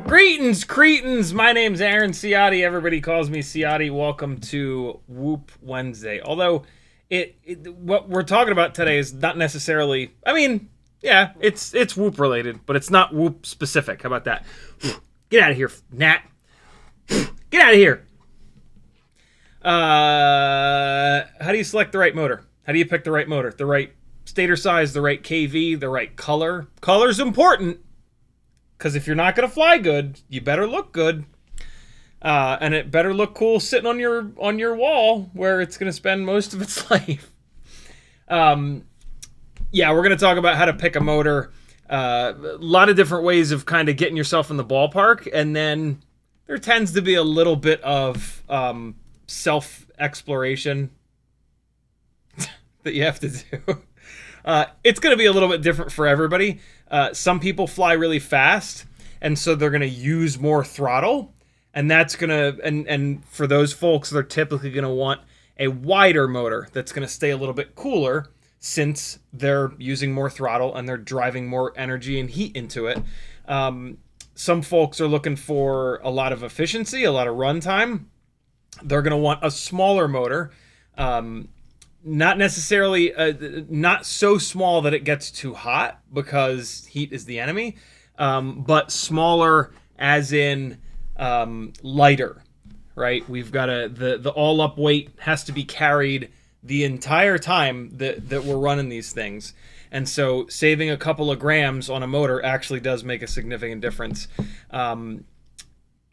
Greetings, cretins! My name's Aaron Ciotti. Everybody calls me Ciotti. Welcome to Whoop Wednesday. Although, what we're talking about today is not necessarily... I mean, yeah, it's Whoop related, but it's not Whoop specific. How about that? Get out of here, Nat. Get out of here. How do you select the right motor? How do you pick the right motor? The right stator size, the right KV, the right color. Color's important. Because if you're not going to fly good, you better look good. And it better look cool sitting on your wall where it's going to spend most of its life. Yeah, we're going to talk about how to pick a motor. A lot of different ways of kind of getting yourself in the ballpark. And then there tends to be a little bit of self-exploration that you have to do. It's going to be a little bit different for everybody. Some people fly really fast, and so they're going to use more throttle, and that's going to, and for those folks, they're typically going to want a wider motor that's going to stay a little bit cooler since they're using more throttle and they're driving more energy and heat into it. Some folks are looking for a lot of efficiency, a lot of runtime. They're going to want a smaller motor. Not necessarily, not so small that it gets too hot because heat is the enemy, but smaller as in lighter, right? We've got the all-up weight has to be carried the entire time that we're running these things. And so saving a couple of grams on a motor actually does make a significant difference. We're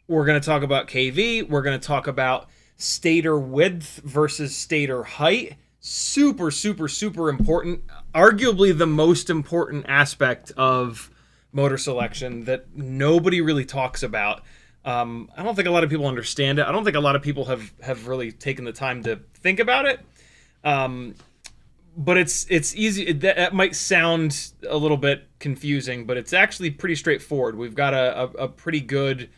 going to talk about KV. We're going to talk about stator width versus stator height. Super, super, super important. Arguably the most important aspect of motor selection that nobody really talks about. I don't think a lot of people understand it. I don't think a lot of people have really taken the time to think about it. But it's easy. That might sound a little bit confusing, but it's actually pretty straightforward. We've got a pretty good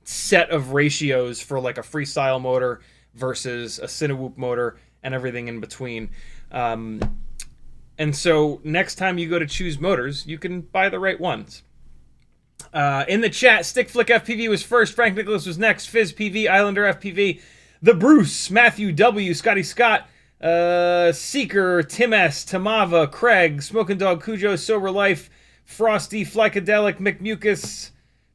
set of ratios for like a freestyle motor versus a Cinewhoop motor and everything in between. And so next time you go to choose motors, you can buy the right ones. In the chat, Stickflick FPV was first, Frank Nicholas was next, Fizz PV, Islander FPV, The Bruce, Matthew W, Scotty Scott, Seeker, Tim S, Tamava, Craig, Smoking Dog, Cujo, Sober Life, Frosty, Flycadelic, McMucus,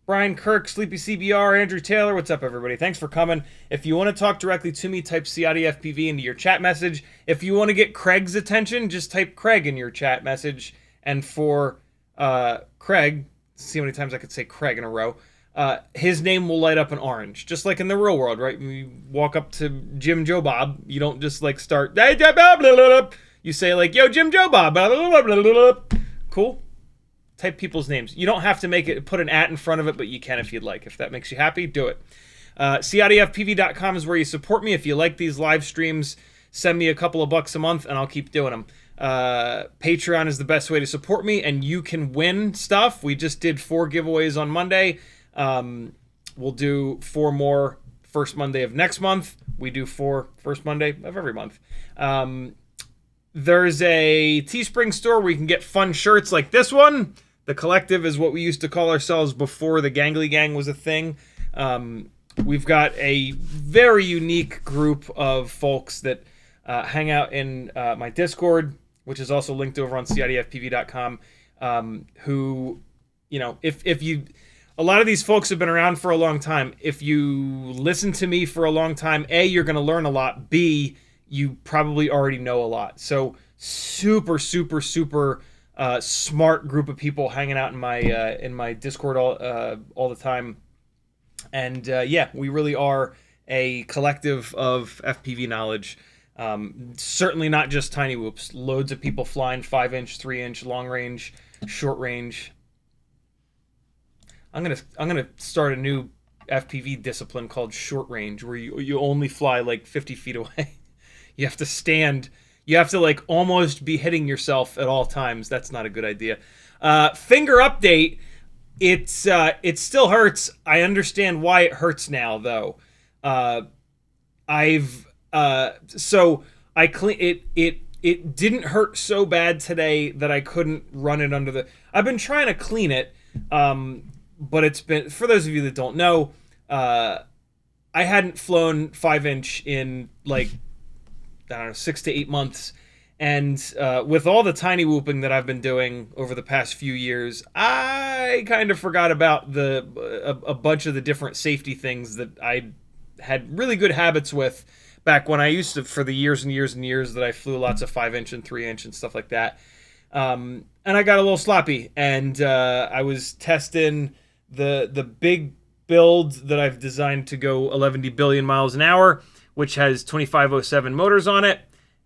Brian Kirk, Sleepy CBR, Andrew Taylor. What's up, everybody? Thanks for coming. If you want to talk directly to me, type CiottiFPV into your chat message. If you want to get Craig's attention, just type Craig in your chat message. And for Craig, see how many times I could say Craig in a row, his name will light up in orange, just like in the real world, right? When you walk up to Jim Joe Bob, you don't just like start, you say like, yo, Jim Joe Bob, cool? Type people's names. You don't have to make it, put an @ in front of it, but you can if you'd like. If that makes you happy, do it. CiottiFPV.com is where you support me. If you like these live streams, send me a couple of bucks a month and I'll keep doing them. Patreon is the best way to support me, and you can win stuff. We just did 4 giveaways on Monday. We'll do 4 more first Monday of next month. We do 4 first Monday of every month. There's a Teespring store where you can get fun shirts like this one. The Collective is what we used to call ourselves before the Gangly Gang was a thing. We've got a very unique group of folks that hang out in my Discord, which is also linked over on CiottiFPV.com, who, you know, if you... A lot of these folks have been around for a long time. If you listen to me for a long time, A, you're going to learn a lot. B, you probably already know a lot. So super, super, super smart group of people hanging out in my Discord all the time. And yeah, we really are a collective of FPV knowledge. Certainly not just tiny whoops. Loads of people flying 5-inch, 3-inch, long range, short range. I'm gonna start a new FPV discipline called short range, where you only fly like 50 feet away. You have to stand. You have to like almost be hitting yourself at all times. That's not a good idea. Finger update. It still hurts. I understand why it hurts now, though. So I clean it. It didn't hurt so bad today that I couldn't run it under the. I've been trying to clean it. But it's been, for those of you that don't know, I hadn't flown 5-inch in like, I don't know, 6 to 8 months. And with all the tiny whooping that I've been doing over the past few years, I kind of forgot about a bunch of the different safety things that I had really good habits with back when I used to, for the years and years and years that I flew lots of 5-inch and 3-inch and stuff like that. And I got a little sloppy, and I was testing the big build that I've designed to go 11 billion miles an hour, which has 2507 motors on it.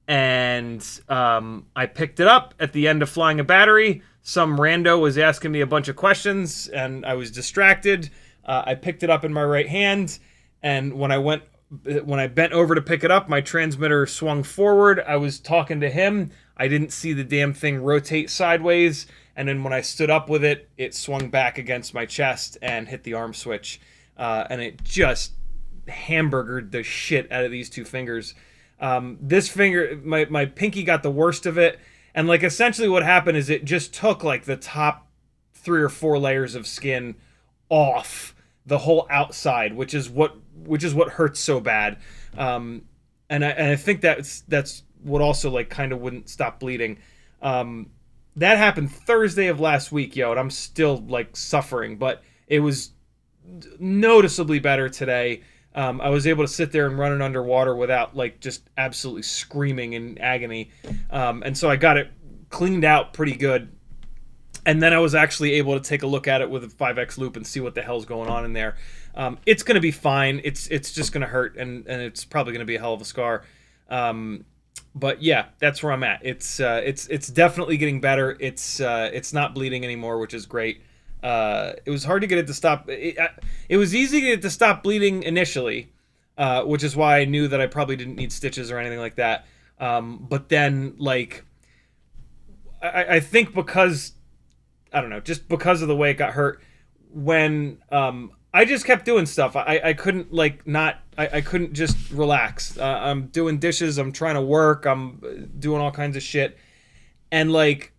And I picked it up at the end of flying a battery. Some rando was asking me a bunch of questions, and I was distracted. I picked it up in my right hand, and when I bent over to pick it up, my transmitter swung forward. I was talking to him. I didn't see the damn thing rotate sideways, and then when I stood up with it, it swung back against my chest and hit the arm switch, and it just hamburgered the shit out of these 2 fingers. This finger, my pinky got the worst of it, and like essentially what happened is it just took like the top 3 or 4 layers of skin off the whole outside, which is what hurts so bad. And I think that's what also like kind of wouldn't stop bleeding. That happened Thursday of last week, yo, and I'm still like suffering, but it was noticeably better today. I was able to sit there and run it underwater without like just absolutely screaming in agony. And so I got it cleaned out pretty good. And then I was actually able to take a look at it with a 5X loop and see what the hell's going on in there. It's going to be fine. It's just going to hurt, and it's probably going to be a hell of a scar. But yeah, that's where I'm at. It's definitely getting better. It's not bleeding anymore, which is great. It was hard to get it to stop. It was easy to get it to stop bleeding initially, which is why I knew that I probably didn't need stitches or anything like that. But then, like, I think because, I don't know, just because of the way it got hurt, when I just kept doing stuff. I couldn't, like, I couldn't just relax. I'm doing dishes, I'm trying to work, I'm doing all kinds of shit. And, like,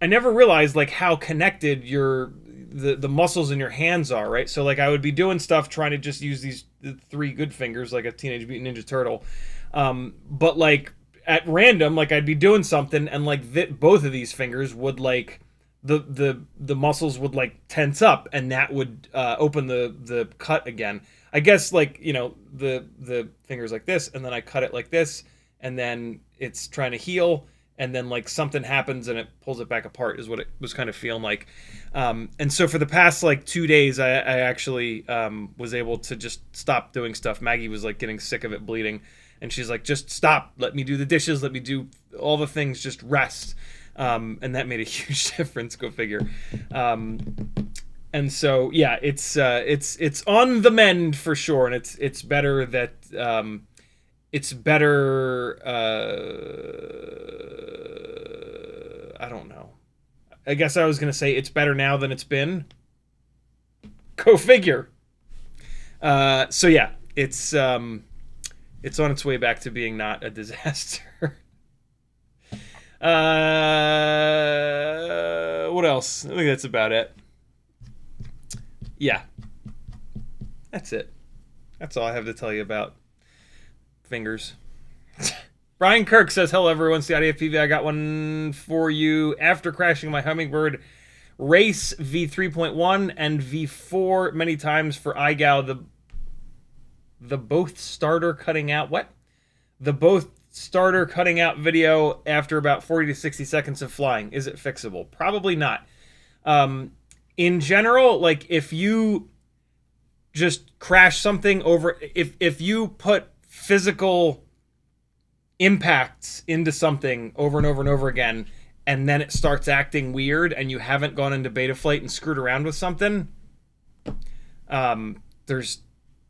I never realized, like, how connected the muscles in your hands are, right? So, like, I would be doing stuff trying to just use the 3 good fingers like a Teenage Mutant Ninja Turtle. But, like, at random, like I'd be doing something, and like both of these fingers would like the muscles would like tense up, and that would open the cut again. I guess like, you know, the fingers like this, and then I cut it like this, and then it's trying to heal, and then like something happens and it pulls it back apart is what it was kind of feeling like. And so for the past like 2 days, I actually was able to just stop doing stuff. Maggie was like getting sick of it bleeding, and she's like, just stop, let me do the dishes, let me do all the things, just rest. And that made a huge difference, go figure. And so yeah, it's on the mend for sure, and it's better that it's better. I don't know. I guess I was gonna say it's better now than it's been. Go figure. So yeah, it's on its way back to being not a disaster. What else? I think that's about it. Yeah, that's it. That's all I have to tell you about fingers. Brian Kirk says, hello everyone, CiottiFPV. I got one for you. After crashing my Hummingbird Race V3.1 and V4 many times for iGal, the both starter cutting out, what? The both starter cutting out video after about 40 to 60 seconds of flying. Is it fixable? Probably not. In general, like if you just crash something over, if you put physical impacts into something over and over and over again, and then it starts acting weird and you haven't gone into beta flight and screwed around with something, there's,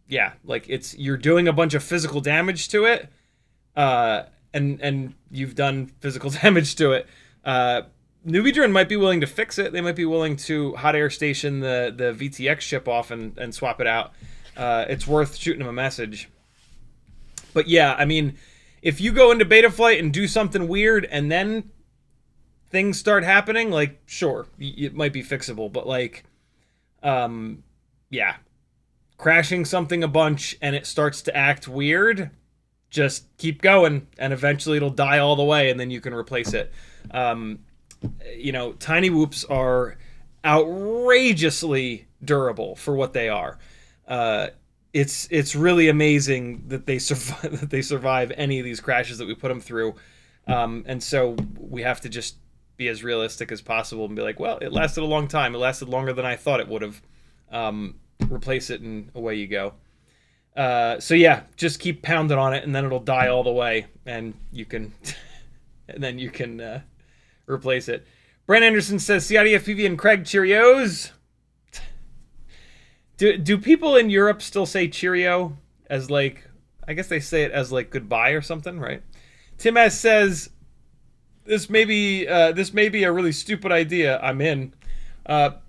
yeah, like you're doing a bunch of physical damage to it, and you've done physical damage to it. NewBeeDrone might be willing to fix it. They might be willing to hot air station the VTX chip off and swap it out. It's worth shooting them a message. But yeah, I mean, if you go into beta flight and do something weird and then things start happening, like, sure, it might be fixable. But like, yeah, crashing something a bunch and it starts to act weird, just keep going, and eventually it'll die all the way, and then you can replace it. You know, tiny whoops are outrageously durable for what they are. It's really amazing that they survive any of these crashes that we put them through. And so we have to just be as realistic as possible and be like, well, it lasted a long time. It lasted longer than I thought it would have. Replace it and away you go. So yeah, just keep pounding on it, and then it'll die all the way, and you can, and then you can replace it. Brent Anderson says, CiottiFPV and Craig, Cheerios. Do people in Europe still say Cheerio as like, I guess they say it as like goodbye or something, right? Tim S says, this may be a really stupid idea. I'm in. But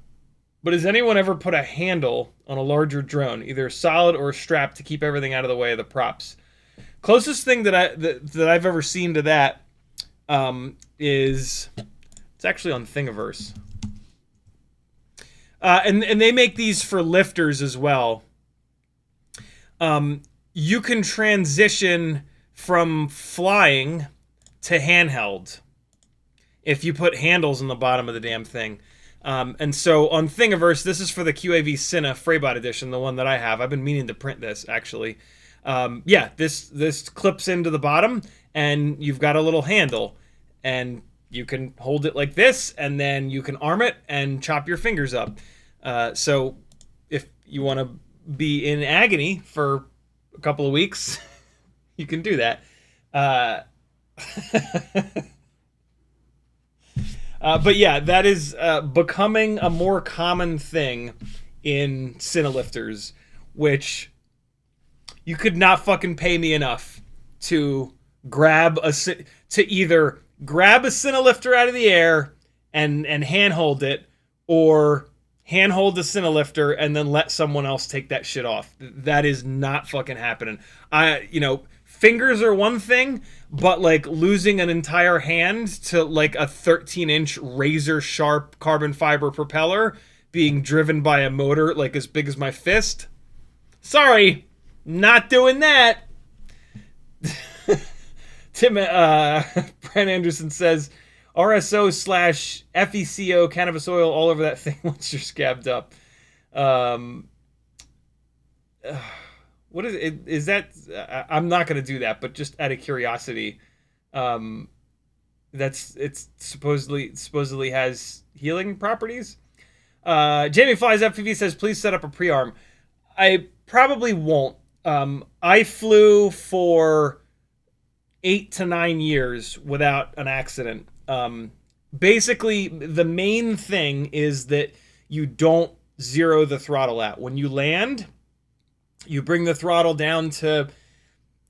has anyone ever put a handle on a larger drone, either solid or strapped, to keep everything out of the way of the props? Closest thing that I've ever seen to that is, it's actually on Thingiverse. And they make these for lifters as well. You can transition from flying to handheld if you put handles in the bottom of the damn thing. And so on Thingiverse, this is for the QAV Cine Freibot edition, the one that I have. I've been meaning to print this, actually. Yeah, this clips into the bottom, and you've got a little handle. And you can hold it like this, and then you can arm it and chop your fingers up. So if you want to be in agony for a couple of weeks, you can do that. But yeah, that is becoming a more common thing in Cinelifters, which you could not fucking pay me enough to either grab a Cinelifter out of the air and handhold it, or handhold the Cinelifter and then let someone else take that shit off. That is not fucking happening. Fingers are one thing, but like losing an entire hand to like a 13-inch razor sharp carbon fiber propeller being driven by a motor like as big as my fist, sorry, not doing that. Tim Brent Anderson says RSO slash FECO cannabis oil all over that thing once you're scabbed up. What is it? Is that? I'm not going to do that, but just out of curiosity, it's supposedly has healing properties. Jamie Flies FPV says, please set up a pre-arm. I probably won't. I flew for 8 to 9 years without an accident. Basically, the main thing is that you don't zero the throttle out. When you land, you bring the throttle down to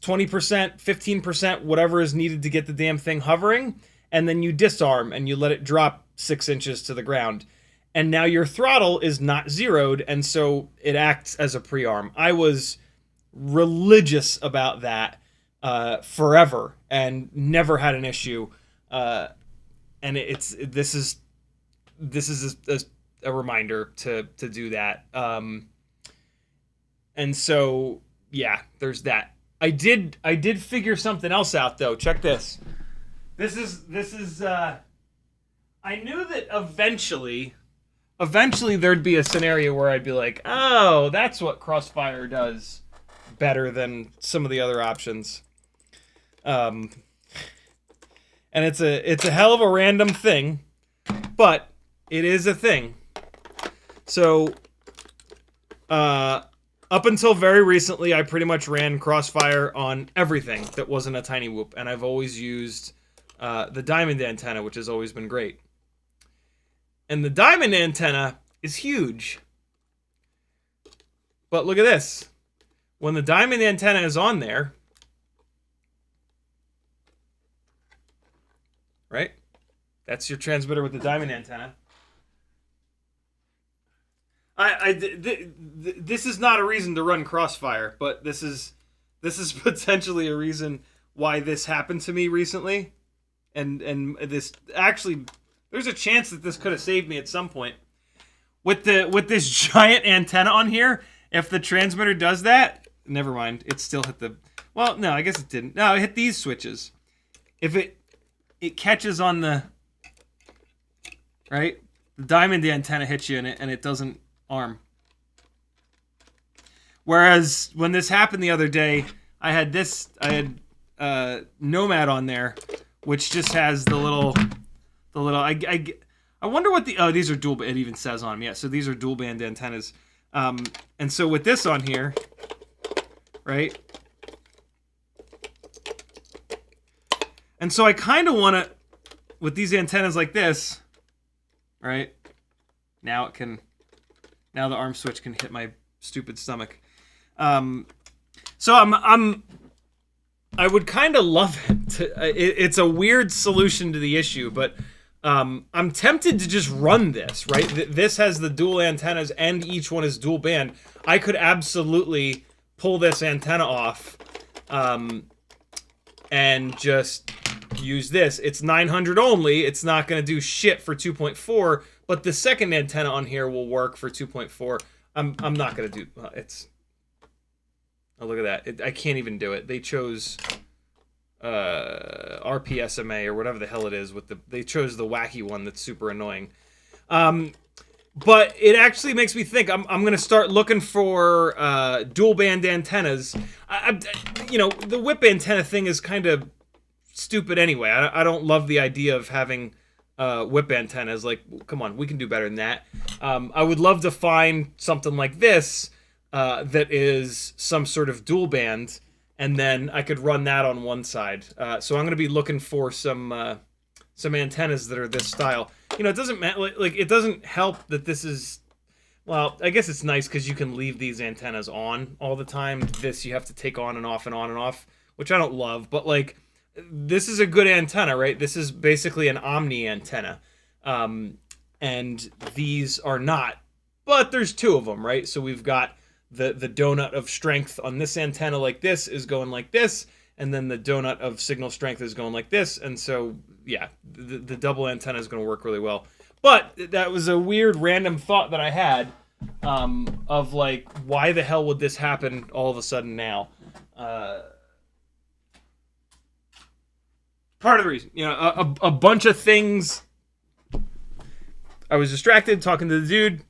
20%, 15%, whatever is needed to get the damn thing hovering, and then you disarm and you let it drop 6 inches to the ground. And now your throttle is not zeroed, and so it acts as a pre-arm. I was religious about that forever and never had an issue. And this is a reminder to do that. And so yeah, there's that. I did figure something else out though. Check this. This is I knew that eventually there'd be a scenario where I'd be like, oh, that's what Crossfire does better than some of the other options. And it's a hell of a random thing, but it is a thing. So, up until very recently, I pretty much ran Crossfire on everything that wasn't a tiny whoop, and I've always used the diamond antenna, which has always been great. And the diamond antenna is huge. But look at this. When the diamond antenna is on there, right? That's your transmitter with the diamond antenna. This is not a reason to run Crossfire, but this is potentially a reason why this happened to me recently. And this actually, there's a chance that this could have saved me at some point. With this giant antenna on here, if the transmitter does that, never mind, it still hit the, well, no, I guess it didn't. No, it hit these switches. If it catches on the, right, the diamond antenna hits you in it and it doesn't arm. Whereas when this happened the other day, I had Nomad on there, which just has the little I wonder what the, oh, these are dual, it even says on them. Yeah, so these are dual band antennas. And so with this on here, right? And so I kind of want to, with these antennas like this, right? Now the arm switch can hit my stupid stomach. So I would kind of love it. It's a weird solution to the issue, but I'm tempted to just run this, right? This has the dual antennas and each one is dual band. I could absolutely pull this antenna off and just use this. It's 900 only. It's not going to do shit for 2.4, but the second antenna on here will work for 2.4. I'm not going to do it's. Oh, look at that. I can't even do it. They chose RPSMA or whatever the hell it is with they chose the wacky one that's super annoying. But it actually makes me think I'm going to start looking for dual band antennas. You know, the whip antenna thing is kind of stupid anyway. I don't love the idea of having whip antennas. Like, come on, we can do better than that. I would love to find something like this that is some sort of dual band, and then I could run that on one side. So I'm going to be looking for some antennas that are this style. You know, it doesn't like it doesn't help that this is, well, I guess it's nice because you can leave these antennas on all the time. This you have to take on and off and on and off, which I don't love, but like this is a good antenna, right? This is basically an omni antenna. And these are not, but there's two of them, right? So we've got the donut of strength on this antenna like this is going like this, and then the donut of signal strength is going like this, and so yeah, the double antenna is going to work really well. But that was a weird random thought that I had of like, why the hell would this happen all of a sudden now? Part of the reason, a bunch of things. I was distracted talking to the dude.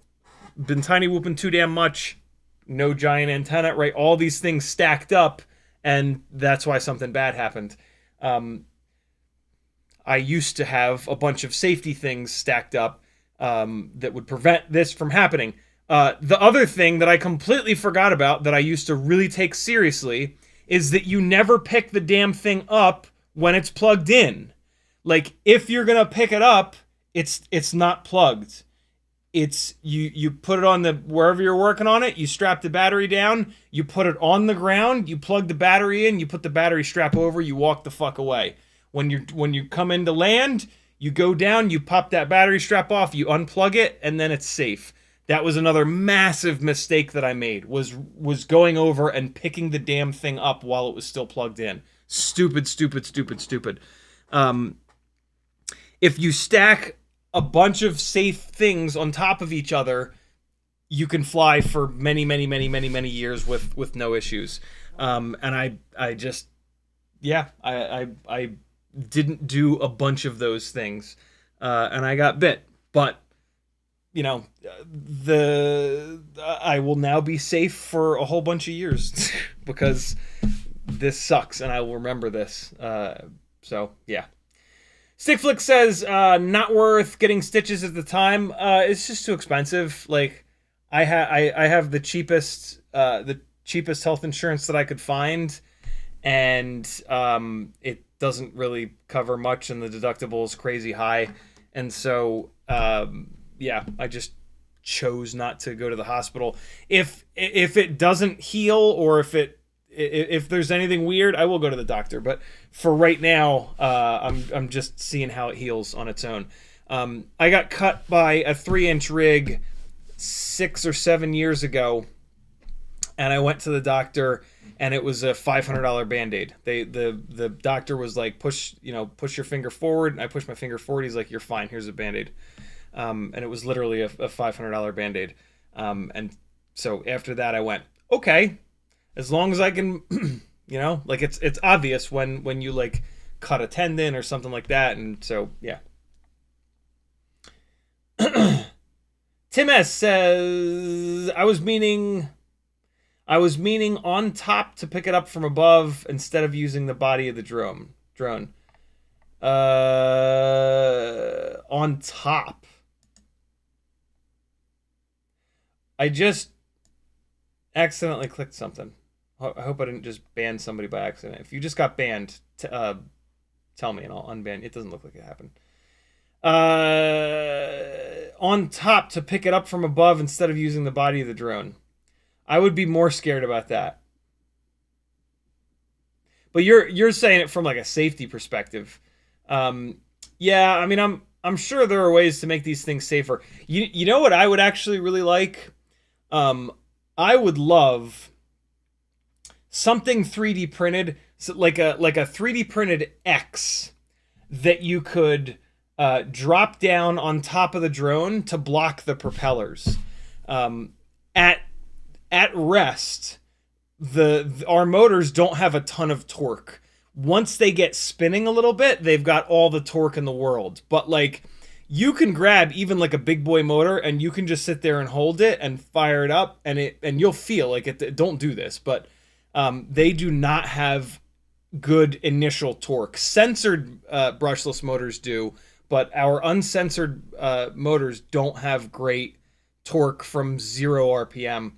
Been tiny whooping too damn much. No giant antenna, right? All these things stacked up, and that's why something bad happened. I used to have a bunch of safety things stacked up that would prevent this from happening. The other thing that I completely forgot about that I used to really take seriously is that you never pick the damn thing up when it's plugged in. Like, if you're gonna pick it up, it's not plugged. It's you put it on the wherever you're working on it, you strap the battery down, you put it on the ground, you plug the battery in, you put the battery strap over, you walk the fuck away. When you come into land, you go down, you pop that battery strap off, you unplug it, and then it's safe. That was another massive mistake that I made, was going over and picking the damn thing up while it was still plugged in. Stupid. If you stack a bunch of safe things on top of each other, you can fly for many years with no issues. And I didn't do a bunch of those things, and I got bit. But I will now be safe for a whole bunch of years because this sucks, and I will remember this. So yeah. Stickflick says, not worth getting stitches at the time. It's just too expensive. Like, I have the cheapest health insurance that I could find, and it doesn't really cover much, and the deductible is crazy high. And so, I just chose not to go to the hospital. If it doesn't heal, or if there's anything weird, I will go to the doctor. But for right now, I'm just seeing how it heals on its own. I got cut by a 3-inch rig 6 or 7 years ago, and I went to the doctor, and it was a $500 Band-Aid. The doctor was like, push your finger forward, and I pushed my finger forward. He's like, you're fine. Here's a Band-Aid. And it was literally a $500 Band-Aid. And so after that, I went, okay. As long as I can, like it's obvious when you like cut a tendon or something like that, and so yeah. Tim S says, I was meaning on top to pick it up from above instead of using the body of the drone. On top. I just accidentally clicked something. I hope I didn't just ban somebody by accident. If you just got banned, tell me and I'll unban. It doesn't look like it happened. On top to pick it up from above instead of using the body of the drone. I would be more scared about that. But you're saying it from like a safety perspective. Yeah, I mean, I'm sure there are ways to make these things safer. You know what I would actually really like? I would love something 3D printed, so like a 3D printed X that you could drop down on top of the drone to block the propellers. At rest, our motors don't have a ton of torque. Once they get spinning a little bit, they've got all the torque in the world. But like, you can grab even like a big boy motor and you can just sit there and hold it and fire it up, and you'll feel like it. Don't do this, but they do not have good initial torque. Censored brushless motors do, but our uncensored motors don't have great torque from 0 RPM.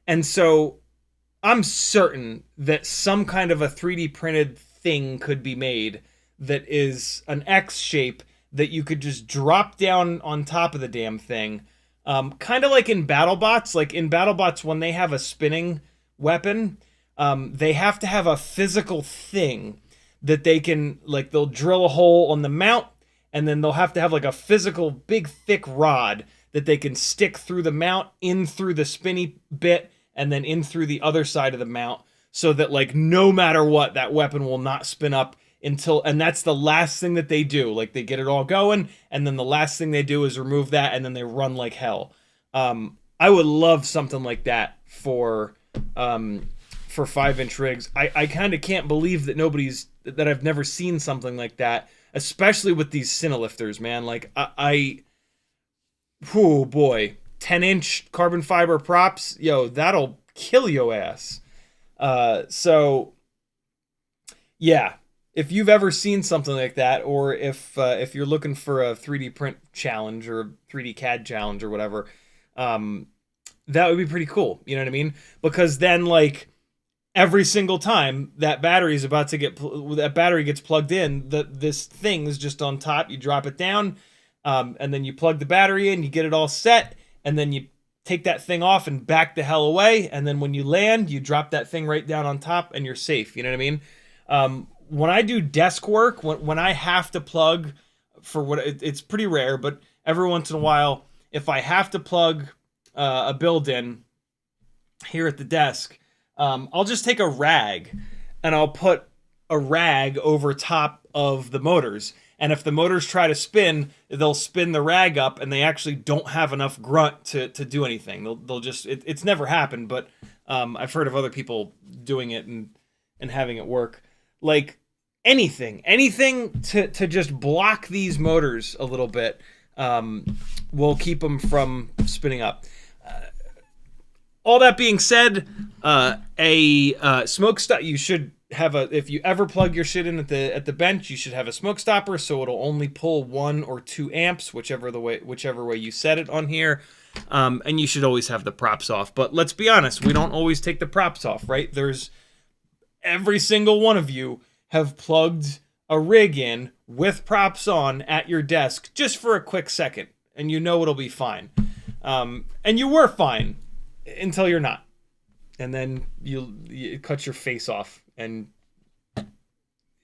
And so I'm certain that some kind of a 3D printed thing could be made that is an X shape that you could just drop down on top of the damn thing. Kind of like in BattleBots. Like in BattleBots, when they have a spinning weapon, they have to have a physical thing that they can, like, they'll drill a hole on the mount, and then they'll have to have like a physical big thick rod that they can stick through the mount, in through the spinny bit, and then in through the other side of the mount, so that like no matter what, that weapon will not spin up until, and that's the last thing that they do. Like, they get it all going, and then the last thing they do is remove that, and then they run like hell. I would love something like that for 5-inch rigs. I kind of can't believe that nobody's that I've never seen something like that, especially with these Cinelifters, man. Like oh boy, 10-inch carbon fiber props, yo, that'll kill your ass. So yeah, if you've ever seen something like that, or if you're looking for a 3D print challenge or a 3D CAD challenge or whatever, that would be pretty cool. You know what I mean? Because then, like, every single time that battery is about to that battery gets plugged in, this thing is just on top. You drop it down, and then you plug the battery in. You get it all set, and then you take that thing off and back the hell away. And then when you land, you drop that thing right down on top, and you're safe. You know what I mean? When I do desk work, when I have to plug for what it's pretty rare, but every once in a while, if I have to plug a build in here at the desk, I'll just take a rag and I'll put a rag over top of the motors. And if the motors try to spin, they'll spin the rag up and they actually don't have enough grunt to do anything. They'll just, it's never happened, but I've heard of other people doing it and having it work. Like anything to just block these motors a little bit will keep them from spinning up. All that being said, a smoke stop, you should have if you ever plug your shit in at the bench, you should have a smoke stopper so it'll only pull 1 or 2 amps, whichever way you set it on here. And you should always have the props off. But let's be honest, we don't always take the props off, right? Every single one of you have plugged a rig in with props on at your desk just for a quick second, and you know it'll be fine. And you were fine until you're not. And then it cuts your face off and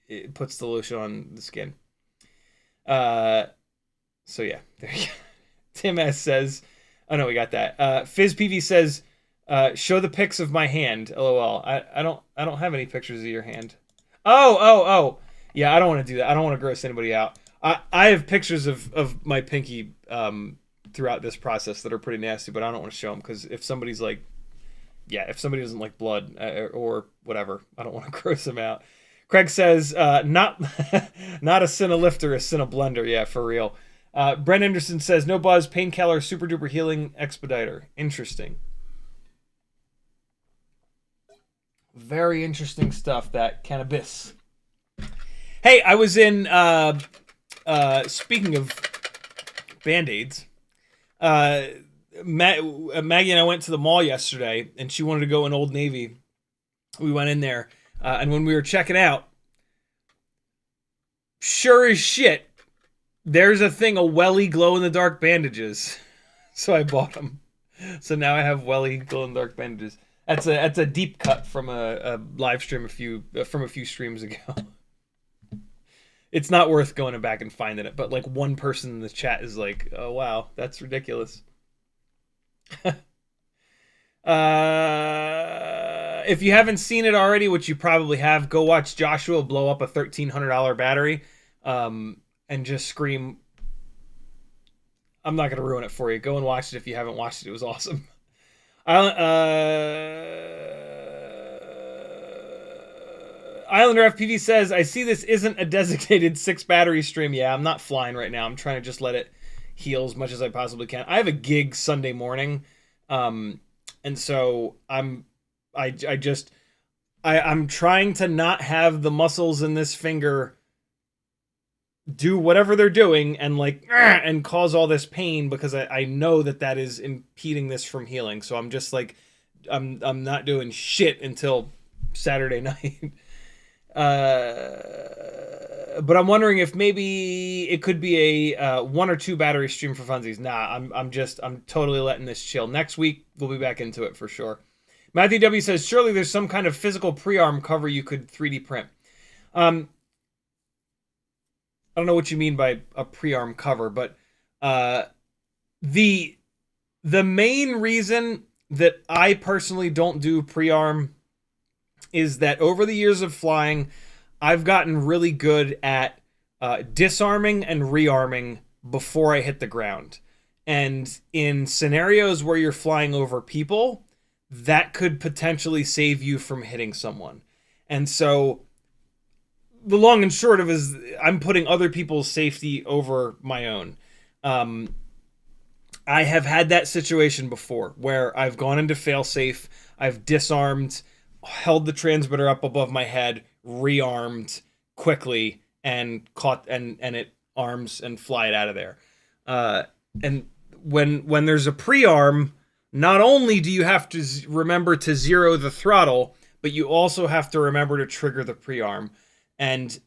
it puts the lotion on the skin. So yeah, there you go. Tim S says, oh no, we got that. FizzPV says, show the pics of my hand. LOL. I don't have any pictures of your hand. Oh. Yeah, I don't want to do that. I don't want to gross anybody out. I have pictures of my pinky throughout this process that are pretty nasty, but I don't want to show them because if somebody's like, if somebody doesn't like blood or whatever, I don't want to gross them out. Craig says, not a Cinelifter, a Cineblender. Yeah, for real. Brent Anderson says, no buzz, painkiller, super duper healing expediter. Interesting. Very interesting stuff, that cannabis. Hey, I was in, speaking of Band-Aids, Maggie and I went to the mall yesterday, and she wanted to go in Old Navy. We went in there, and when we were checking out, sure as shit, there's a thing of Welly glow-in-the-dark bandages. So I bought them. So now I have Welly glow-in-the-dark bandages. That's a deep cut from a live stream from a few streams ago. It's not worth going back and finding it, but like one person in the chat is like, "Oh wow, that's ridiculous." If you haven't seen it already, which you probably have, go watch Joshua blow up a $1,300 battery, and just scream. I'm not gonna ruin it for you. Go and watch it if you haven't watched it. It was awesome. Islander FPV says, I see this isn't a designated 6 battery stream. Yeah, I'm not flying right now. I'm trying to just let it heal as much as I possibly can. I have a gig Sunday morning. And so I'm trying to not have the muscles in this finger do whatever they're doing and cause all this pain, because I know that is impeding this from healing. So I'm just like, I'm not doing shit until Saturday night. But I'm wondering if maybe it could be a 1 or 2 battery stream for funsies. Nah, I'm totally letting this chill. Next week we'll be back into it for sure. Matthew W says, surely there's some kind of physical pre-arm cover you could 3D print. I don't know what you mean by a pre-arm cover, but the main reason that I personally don't do pre-arm is that over the years of flying, I've gotten really good at disarming and rearming before I hit the ground. And in scenarios where you're flying over people, that could potentially save you from hitting someone. And so the long and short of it is I'm putting other people's safety over my own. I have had that situation before where I've gone into failsafe, I've disarmed, held the transmitter up above my head, rearmed quickly, and caught and it arms and fly it out of there. And when there's a pre-arm, not only do you have to remember to zero the throttle, but you also have to remember to trigger the pre-arm. And,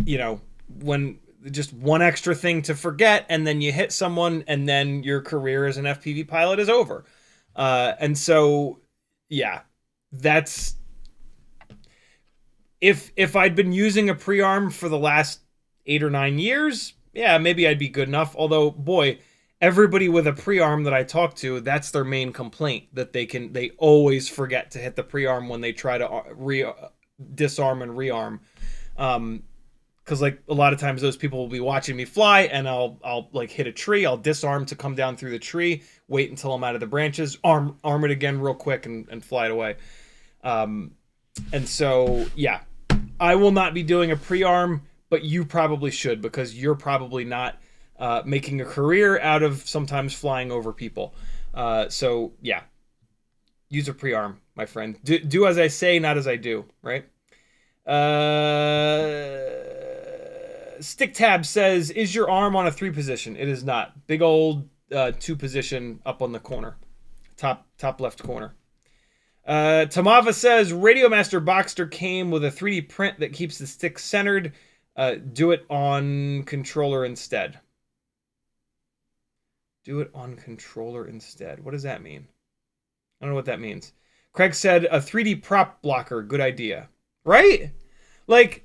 you know, when just one extra thing to forget, and then you hit someone, and then your career as an FPV pilot is over. And so, yeah, that's... If I'd been using a pre-arm for the last 8 or 9 years, yeah, maybe I'd be good enough. Although, boy, everybody with a pre-arm that I talk to, that's their main complaint, that they always forget to hit the pre-arm when they try to disarm and rearm. Because like a lot of times those people will be watching me fly, and I'll like hit a tree, I'll disarm to come down through the tree, wait until I'm out of the branches, arm it again real quick, and fly it away. And so, yeah, I will not be doing a pre-arm, but you probably should, because you're probably not making a career out of sometimes flying over people. So, yeah, use a pre-arm, my friend. Do as I say, not as I do, right? Stick Tab says, is your arm on a 3 position? It is not. Big old 2 position up on the corner. Top left corner. Tamava says, Radio Master Boxster came with a 3D print that keeps the stick centered. Do it on controller instead. Do it on controller instead. What does that mean? I don't know what that means. Craig said, a 3D PropBlocker, good idea. Right? Like,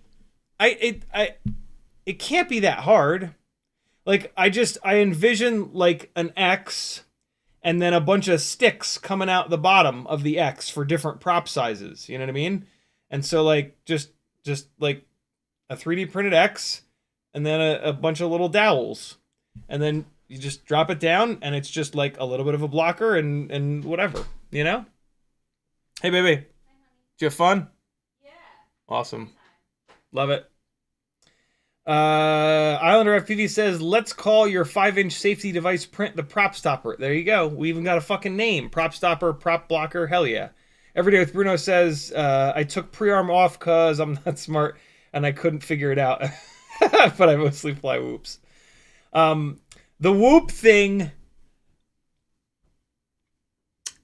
it can't be that hard. Like, I envision like an X and then a bunch of sticks coming out the bottom of the X for different prop sizes. You know what I mean? And so like, just like a 3D printed X and then a bunch of little dowels. And then you just drop it down and it's just like a little bit of a blocker and whatever, you know? Hey, baby. Did you have fun? Yeah. Awesome. Love it. Islander FPV says, let's call your 5-inch safety device print the prop stopper. There you go. We even got a fucking name. Prop stopper, prop blocker. Hell yeah. Everyday with Bruno says, I took pre-arm off because I'm not smart and I couldn't figure it out. But I mostly fly whoops. The whoop thing,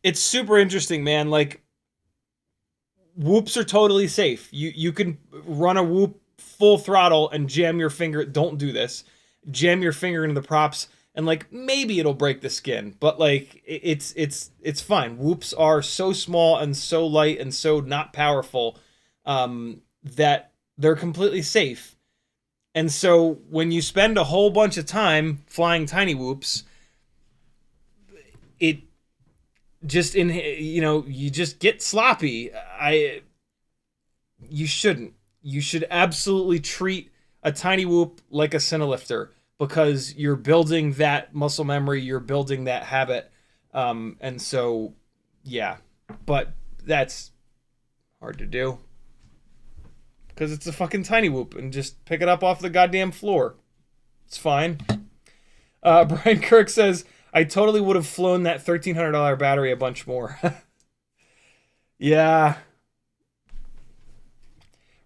it's super interesting, man. Like, whoops are totally safe. You can run a whoop full throttle and jam your finger. Don't do this. Jam your finger into the props and like maybe it'll break the skin, but like it's fine. Whoops are so small and so light and so not powerful that they're completely safe. And so when you spend a whole bunch of time flying tiny whoops, it just you just get sloppy. You shouldn't. You should absolutely treat a tiny whoop like a Cinelifter, because you're building that muscle memory, you're building that habit. And so, yeah, but that's hard to do because it's a fucking tiny whoop, and just pick it up off the goddamn floor. It's fine. Brian Kirk says, I totally would have flown that $1,300 battery a bunch more. Yeah.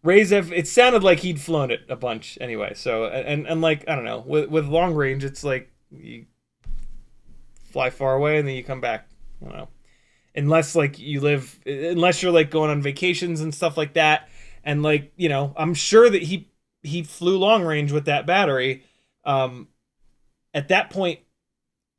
It sounded like he'd flown it a bunch anyway. So, and like, I don't know, with long range, it's like you fly far away and then you come back. I don't know. Unless you're like going on vacations and stuff like that. And like, you know, I'm sure that he flew long range with that battery. At that point,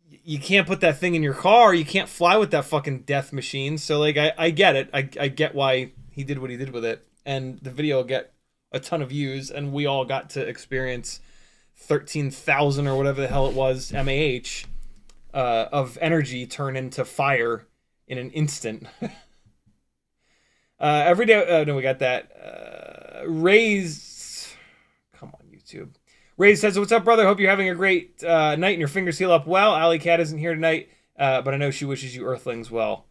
you can't put that thing in your car. You can't fly with that fucking death machine. So like, I get it. I get why he did what he did with it. And the video will get a ton of views, and we all got to experience 13,000 or whatever the hell it was, MAH, of energy turn into fire in an instant. Every day, no, we got that. Ray's, come on, YouTube. Ray says, what's up, brother? Hope you're having a great night and your fingers heal up well. Alley Cat isn't here tonight, but I know she wishes you Earthlings well.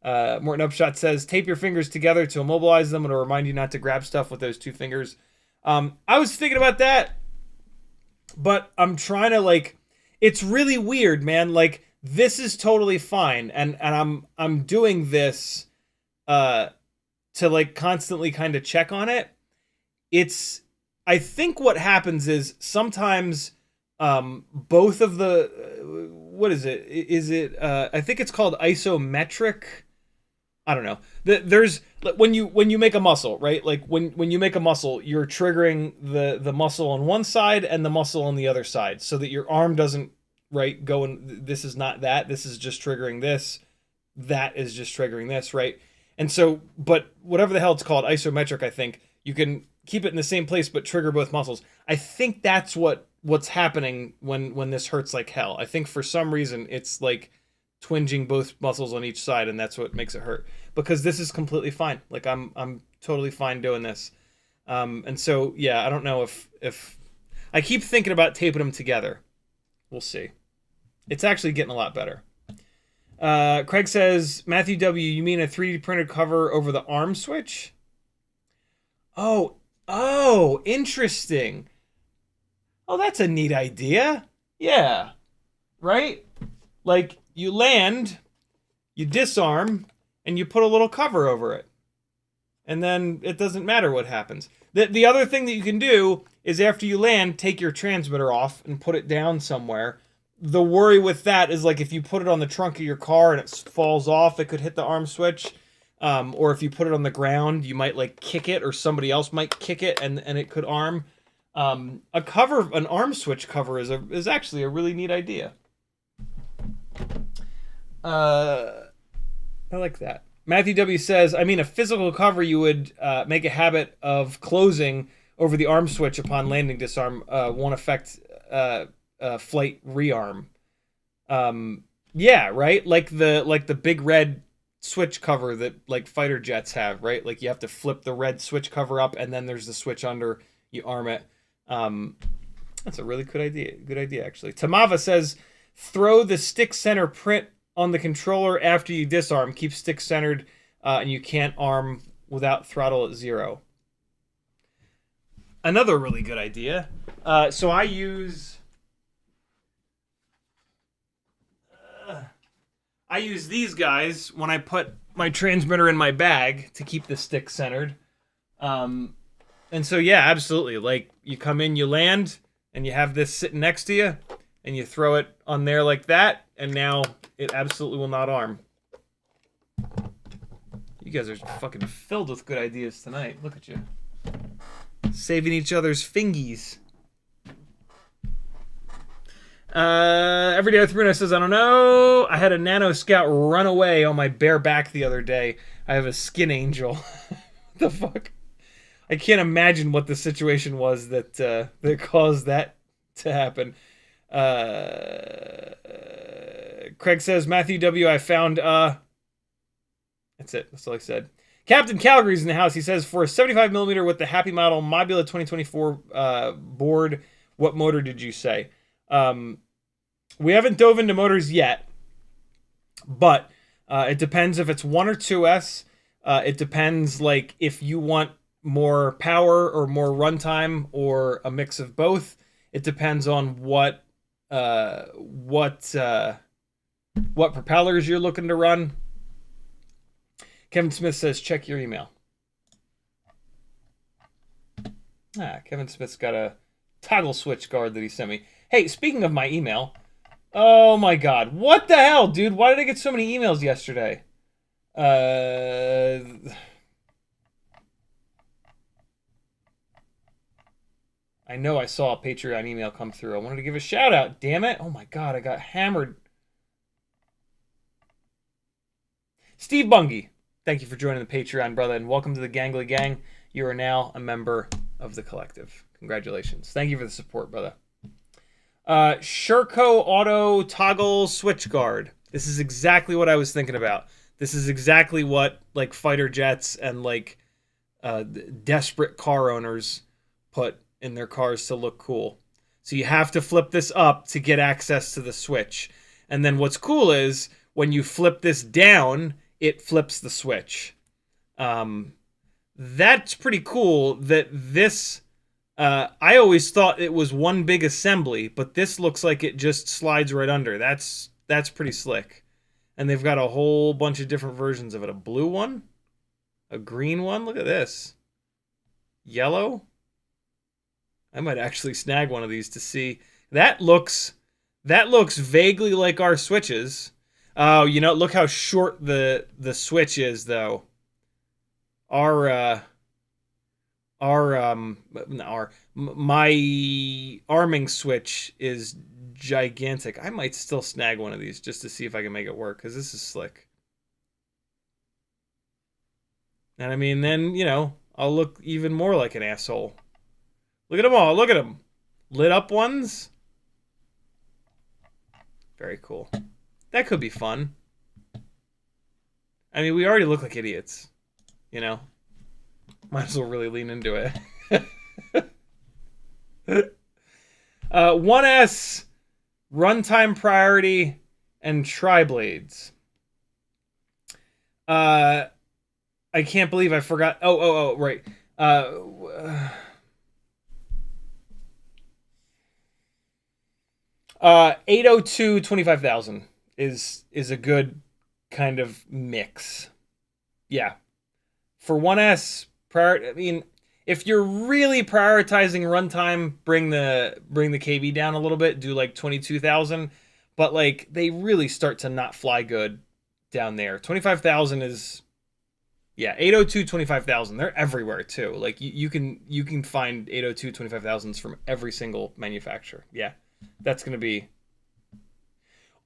Morton Upshot says, tape your fingers together to immobilize them. It'll remind you not to grab stuff with those 2 fingers. I was thinking about that, but I'm trying to like, it's really weird, man. Like this is totally fine, and I'm doing this to like constantly kind of check on it. It's, I think what happens is sometimes both of the what is it? Is it I think it's called isometric. I don't know. There's when you make a muscle, right? Like when you make a muscle, you're triggering the muscle on one side and the muscle on the other side, so that your arm doesn't right go and this is not that. This is just triggering this. That is just triggering this, right? And so, but whatever the hell it's called, isometric, I think you can keep it in the same place but trigger both muscles. I think that's what's happening when this hurts like hell. I think for some reason it's like twinging both muscles on each side, and that's what makes it hurt. Because this is completely fine. Like I'm totally fine doing this. And so yeah, I don't know if I keep thinking about taping them together. We'll see. It's actually getting a lot better. Craig says, Matthew W., you mean a 3D printed cover over the arm switch? Oh, interesting. Oh, that's a neat idea. Yeah. Right? Like, you land, you disarm, and you put a little cover over it. And then it doesn't matter what happens. The other thing that you can do is after you land, take your transmitter off and put it down somewhere. The worry with that is like if you put it on the trunk of your car and it falls off, it could hit the arm switch. Or if you put it on the ground, you might like kick it, or somebody else might kick it and it could arm. A cover, an arm switch cover is actually a really neat idea. I like that. Matthew W. says, I mean, a physical cover you would make a habit of closing over the arm switch upon landing disarm won't affect flight rearm. Yeah, right? Like the big red switch cover that like fighter jets have, right? Like you have to flip the red switch cover up and then there's the switch under, you arm it. That's a really good idea. Good idea, actually. Tamava says, throw the stick center print on the controller after you disarm. Keep stick centered, and you can't arm without throttle at 0. Another really good idea. So I use these guys when I put my transmitter in my bag to keep the stick centered. And so, yeah, absolutely. Like, you come in, you land, and you have this sitting next to you, and you throw it on there like that, and now it absolutely will not arm. You guys are fucking filled with good ideas tonight. Look at you. Saving each other's fingies. Everyday with Bruno says, I don't know. I had a Nano Scout run away on my bare back the other day. I have a skin angel. What the fuck? I can't imagine what the situation was that caused that to happen. Craig says, Matthew W., I found, that's it. That's all I said. Captain Calgary's in the house. He says, for a 75mm with the Happy Model Mobula 2024 board, what motor did you say? We haven't dove into motors yet, but it depends if it's 1 or 2S. It depends, like, if you want more power or more runtime or a mix of both. It depends on what propellers you're looking to run. Kevin Smith says, check your email. Kevin Smith's got a toggle switch guard that he sent me. Hey, speaking of my email, oh my god, what the hell, dude? Why did I get so many emails yesterday? I know I saw a Patreon email come through. I wanted to give a shout out, damn it. Oh my god, I got hammered. Steve Bungie, thank you for joining the Patreon, brother, and welcome to the Gangly Gang. You are now a member of the collective. Congratulations. Thank you for the support, brother. Sherco Auto Toggle Switch Guard. This is exactly what I was thinking about. This is exactly what like fighter jets and like desperate car owners put in their cars to look cool. So you have to flip this up to get access to the switch. And then what's cool is when you flip this down, it flips the switch. That's pretty cool that this I always thought it was one big assembly, but this looks like it just slides right under. That's pretty slick. And they've got a whole bunch of different versions of it. A blue one, a green one. Look at this. Yellow. I might actually snag one of these to see. That looks vaguely like our switches. Oh, you know, look how short the switch is though. Our my arming switch is gigantic. I might still snag one of these just to see if I can make it work, because this is slick. And I mean, then, you know, I'll look even more like an asshole. Look at them all. Look at them. Lit up ones. Very cool. That could be fun. I mean, we already look like idiots. You know? Might as well really lean into it. 1S, runtime priority, and tri-blades. I can't believe I forgot. Oh, right. 802 25,000 is a good kind of mix. Yeah. For 1S, I mean, if you're really prioritizing runtime, bring the KV down a little bit, do like 22,000, but like they really start to not fly good down there. 25,000 is, yeah, 802 25,000. They're everywhere too. Like you can find 802 25,000s from every single manufacturer. Yeah. That's going to be,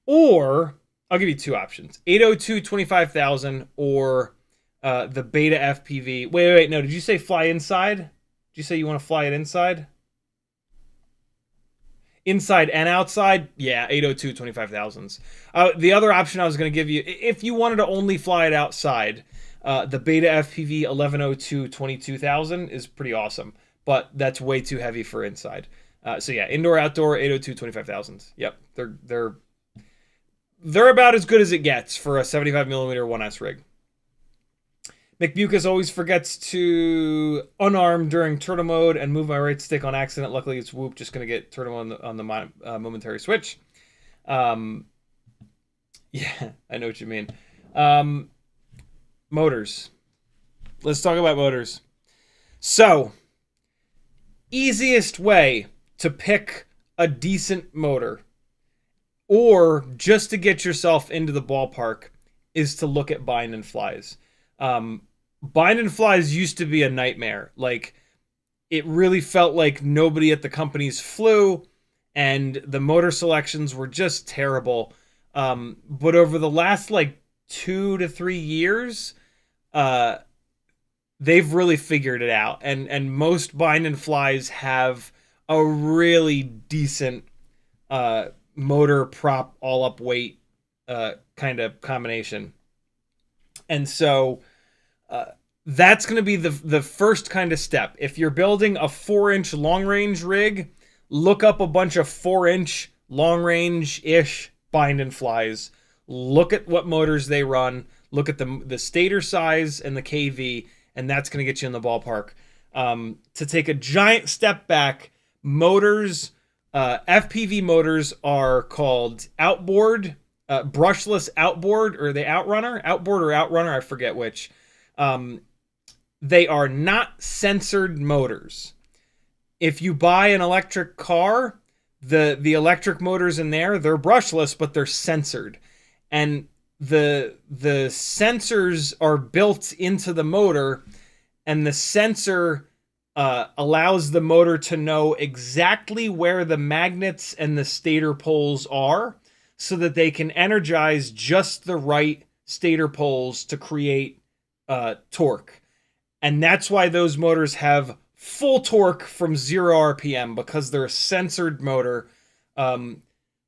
or I'll give you two options: 802 25,000 or the Beta FPV. Wait, no. Did you say fly inside? Did you say you want to fly it inside? Inside and outside? Yeah, 802 25,000s. The other option I was going to give you, if you wanted to only fly it outside, the Beta FPV 1102 22,000 is pretty awesome, but that's way too heavy for inside. So yeah, indoor, outdoor, 802 25,000s. Yep, they're about as good as it gets for a 75mm 1S rig. McBucas always forgets to unarm during turtle mode and move my right stick on accident. Luckily, it's Whoop, just going to get turtle on the momentary switch. Yeah, I know what you mean. Motors. Let's talk about motors. So, easiest way to pick a decent motor, or just to get yourself into the ballpark, is to look at bind and flies. Bind and flies used to be a nightmare. Like, it really felt like nobody at the companies flew, and the motor selections were just terrible. But over the last like 2 to 3 years, they've really figured it out, and most bind and flies have a really decent motor prop all up weight kind of combination. And so that's going to be the first kind of step. If you're building a 4-inch long range rig, look up a bunch of 4-inch long range ish bind and flies. Look at what motors they run. Look at the stator size and the KV, and that's going to get you in the ballpark. To take a giant step back, motors, FPV motors are called outboard, brushless outboard, or the outboard or outrunner, I forget which. They are not censored motors. If you buy an electric car, the electric motors in there, they're brushless, but they're censored. And the sensors are built into the motor, and the sensor allows the motor to know exactly where the magnets and the stator poles are, so that they can energize just the right stator poles to create torque. And that's why those motors have full torque from 0 RPM, because they're a censored motor.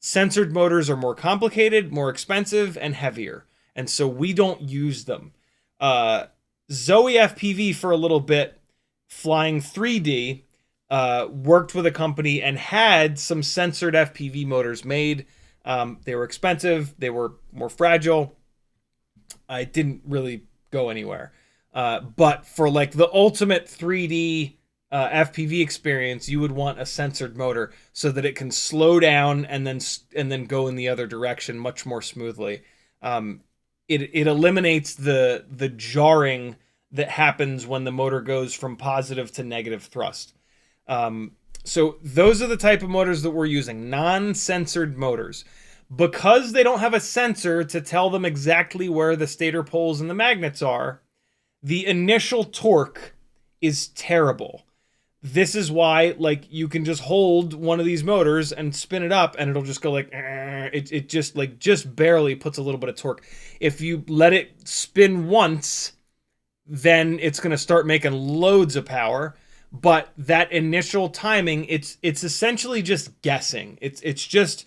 Censored motors are more complicated, more expensive, and heavier. And so we don't use them. CiottiFPV for a little bit, flying 3D, worked with a company and had some censored FPV motors made. They were expensive. They were more fragile. It didn't really go anywhere. But for like the ultimate 3D FPV experience, you would want a sensored motor so that it can slow down and then go in the other direction much more smoothly. It eliminates the jarring that happens when the motor goes from positive to negative thrust. So those are the type of motors that we're using, non-sensored motors. Because they don't have a sensor to tell them exactly where the stator poles and the magnets are, the initial torque is terrible. This is why, like, you can just hold one of these motors and spin it up and it'll just go like, it just barely puts a little bit of torque. If you let it spin once, then it's going to start making loads of power. But that initial timing, it's essentially just guessing. It's just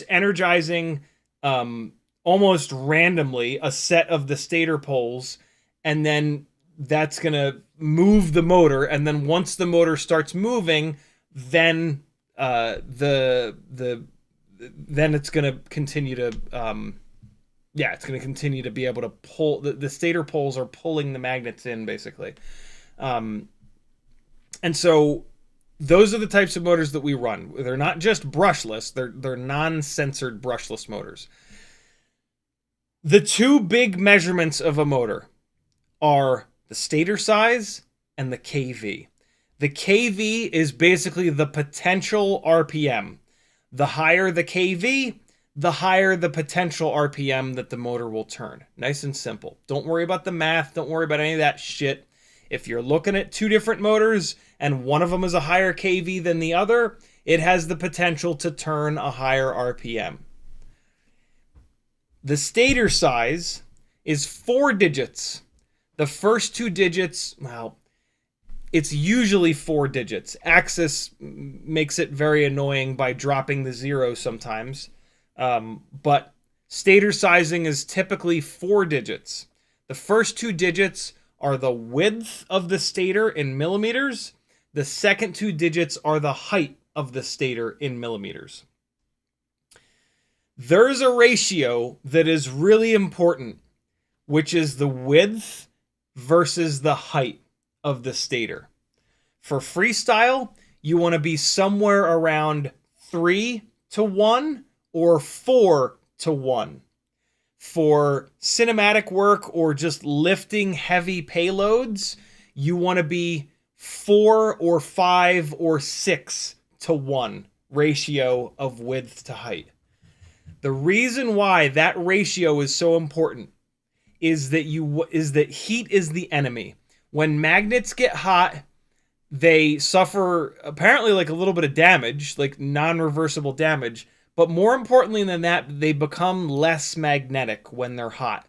energizing almost randomly a set of the stator poles, and then that's going to move the motor. And then once the motor starts moving, then then it's going to continue to it's going to continue to be able to pull. The stator poles are pulling the magnets in, basically. And so those are the types of motors that we run. They're not just brushless, they're non-sensored brushless motors. The two big measurements of a motor are the stator size and the KV. The KV is basically the potential RPM. The higher the KV, the higher the potential RPM that the motor will turn. Nice and simple. Don't worry about the math. Don't worry about any of that shit. If you're looking at two different motors and one of them is a higher KV than the other, it has the potential to turn a higher RPM. The stator size is 4 digits. The first 2 digits, well, it's usually 4 digits. Axis makes it very annoying by dropping the 0 sometimes. But stator sizing is typically 4 digits. The first 2 digits are the width of the stator in millimeters. The second 2 digits are the height of the stator in millimeters. There's a ratio that is really important, which is the width versus the height of the stator. For freestyle, you want to be somewhere around 3:1 or 4:1. For cinematic work or just lifting heavy payloads, you want to be 4 or 5 or 6:1 ratio of width to height. The reason why that ratio is so important is that heat is the enemy. When magnets get hot, they suffer apparently like a little bit of damage, like non-reversible damage. But more importantly than that, they become less magnetic when they're hot.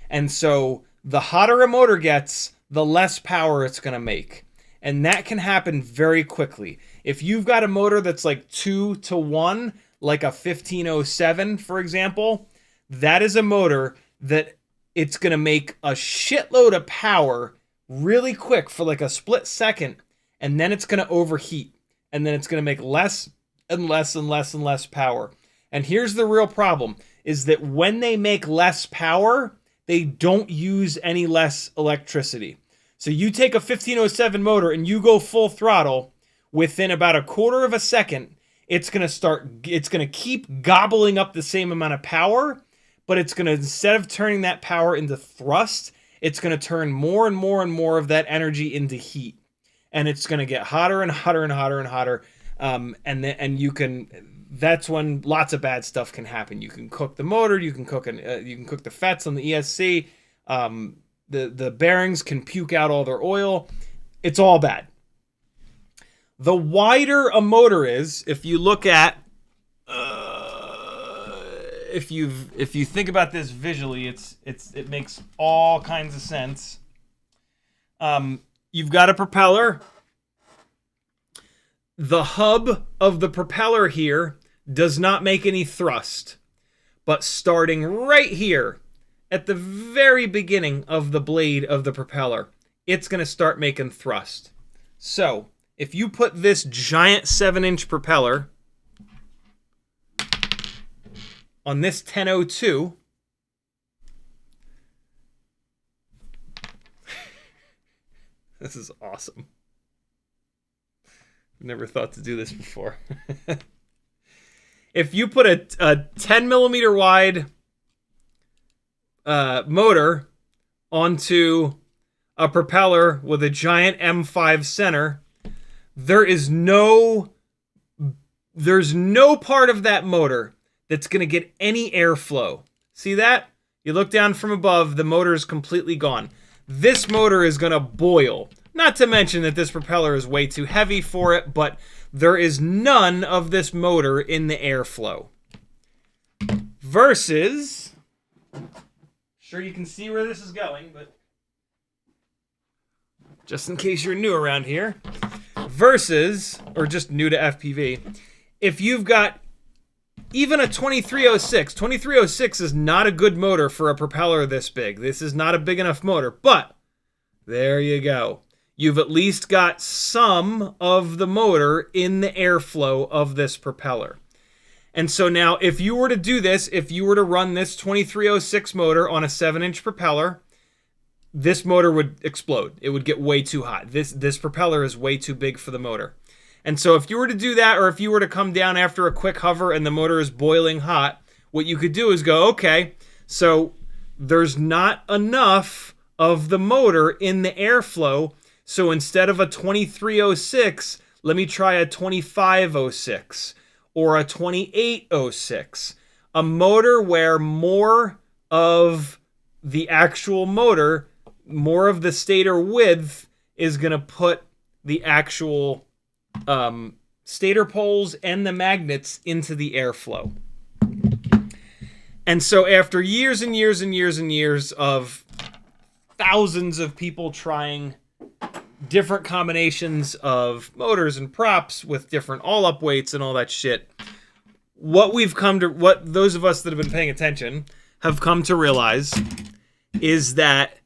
And so the hotter a motor gets, the less power it's going to make. And that can happen very quickly. If you've got a motor that's like 2:1, like a 1507, for example, that is a motor that it's going to make a shitload of power really quick for like a split second. And then it's going to overheat. And then it's going to make less and less and less and less power. And here's the real problem, is that when they make less power, they don't use any less electricity. So you take a 1507 motor and you go full throttle, within about a quarter of a second, it's going to keep gobbling up the same amount of power, but it's going to, instead of turning that power into thrust, it's going to turn more and more and more of that energy into heat. And it's going to get hotter and hotter and hotter and hotter. That's when lots of bad stuff can happen. You can cook the motor, you can cook the FETs on the ESC. The bearings can puke out all their oil. It's all bad. The wider a motor is, if you look at, if you think about this visually, it makes all kinds of sense. You've got a propeller. The hub of the propeller here does not make any thrust, but starting right here at the very beginning of the blade of the propeller, it's going to start making thrust. So if you put this giant 7-inch propeller on this 1002, this is awesome. Never thought to do this before. If you put a 10 millimeter wide motor onto a propeller with a giant M5 center, there's no part of that motor that's going to get any airflow. See that? You look down from above, the motor is completely gone. This motor is going to boil. Not to mention that this propeller is way too heavy for it, but there is none of this motor in the airflow. Versus, sure you can see where this is going, but just in case you're new around here, versus, or just new to FPV, if you've got even a 2306, 2306 is not a good motor for a propeller this big. This is not a big enough motor, but there you go. You've at least got some of the motor in the airflow of this propeller. And so now if you were to do this, if you were to run this 2306 motor on a 7-inch propeller, this motor would explode. It would get way too hot. This propeller is way too big for the motor. And so if you were to do that, or if you were to come down after a quick hover and the motor is boiling hot, what you could do is go, okay, so there's not enough of the motor in the airflow, so instead of a 2306, let me try a 2506 or a 2806. A motor where more of the actual motor, more of the stator width is going to put the actual stator poles and the magnets into the airflow. And so after years and years and years and years of thousands of people trying different combinations of motors and props with different all-up weights and all that shit, what those of us that have been paying attention have come to realize is that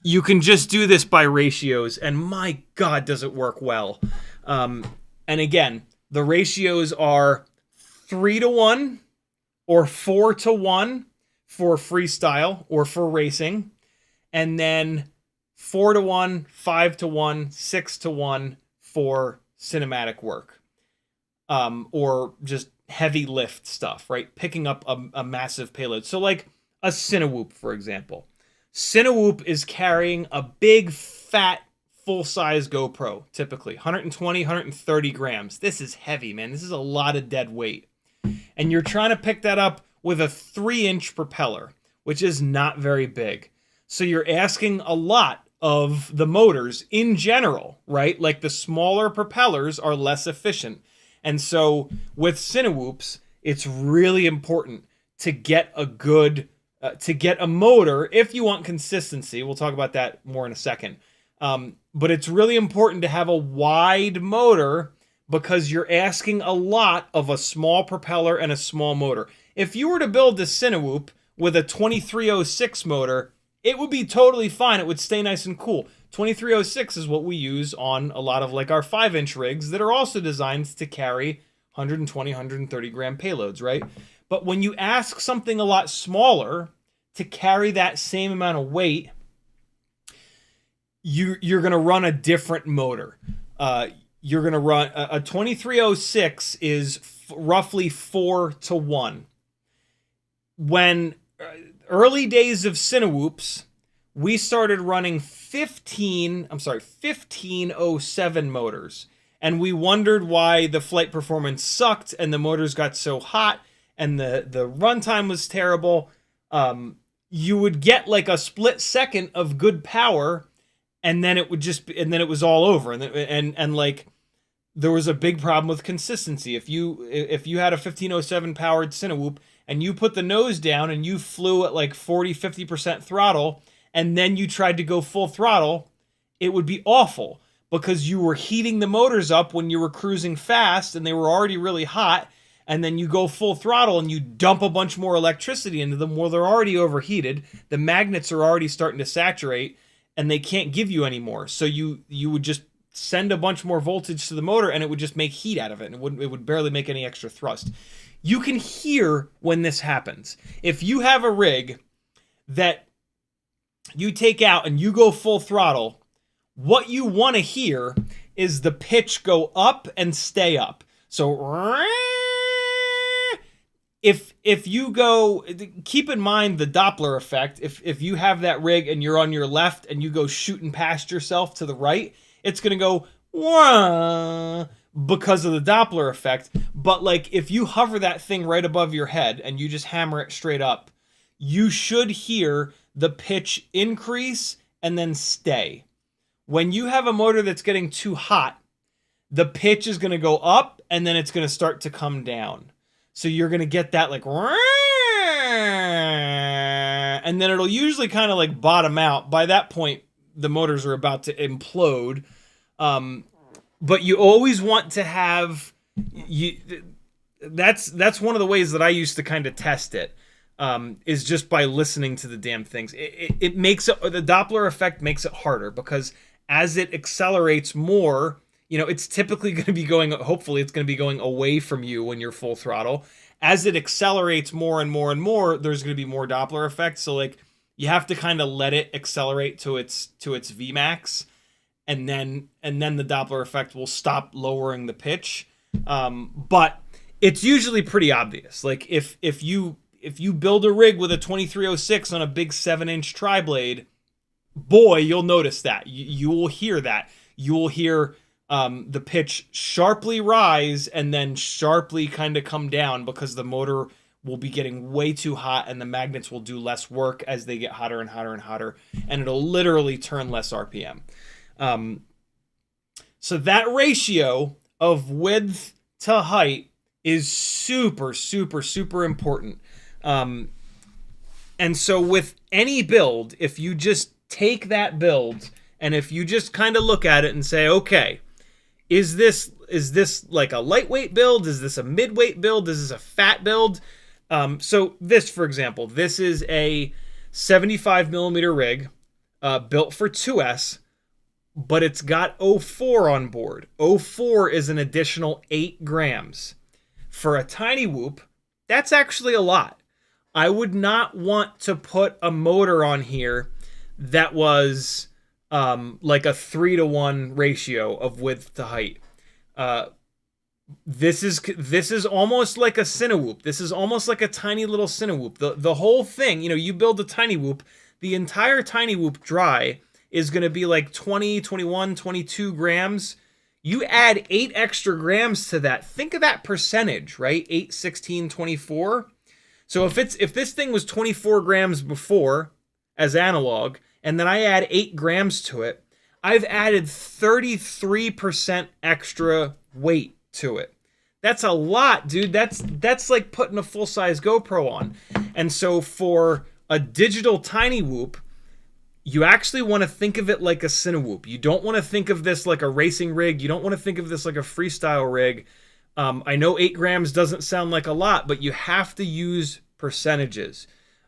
you can just do this by ratios, and my God, does it work well. And again, the ratios are 3-to-1 or 4-to-1 for freestyle or for racing, and then 4-to-1, 5-to-1, 6-to-1 for cinematic work, or just heavy lift stuff, right? Picking up a massive payload. So like a Cinewhoop, for example. Cinewhoop is carrying a big, fat, full-size GoPro, typically 120, 130 grams. This is heavy, man. This is a lot of dead weight. And you're trying to pick that up with a 3-inch propeller, which is not very big. So you're asking a lot of the motors in general, right? Like the smaller propellers are less efficient. And so with Cinewhoops, it's really important to get a good, to get a motor if you want consistency. We'll talk about that more in a second. But it's really important to have a wide motor because you're asking a lot of a small propeller and a small motor. If you were to build this Cinewhoop with a 2306 motor, it would be totally fine. It would stay nice and cool. 2306 is what we use on a lot of like our 5-inch rigs that are also designed to carry 120, 130 gram payloads, right? But when you ask something a lot smaller to carry that same amount of weight, you're going to run a different motor. You're going to run a 2306 is roughly 4-to-1. When early days of Cinewhoops, we started running 1507 motors. And we wondered why the flight performance sucked and the motors got so hot and the runtime was terrible. You would get like a split second of good power, and then it was all over. And like there was a big problem with consistency. If you had a 1507 powered Cinewhoop and you put the nose down and you flew at like 40-50% throttle, and then you tried to go full throttle, it would be awful because you were heating the motors up when you were cruising fast and they were already really hot, and then you go full throttle and you dump a bunch more electricity into them. Well, they're already overheated. The magnets are already starting to saturate and they can't give you any more. So you would just send a bunch more voltage to the motor and it would just make heat out of it, and it would barely make any extra thrust. You can hear when this happens. If you have a rig that you take out and you go full throttle, what you want to hear is the pitch go up and stay up. So if you go, keep in mind the Doppler effect. If you have that rig and you're on your left and you go shooting past yourself to the right, it's going to go wah, because of the Doppler effect. But like if you hover that thing right above your head and you just hammer it straight up, you should hear the pitch increase and then stay. When you have a motor that's getting too hot, the pitch is going to go up and then it's going to start to come down. So you're going to get that like, and then it'll usually kind of like bottom out. By that point, the motors are about to implode. But you always want to have, that's one of the ways that I used to kind of test it, is just by listening to the damn things. It makes it, the Doppler effect makes it harder because as it accelerates more, you know, it's typically going to be going, hopefully it's going to be going away from you when you're full throttle. As it accelerates more and more and more, there's going to be more Doppler effect. So like you have to kind of let it accelerate to its Vmax, and then the Doppler effect will stop lowering the pitch. But it's usually pretty obvious. Like if you build a rig with a 2306 on a big 7-inch tri-blade, boy, you'll notice that. You will hear that. You will hear the pitch sharply rise and then sharply kind of come down because the motor will be getting way too hot and the magnets will do less work as they get hotter and hotter and hotter, and it'll literally turn less RPM. So that ratio of width to height is super, super, super important. And so with any build, if you just take that build and if you just kind of look at it and say, okay, is this like a lightweight build? Is this a midweight build? Is this a fat build? So this, for example, this is a 75 millimeter rig, built for 2S, but it's got 04 on board. 04 is an additional 8 grams. For a tiny whoop, that's actually a lot. I would not want to put a motor on here that was like a 3-to-1 ratio of width to height. This is almost like a Cinewhoop. This is almost like a tiny little Cinewhoop. The whole thing, you know, you build a tiny whoop, the entire tiny whoop dry is going to be like 20, 21, 22 grams. You add 8 extra grams to that. Think of that percentage, right? 8, 16, 24. So if this thing was 24 grams before as analog, and then I add 8 grams to it, I've added 33% extra weight to it. That's a lot, dude. That's like putting a full-size GoPro on. And so for a digital tiny whoop, you actually want to think of it like a Cinewhoop. You don't want to think of this like a racing rig. You don't want to think of this like a freestyle rig. I know 8 grams doesn't sound like a lot, but you have to use percentages.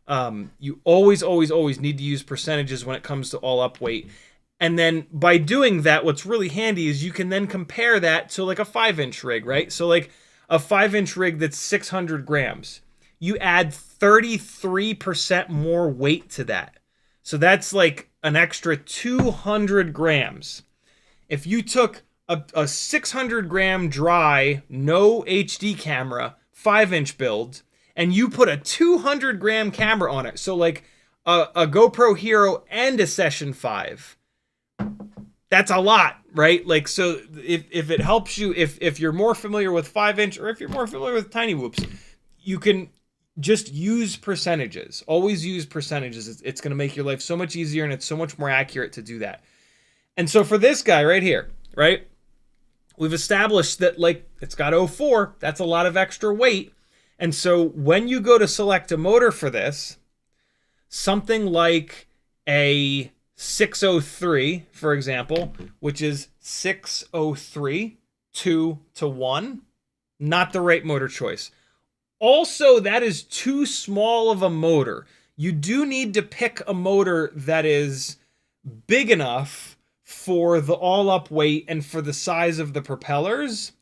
You always, always, always need to use percentages when it comes to all up weight. And then by doing that, what's really handy is you can then compare that to like a 5-inch rig, right? So like a 5-inch rig that's 600 grams. You add 33% more weight to that. So that's like an extra 200 grams. If you took a 600 gram dry, no HD camera, 5-inch build, and you put a 200 gram camera on it, so like a GoPro Hero and a Session 5, that's a lot, right? Like, so if it helps you, if you're more familiar with 5-inch or if you're more familiar with tiny whoops, you can just use percentages. Always use percentages. It's going to make your life so much easier, and it's so much more accurate to do that. And so for this guy right here, right, we've established that like it's got 04. That's a lot of extra weight. And so when you go to select a motor for this, something like a 603, for example, which is 603 2-to-1, not the right motor choice. Also, that is too small of a motor. You do need to pick a motor that is big enough for the all-up weight and for the size of the propellers.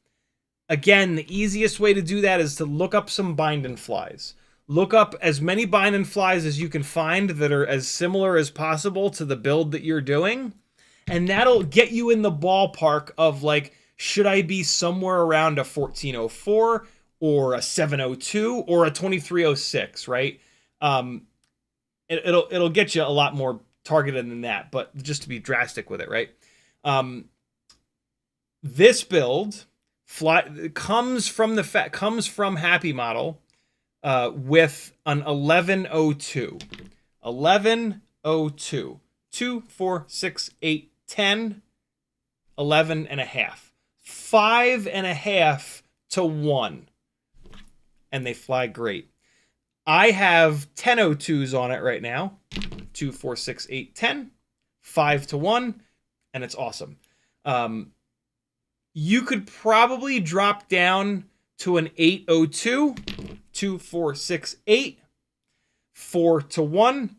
Again, the easiest way to do that is to look up some bind and flies. Look up as many bind and flies as you can find that are as similar as possible to the build that you're doing, And that'll get you in the ballpark of like, should I be somewhere around a 1404 or a 702 or a 2306, right? It'll get you a lot more targeted than that, but just to be drastic with it, right? This build comes from Happy Model with an 1102. 1102. 2, 4, 6, 8, 10, 11 and a half. 5.5 to 1. And they fly great. I have 1002s on it right now. 2, 4, 6, 8, 10. 5 to 1. And it's awesome. You could probably drop down to an 802. 2, 4, 6, 8. 4 to 1.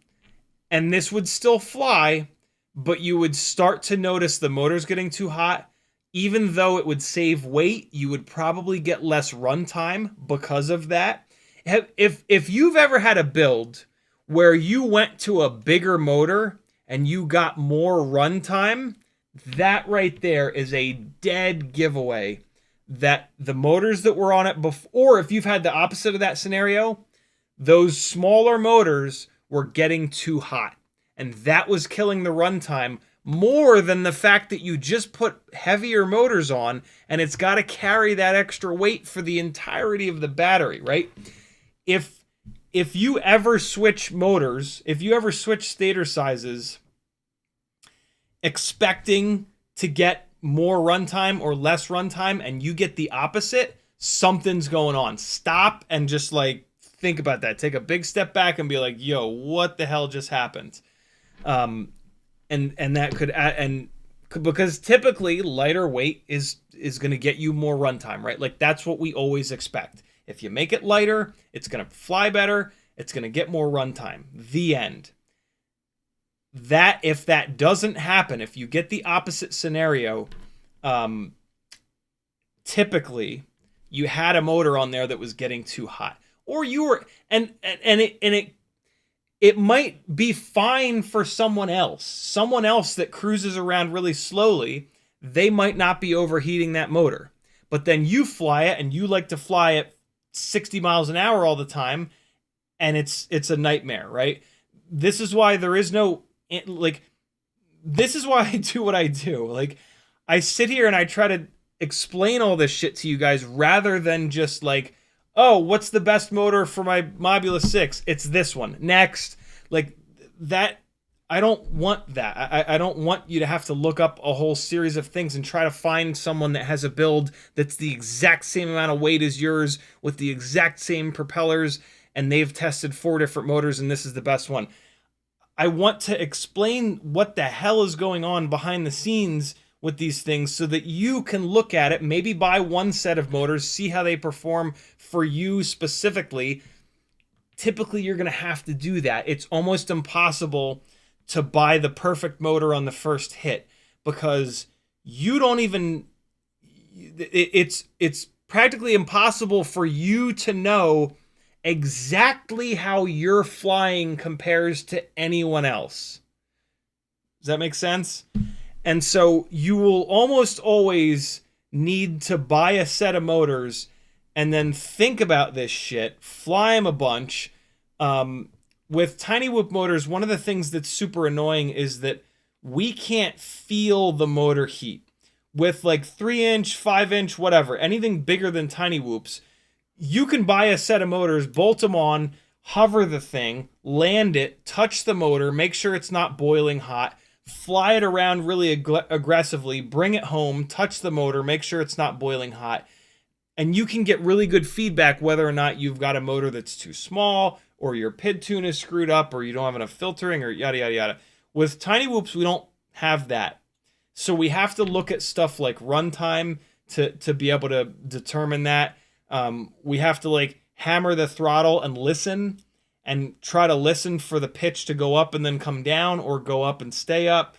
And this would still fly, but you would start to notice the motor's getting too hot. Even though it would save weight, you would probably get less runtime because of that. If you've ever had a build where you went to a bigger motor and you got more runtime, that right there is a dead giveaway that the motors that were on it before, or if you've had the opposite of that scenario, those smaller motors were getting too hot. And that was killing the runtime more than the fact that you just put heavier motors on and it's got to carry that extra weight for the entirety of the battery, right? If you ever switch motors, if you ever switch stator sizes expecting to get more runtime or less runtime and you get the opposite, something's going on. Stop and just like think about that. Take a big step back and be like, yo, what the hell just happened? And that could and because typically lighter weight is going to get you more runtime, right? Like that's what we always expect. If you make it lighter, it's going to fly better. It's going to get more runtime. The end. That if that doesn't happen, if you get the opposite scenario, typically you had a motor on there that was getting too hot. Or you were, and it might be fine for someone else that cruises around really slowly. They might not be overheating that motor, but then you fly it and you like to fly at 60 miles an hour all the time. And it's a nightmare, right? This is why there is no, like, this is why I do what I do. Like, I sit here and I try to explain all this shit to you guys rather than just like, oh, what's the best motor for my Mobula 6? It's this one. Next. Like that, I don't want that. I don't want you to have to look up a whole series of things and try to find someone that has a build that's the exact same amount of weight as yours with the exact same propellers and they've tested 4 different motors and this is the best one. I want to explain what the hell is going on behind the scenes with these things so that you can look at it, maybe buy one set of motors, see how they perform for you specifically. Typically, you're going to have to do that. It's almost impossible to buy the perfect motor on the first hit because you don't even, it's practically impossible for you to know exactly how your flying compares to anyone else. Does that make sense? And so you will almost always need to buy a set of motors and then think about this shit, fly them a bunch. With tiny whoop motors, one of the things that's super annoying is that we can't feel the motor heat. With like 3-inch, 5-inch, whatever, anything bigger than tiny whoops, you can buy a set of motors, bolt them on, hover the thing, land it, touch the motor, make sure it's not boiling hot, fly it around really aggressively, bring it home, touch the motor, make sure it's not boiling hot. And you can get really good feedback whether or not you've got a motor that's too small, or your PID tune is screwed up, or you don't have enough filtering, or yada, yada, yada. With tiny whoops, we don't have that. So we have to look at stuff like runtime to be able to determine that. We have to like hammer the throttle and listen and try to listen for the pitch to go up and then come down or go up and stay up.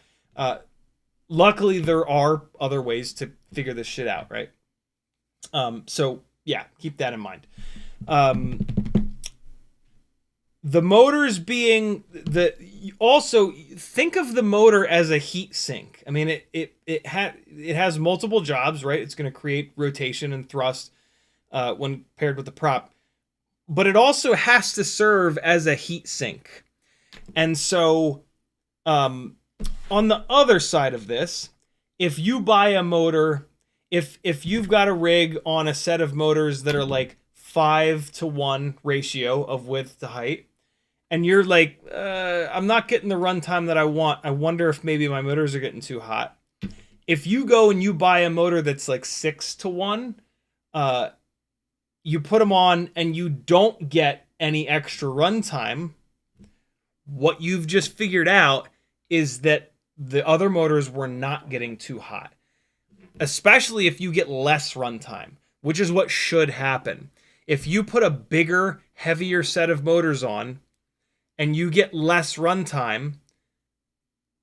Luckily, there are other ways to figure this shit out, right? So, yeah, keep that in mind. The motors being the also think of the motor as a heat sink. I mean, it has multiple jobs, right? It's going to create rotation and thrust when paired with the prop, but it also has to serve as a heat sink. And so, on the other side of this, if you buy a motor, if you've got a rig on a set of motors that are like 5-to-1 ratio of width to height, and you're like, I'm not getting the runtime that I want. I wonder if maybe my motors are getting too hot. If you go and you buy a motor that's like 6-to-1, you put them on and you don't get any extra runtime, what you've just figured out is that the other motors were not getting too hot. Especially if you get less runtime, which is what should happen. If you put a bigger, heavier set of motors on, and you get less runtime,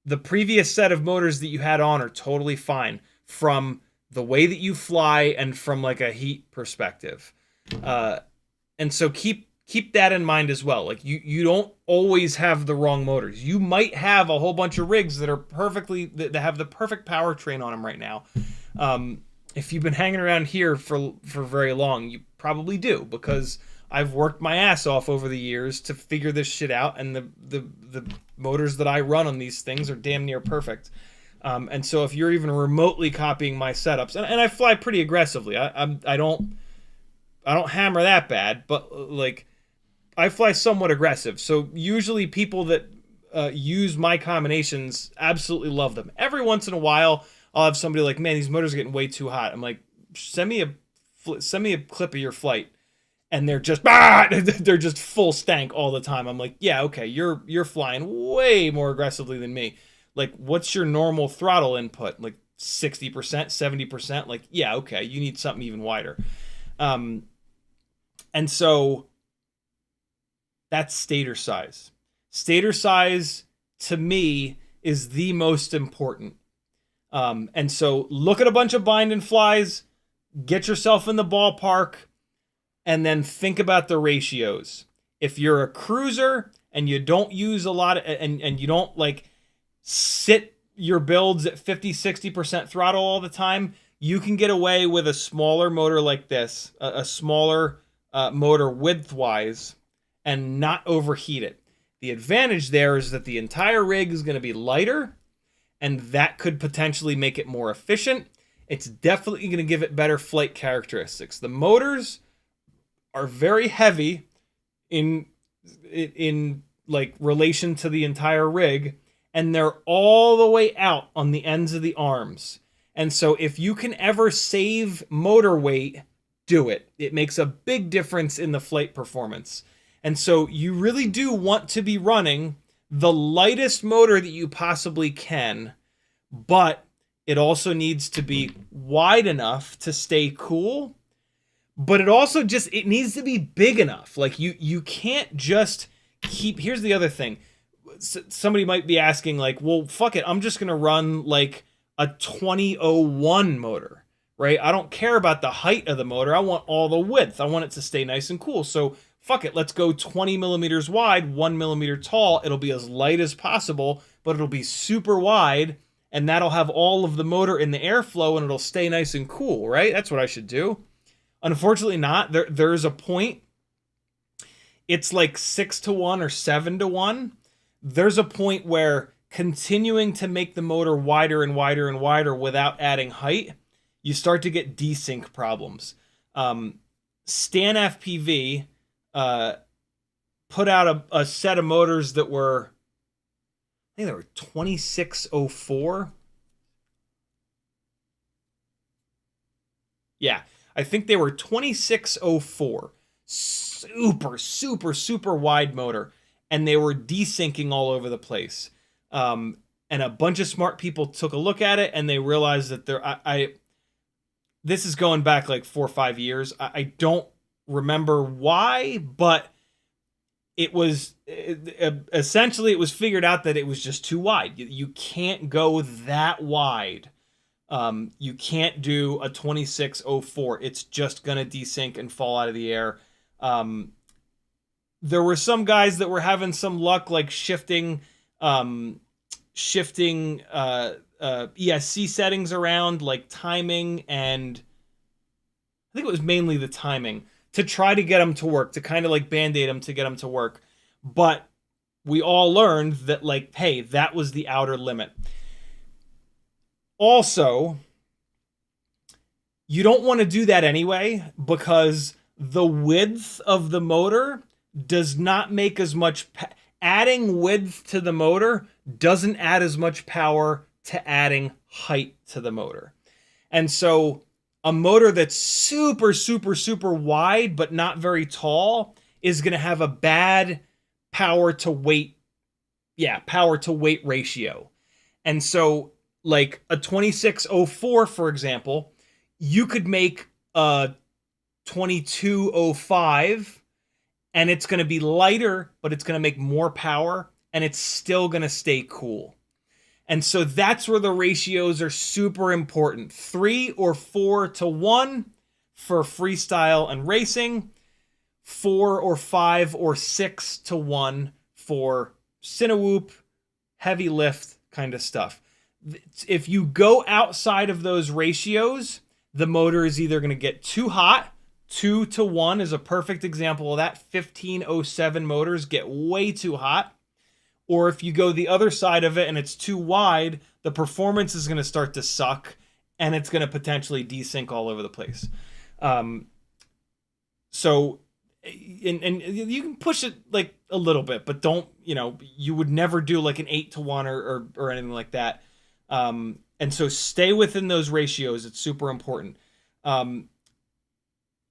the previous set of motors that you had on are totally fine from the way that you fly and from like a heat perspective. And so keep that in mind as well. Like you don't always have the wrong motors. You might have a whole bunch of rigs that are that have the perfect powertrain on them right now. If you've been hanging around here for very long, you probably do, because I've worked my ass off over the years to figure this shit out, and the motors that I run on these things are damn near perfect. And so if you're even remotely copying my setups, and I fly pretty aggressively, I don't hammer that bad, but like I fly somewhat aggressive. So usually people that use my combinations absolutely love them. Every once in a while, I'll have somebody like, man, these motors are getting way too hot. I'm like, send me a clip of your flight. And they're just they're just full stank all the time. I'm like, yeah, okay, you're flying way more aggressively than me. Like, what's your normal throttle input? Like 60%, 70%? Like, yeah, okay, you need something even wider. And so that's stator size. Stator size, to me, is the most important. And so look at a bunch of bind and flies, get yourself in the ballpark, and then think about the ratios. If you're a cruiser and you don't use a lot of, and you don't like sit your builds at 50-60% throttle all the time, you can get away with a smaller motor like this, a smaller motor width-wise, and not overheat it. The advantage there is that the entire rig is going to be lighter, and that could potentially make it more efficient. It's definitely going to give it better flight characteristics. The motors are very heavy in like relation to the entire rig, and they're all the way out on the ends of the arms. And so if you can ever save motor weight, do it. It makes a big difference in the flight performance. And so you really do want to be running the lightest motor that you possibly can, but it also needs to be wide enough to stay cool. But it also it needs to be big enough. Like you can't just keep, here's the other thing. Somebody might be asking like, well, fuck it, I'm just going to run like a 2001 motor, right? I don't care about the height of the motor. I want all the width. I want it to stay nice and cool. So fuck it, let's go 20 millimeters wide, 1 millimeter tall. It'll be as light as possible, but it'll be super wide, and that'll have all of the motor in the airflow, and it'll stay nice and cool, right? That's what I should do. Unfortunately not. There's a point. It's like 6-to-1 or 7-to-1. There's a point where continuing to make the motor wider and wider and wider without adding height, you start to get desync problems. StanFPV put out a set of motors that were, I think they were 2604. Yeah. I think they were 2604, super wide motor, and they were desyncing all over the place. And a bunch of smart people took a look at it, and they realized that this is going back like 4 or 5 years. I don't remember why, but essentially it was figured out that it was just too wide. You can't go that wide. You can't do a 2604. It's just going to desync and fall out of the air. there were some guys that were having some luck, like shifting ESC settings around, like timing, and I think it was mainly the timing, to try to get them to work, to kind of like band-aid them to get them to work. But we all learned that, like, hey, that was the outer limit. Also, you don't want to do that anyway, because the width of the motor does not make as much adding width to the motor doesn't add as much power to adding height to the motor. And so a motor that's super, super, super wide but not very tall is going to have a bad power to weight ratio. And so, like a 2604, for example, you could make a 2205 and it's going to be lighter, but it's going to make more power and it's still going to stay cool. And so that's where the ratios are super important. 3 or 4 to 1 for freestyle and racing. 4 or 5 or 6 to 1 for Cinewhoop, heavy lift kind of stuff. If you go outside of those ratios, the motor is either going to get too hot. 2 to 1 is a perfect example of that. 1507 motors get way too hot. Or if you go the other side of it and it's too wide, the performance is going to start to suck and it's going to potentially desync all over the place. So you can push it like a little bit, but don't, you would never do like an 8 to 1 or anything like that. And so stay within those ratios. It's super important.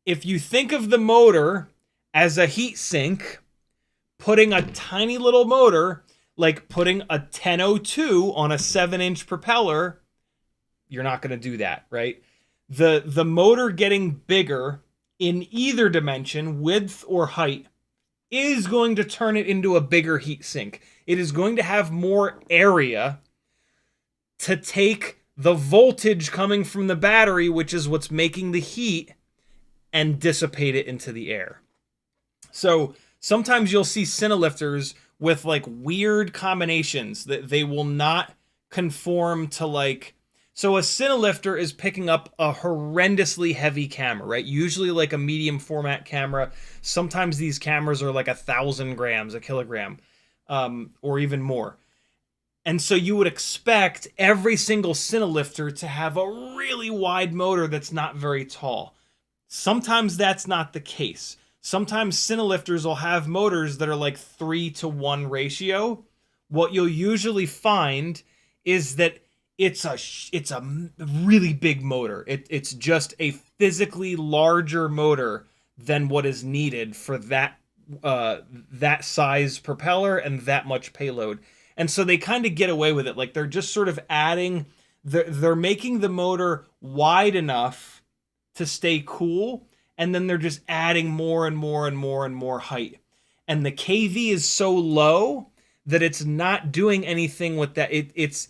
If you think of the motor as a heat sink, putting a tiny little motor, like putting a 1002 on a 7-inch propeller, you're not going to do that, right? The motor getting bigger in either dimension, width or height, is going to turn it into a bigger heat sink. It is going to have more area to take the voltage coming from the battery, which is what's making the heat, and dissipate it into the air. So sometimes you'll see Cinelifters with like weird combinations that they will not conform to, like, so a Cinelifter is picking up a horrendously heavy camera, right? Usually like a medium format camera. Sometimes these cameras are like 1,000 grams, a kilogram, or even more. And so you would expect every single Cinelifter to have a really wide motor that's not very tall. Sometimes that's not the case. Sometimes Cinelifters will have motors that are like 3 to 1 ratio. What you'll usually find is that it's a really big motor. It's just a physically larger motor than what is needed for that size propeller and that much payload. And so they kind of get away with it. Like they're just sort of adding, they're making the motor wide enough to stay cool, and then they're just adding more and more and more and more height. And the KV is so low that it's not doing anything with that. It's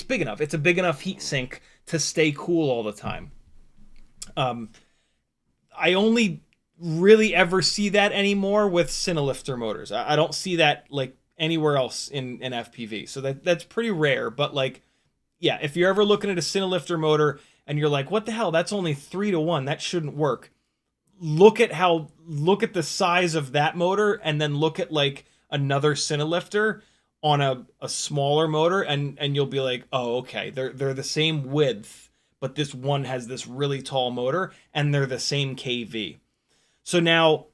big enough. It's a big enough heat sink to stay cool all the time. I only really ever see that anymore with Cinelifter motors. I don't see that like anywhere else in FPV. So that's pretty rare. But like, yeah, if you're ever looking at a Cinelifter motor and you're like, what the hell? That's only 3 to 1. That shouldn't work. Look at the size of that motor, and then look at like another Cinelifter on a smaller motor, and you'll be like, oh, okay, they're the same width, but this one has this really tall motor, and they're the same KV. So now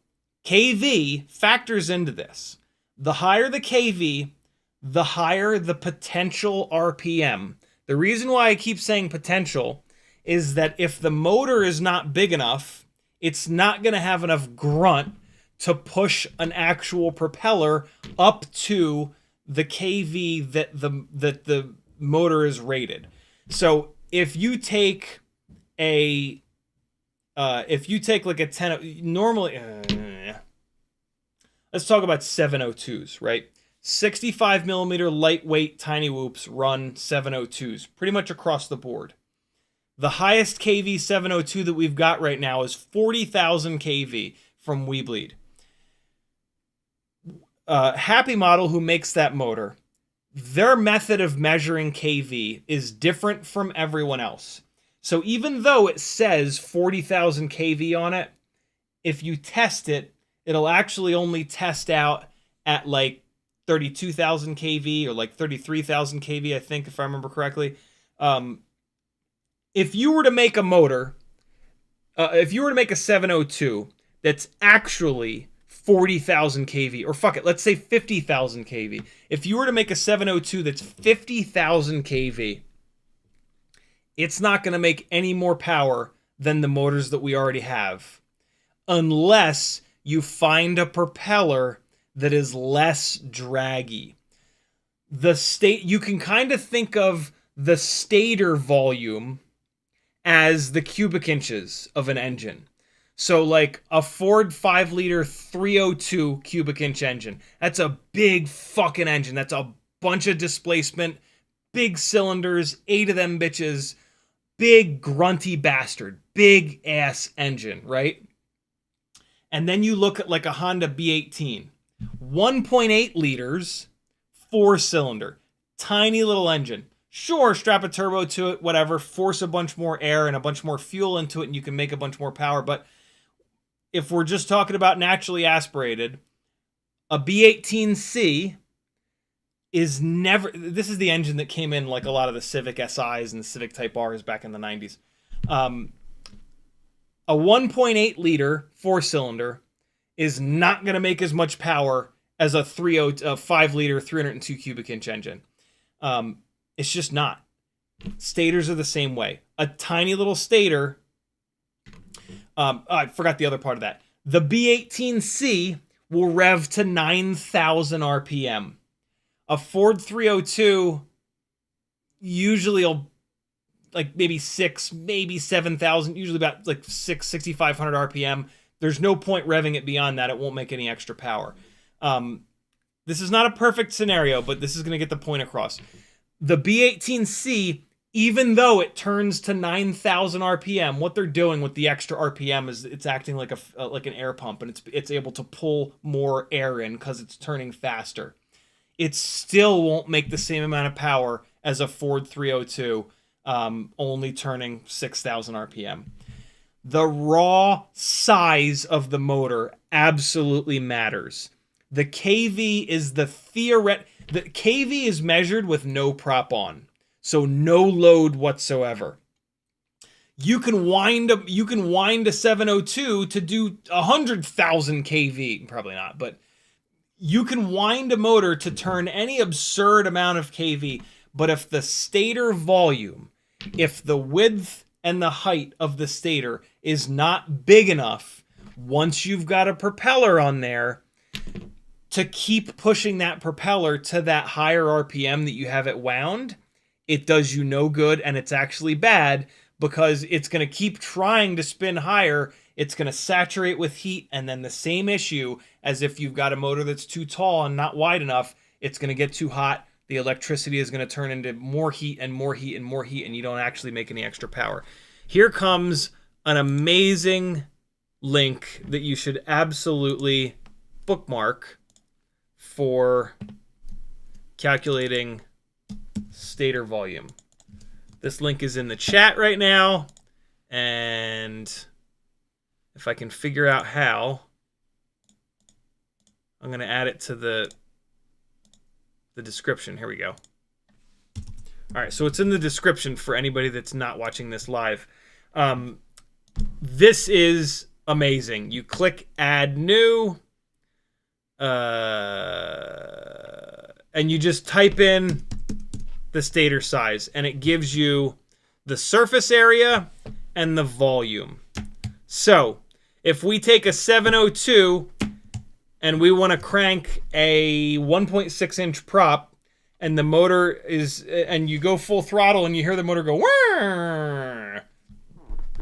KV factors into this. The higher the KV, the higher the potential RPM. The reason why I keep saying potential is that if the motor is not big enough, it's not going to have enough grunt to push an actual propeller up to the KV that the motor is rated. So if you take like a 10, normally, let's talk about 702s, right? 65 millimeter lightweight tiny whoops run 702s pretty much across the board. The highest KV 702 that we've got right now is 40,000 KV from WeBleed. Happy Model, who makes that motor, their method of measuring KV is different from everyone else. So even though it says 40,000 KV on it, if you test it, it'll actually only test out at like 32,000 KV or like 33,000 KV, I think, if I remember correctly. If you were to make a motor, if you were to make a 702 that's actually 40,000 kV, or fuck it, let's say 50,000 kV. If you were to make a 702 that's 50,000 kV, it's not going to make any more power than the motors that we already have, unless you find a propeller that is less draggy. You can kind of think of the stator volume as the cubic inches of an engine. So like a Ford 5-liter 302 cubic inch engine, that's a big fucking engine. That's a bunch of displacement, big cylinders, 8 of them bitches, big grunty bastard, big ass engine, right? And then you look at like a Honda B18, 1.8 liters, 4-cylinder, tiny little engine. Sure, strap a turbo to it, whatever, force a bunch more air and a bunch more fuel into it, and you can make a bunch more power. But if we're just talking about naturally aspirated, a B18C is never... This is the engine that came in like a lot of the Civic SIs and the Civic Type Rs back in the 90s. A 1.8 liter 4-cylinder is not going to make as much power as a 5-liter 302 cubic inch engine. It's just not. Stators are the same way. A tiny little stator... I forgot the other part of that. The B18C will rev to 9,000 RPM. A Ford 302 usually will like maybe 7,000, usually about like 6,500 RPM. There's no point revving it beyond that. It won't make any extra power. This is not a perfect scenario, but this is going to get the point across. The B18C, even though it turns to 9,000 RPM, what they're doing with the extra RPM is it's acting like an air pump, and it's able to pull more air in because it's turning faster. It still won't make the same amount of power as a Ford 302, only turning 6,000 RPM. The raw size of the motor absolutely matters. The KV is the KV is measured with no prop on. So no load whatsoever. You can wind a 702 to do 100,000 kV. Probably not, but you can wind a motor to turn any absurd amount of kV. But if the stator volume, if the width and the height of the stator is not big enough, once you've got a propeller on there, to keep pushing that propeller to that higher RPM that you have it wound, it does you no good, and it's actually bad because it's going to keep trying to spin higher. It's going to saturate with heat, and then the same issue as if you've got a motor that's too tall and not wide enough, it's going to get too hot. The electricity is going to turn into more heat and more heat and more heat, and you don't actually make any extra power. Here comes an amazing link that you should absolutely bookmark for calculating stator volume. This link is in the chat right now, and if I can figure out how, I'm going to add it to the description. Here we go. All right, so it's in the description for anybody that's not watching this live. This is amazing. You click Add New, and you just type in the stator size, and it gives you the surface area and the volume. So if we take a 702 and we want to crank a 1.6 inch prop, and the motor is, and you go full throttle and you hear the motor go, whirr,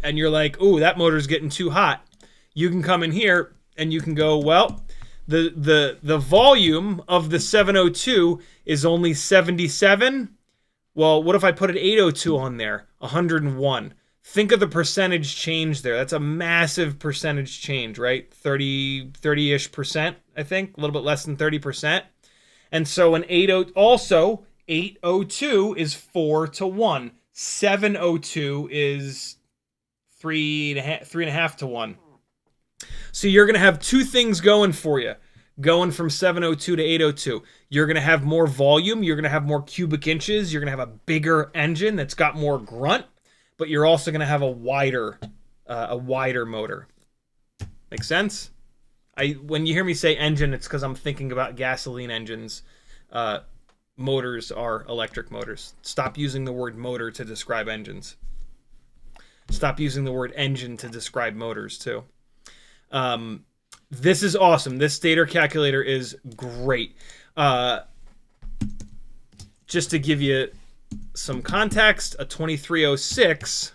and you're like, ooh, that motor's getting too hot. You can come in here and you can go, well, the volume of the 702 is only 77. Well, what if I put an 802 on there? 101. think of the percentage change there. That's a massive percentage change, right? 30-ish%, I think, a little bit less than 30%. And so an 802 is 4 to 1. 702 is 3.5 to 1. So you're going to have two things going for you, going from 702 to 802. You're going to have more volume. You're going to have more cubic inches. You're going to have a bigger engine that's got more grunt, but you're also going to have a wider motor. Make sense? When you hear me say engine, it's because I'm thinking about gasoline engines. Motors are electric motors. Stop using the word motor to describe engines. Stop using the word engine to describe motors too. This is awesome. This stator calculator is great. Just to give you some context, a 2306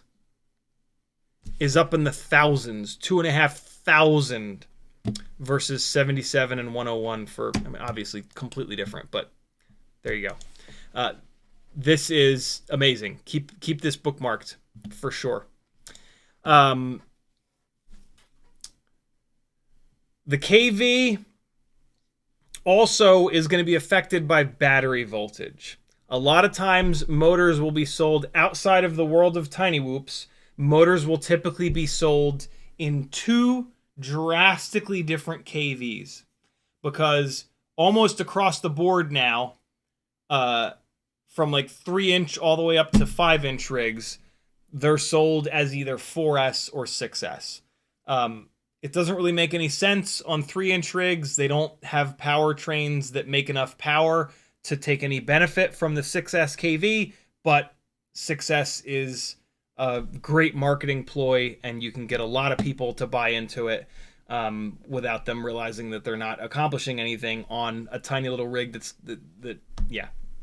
is up in the thousands, 2,500 versus 77 and 101 for, I mean, obviously completely different, but there you go. This is amazing. Keep this bookmarked for sure. The KV also is going to be affected by battery voltage. A lot of times motors will be sold outside of the world of tiny whoops. Motors will typically be sold in two drastically different KVs, because almost across the board now, from like 3-inch all the way up to 5-inch rigs, they're sold as either 4S or 6S. It doesn't really make any sense on 3-inch rigs. They don't have powertrains that make enough power to take any benefit from the 6S KV, but 6S is a great marketing ploy, and you can get a lot of people to buy into it without them realizing that they're not accomplishing anything on a tiny little rig that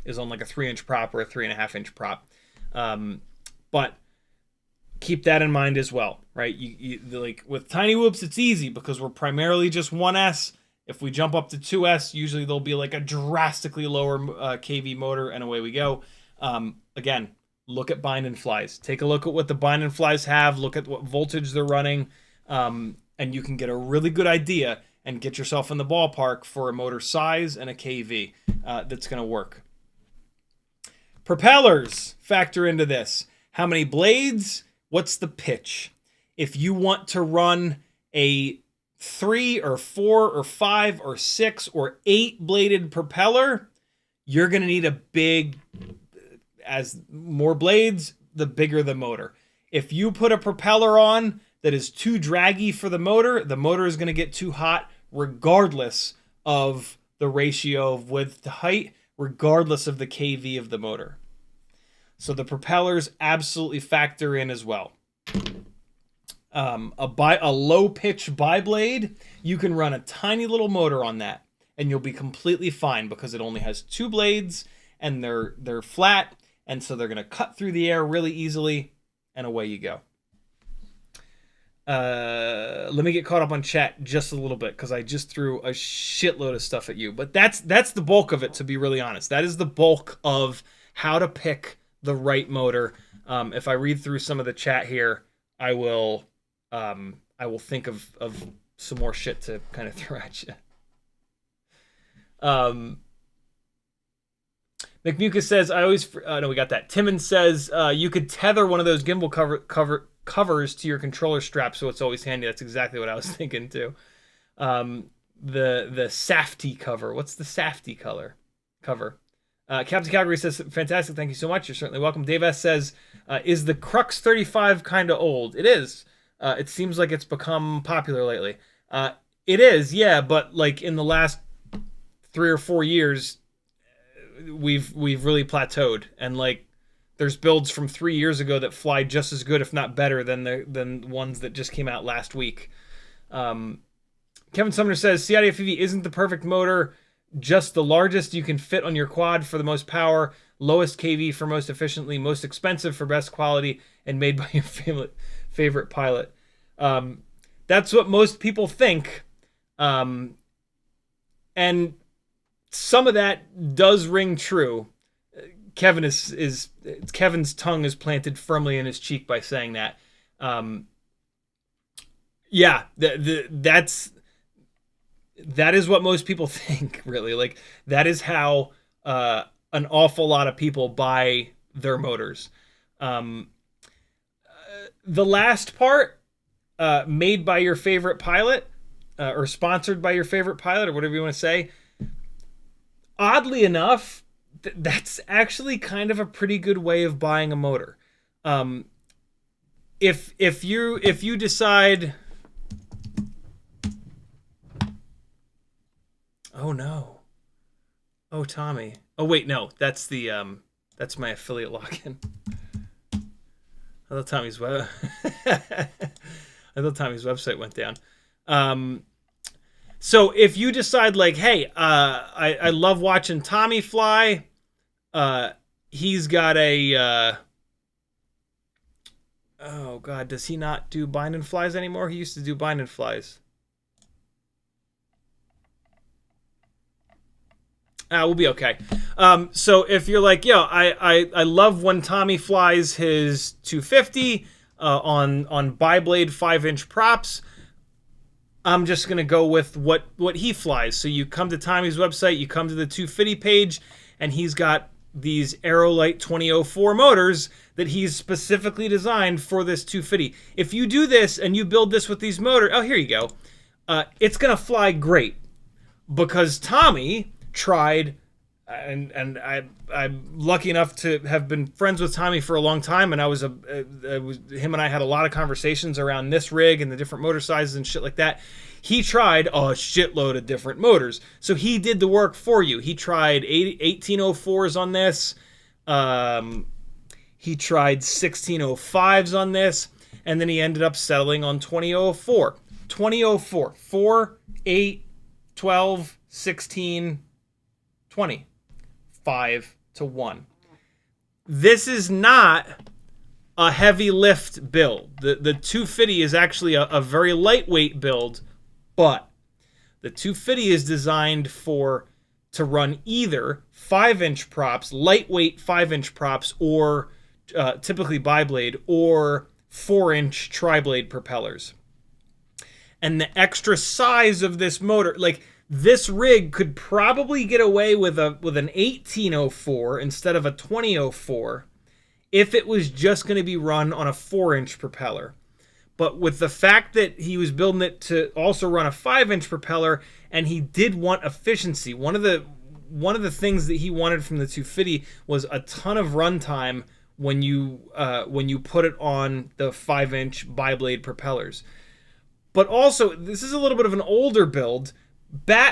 is on like a 3-inch prop or a 3.5-inch prop. But keep that in mind as well, right? You like with tiny whoops, it's easy because we're primarily just 1S. If we jump up to 2S, usually there'll be like a drastically lower KV motor, and away we go. Again, look at bind and flies. Take a look at what the bind and flies have. Look at what voltage they're running, and you can get a really good idea and get yourself in the ballpark for a motor size and a KV that's going to work. Propellers factor into this. How many blades? What's the pitch? If you want to run a 3 or 4 or 5 or 6 or 8 bladed propeller, you're going to need a big, as more blades, the bigger the motor. If you put a propeller on that is too draggy for the motor is going to get too hot regardless of the ratio of width to height, regardless of the KV of the motor. So the propellers absolutely factor in as well. A low pitch bi-blade, you can run a tiny little motor on that and you'll be completely fine because it only has 2 blades and they're flat, and so they're going to cut through the air really easily, and away you go. Let me get caught up on chat just a little bit because I just threw a shitload of stuff at you, but that's the bulk of it, to be really honest. That is the bulk of how to pick the right motor. If I read through some of the chat here, I will think of some more shit to kind of throw at you. McMucus says, I always... no, we got that. Timon says, you could tether one of those gimbal covers to your controller strap so it's always handy. That's exactly what I was thinking too. The Safety cover. What's the Safety cover? Captain Calgary says, fantastic, thank you so much. You're certainly welcome. Dave S. says, is the Crux 35 kind of old? It is. It seems like it's become popular lately. It is, yeah, but like in the last 3 or 4 years, we've really plateaued, and like there's builds from 3 years ago that fly just as good, if not better, than ones that just came out last week. Kevin Sumner says, CiottiFPV isn't the perfect motor, just the largest you can fit on your quad for the most power, lowest KV for most efficiently, most expensive for best quality, and made by your favorite pilot. That's what most people think. And some of that does ring true. Kevin's tongue is planted firmly in his cheek by saying that. Yeah, that is what most people think, really. Like, that is how an awful lot of people buy their motors. The last part, made by your favorite pilot, or sponsored by your favorite pilot, or whatever you want to say. Oddly enough, that's actually kind of a pretty good way of buying a motor. If you decide, oh no, oh Tommy, oh wait, no, that's my affiliate login. I thought Tommy's website went down. So if you decide, like, hey, I love watching Tommy fly. He's got a oh god, does he not do bind and flies anymore? He used to do bind and flies. We'll be okay. So if you're like, yo, I love when Tommy flies his 250 on biblade 5-inch props, I'm just gonna go with what he flies. So you come to Tommy's website, you come to the 250 page, and he's got these Aerolite 2004 motors that he's specifically designed for this 250. If you do this and you build this with these motors, oh, here you go. It's gonna fly great because Tommy tried, and I'm lucky enough to have been friends with Tommy for a long time, and him and I had a lot of conversations around this rig and the different motor sizes and shit like that. He tried a shitload of different motors, so he did the work for you. He tried 1804s on this, he tried 1605s on this, and then he ended up settling on 2004. 2004, 4, 8, 12, 16, 20, 5-1. This is not a heavy lift build. The 250 is actually a very lightweight build, but the 250 is designed to run either 5-inch props, lightweight 5-inch props, or typically biblade, or 4-inch tri-blade propellers. And the extra size of this motor, like, this rig could probably get away with an 1804 instead of a 2004 if it was just going to be run on a 4-inch propeller. But with the fact that he was building it to also run a 5-inch propeller, and he did want efficiency, one of the things that he wanted from the 250 was a ton of runtime when you put it on the 5-inch biblade propellers. But also, this is a little bit of an older build.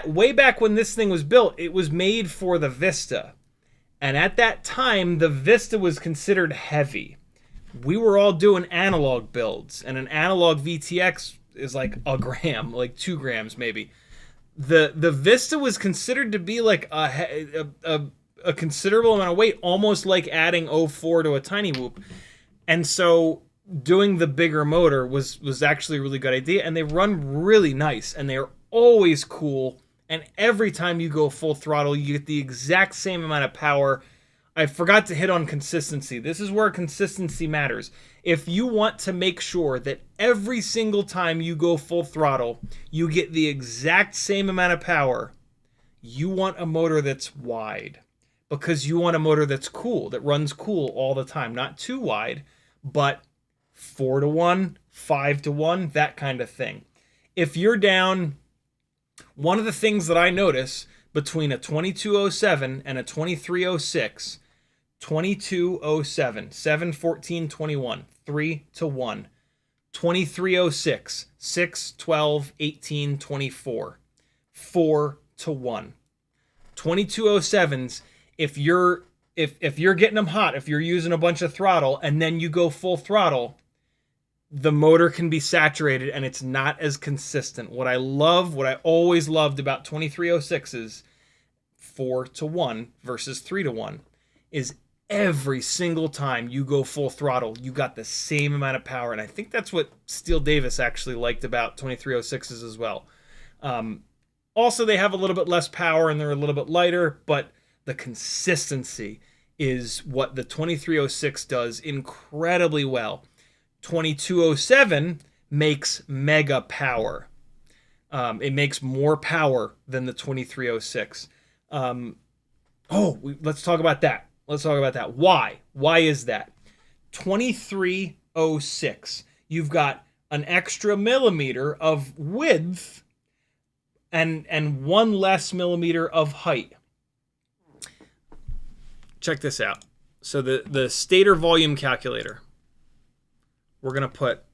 Way back when this thing was built, it was made for the Vista. And at that time, the Vista was considered heavy. We were all doing analog builds, and an analog VTX is like a gram, like 2 grams maybe. The Vista was considered to be like a considerable amount of weight, almost like adding 04 to a tiny whoop. And so doing the bigger motor was actually a really good idea, and they run really nice, and they're always cool, and every time you go full throttle, you get the exact same amount of power. I forgot to hit on consistency. This is where consistency matters. If you want to make sure that every single time you go full throttle, you get the exact same amount of power, you want a motor that's wide, because you want a motor that's cool, that runs cool all the time. Not too wide, but 4-1, 5-1, that kind of thing. If you're down, one of the things that I notice between a 2207 and a 2306, 2207, 7, 14, 21, 3-1. 2306, 6, 12, 18, 24, 4-1. 2207s, if you're getting them hot, if you're using a bunch of throttle and then you go full throttle, the motor can be saturated and it's not as consistent. What I always loved about 2306s, 4-1 versus 3-1, is every single time you go full throttle, you got the same amount of power. And I think that's what Steele Davis actually liked about 2306s as well. Also, they have a little bit less power and they're a little bit lighter, but the consistency is what the 2306 does incredibly well. 2207 makes mega power. It makes more power than the 2306. Let's talk about that. Why? Why is that? 2306. You've got an extra millimeter of width and one less millimeter of height. Check this out. So the stator volume calculator, we're going to put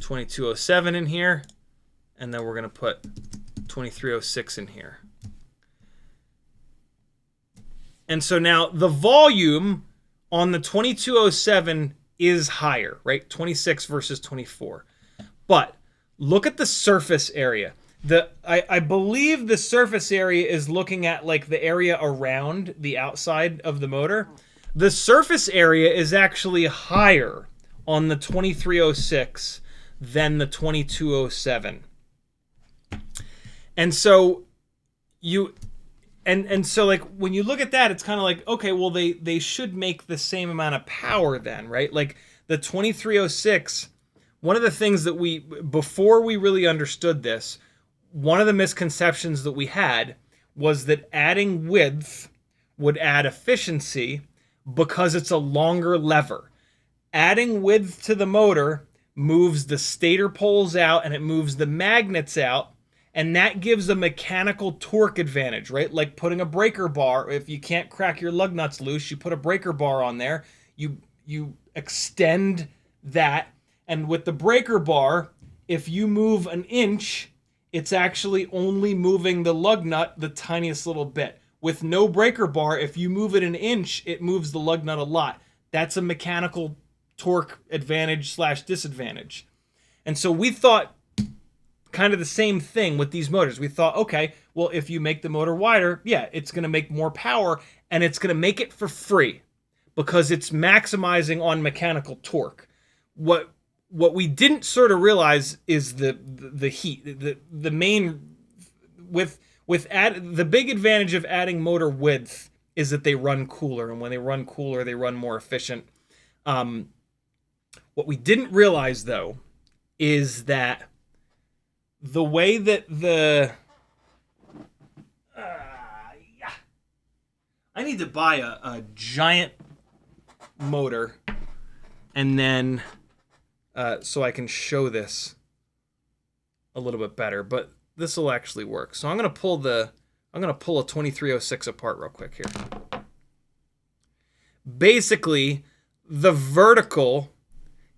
2207 in here, and then we're going to put 2306 in here. And so now the volume on the 2207 is higher, right? 26 versus 24. But look at the surface area. I believe the surface area is looking at like the area around the outside of the motor. The surface area is actually higher on the 2306 than the 2207. And so so like when you look at that, it's kind of like, okay, well they should make the same amount of power then, right? Like the 2306, one of the things that before we really understood this, one of the misconceptions that we had was that adding width would add efficiency because it's a longer lever. Adding width to the motor moves the stator poles out and it moves the magnets out, and that gives a mechanical torque advantage, right? Like putting a breaker bar. If you can't crack your lug nuts loose, you put a breaker bar on there, you extend that, and with the breaker bar, if you move an inch, it's actually only moving the lug nut the tiniest little bit. With no breaker bar, if you move it an inch, it moves the lug nut a lot. That's a mechanical torque advantage / disadvantage. And so we thought kind of the same thing with these motors. We thought, okay, well, if you make the motor wider, yeah, it's going to make more power, and it's going to make it for free because it's maximizing on mechanical torque. What we didn't sort of realize is the heat. The main the big advantage of adding motor width is that they run cooler, and when they run cooler, they run more efficient. What we didn't realize though is that the way that I need to buy a giant motor, and then so I can show this a little bit better, but this will actually work. So I'm gonna pull a 2306 apart real quick here. Basically, the vertical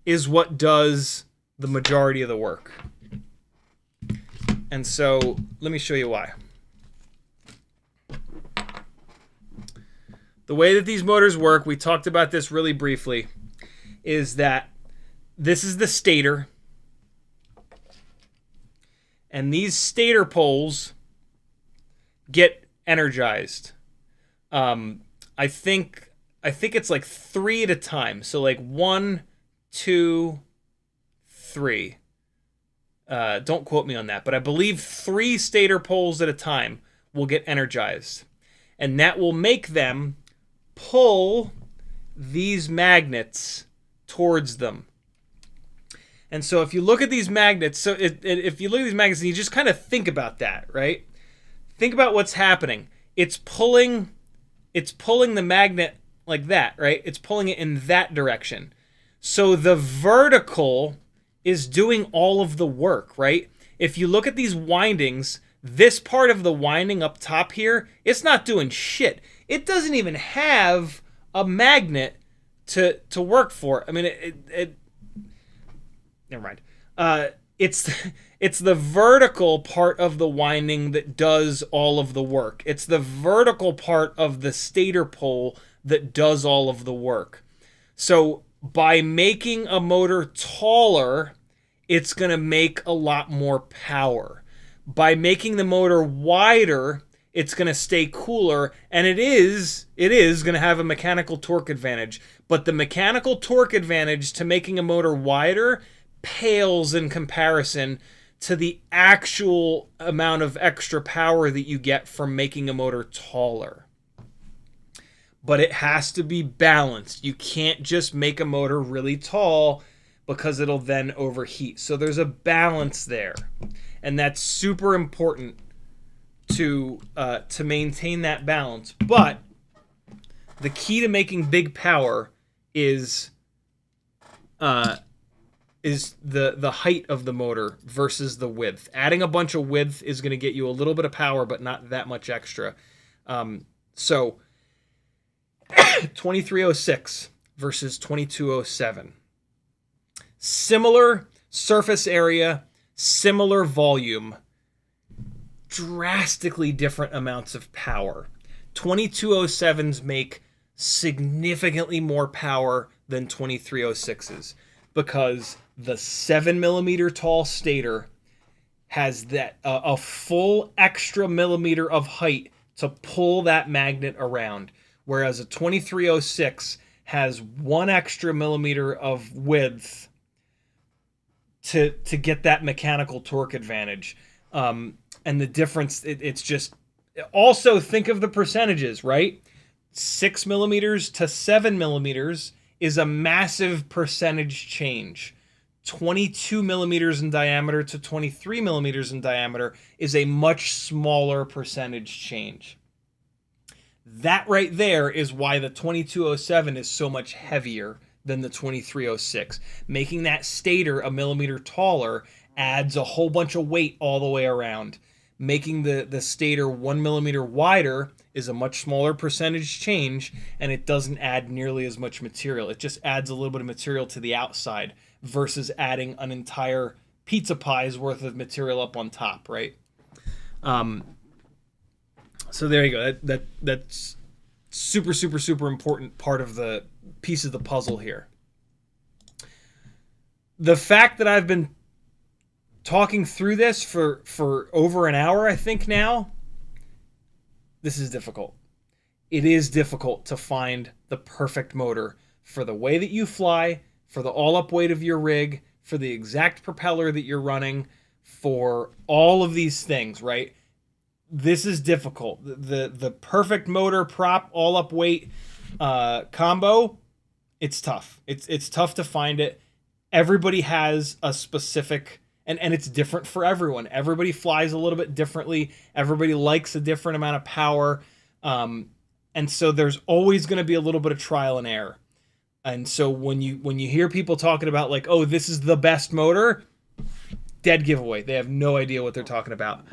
is what does the majority of the work. And so let me show you why. The way that these motors work, we talked about this really briefly, is that this is the stator, and these stator poles get energized. I think it's like 3 at a time. So like 1, 2, 3. Don't quote me on that, but I believe 3 stator poles at a time will get energized, and that will make them pull these magnets towards them. And so if you look at these magnets, if you look at these magnets and you just kind of think about that, right? Think about what's happening. It's pulling the magnet like that, right? It's pulling it in that direction. So the vertical is doing all of the work, right? If you look at these windings, this part of the winding up top here, it's not doing shit. It doesn't even have a magnet to work for. I mean, never mind. It's the vertical part of the winding that does all of the work. It's the vertical part of the stator pole that does all of the work. So by making a motor taller, it's going to make a lot more power. By making the motor wider, it's going to stay cooler, and it is going to have a mechanical torque advantage. But the mechanical torque advantage to making a motor wider pales in comparison to the actual amount of extra power that you get from making a motor taller. but it has to be balanced. You can't just make a motor really tall because it'll then overheat. So there's a balance there, and that's super important to maintain that balance. But the key to making big power is the height of the motor versus the width. Adding a bunch of width is going to get you a little bit of power, but not that much extra. So 2306 versus 2207. Similar surface area, similar volume, drastically different amounts of power. 2207s make significantly more power than 2306s because the 7mm tall stator has that a full extra millimeter of height to pull that magnet around, whereas a 2306 has 1 extra millimeter of width to get that mechanical torque advantage. And the difference, it's just, also think of the percentages, right? 6mm to 7mm is a massive percentage change. 22mm in diameter to 23mm in diameter is a much smaller percentage change. That right there is why the 2207 is so much heavier than the 2306. Making that stator a millimeter taller adds a whole bunch of weight all the way around. Making the stator 1 millimeter wider is a much smaller percentage change, and it doesn't add nearly as much material. It just adds a little bit of material to the outside versus adding an entire pizza pie's worth of material up on top, right? So there you go. That's super, super, super important part of the piece of the puzzle here. The fact that I've been talking through this for over an hour, I think now, this is difficult. It is difficult to find the perfect motor for the way that you fly, for the all-up weight of your rig, for the exact propeller that you're running, for all of these things, right? This is difficult. The perfect motor prop all-up weight combo, it's tough. It's tough to find it. Everybody has a specific, and it's different for everyone. Everybody flies a little bit differently. Everybody likes a different amount of power. And so there's always going to be a little bit of trial and error. And so when you hear people talking about like, oh, this is the best motor, dead giveaway. They have no idea what they're talking about.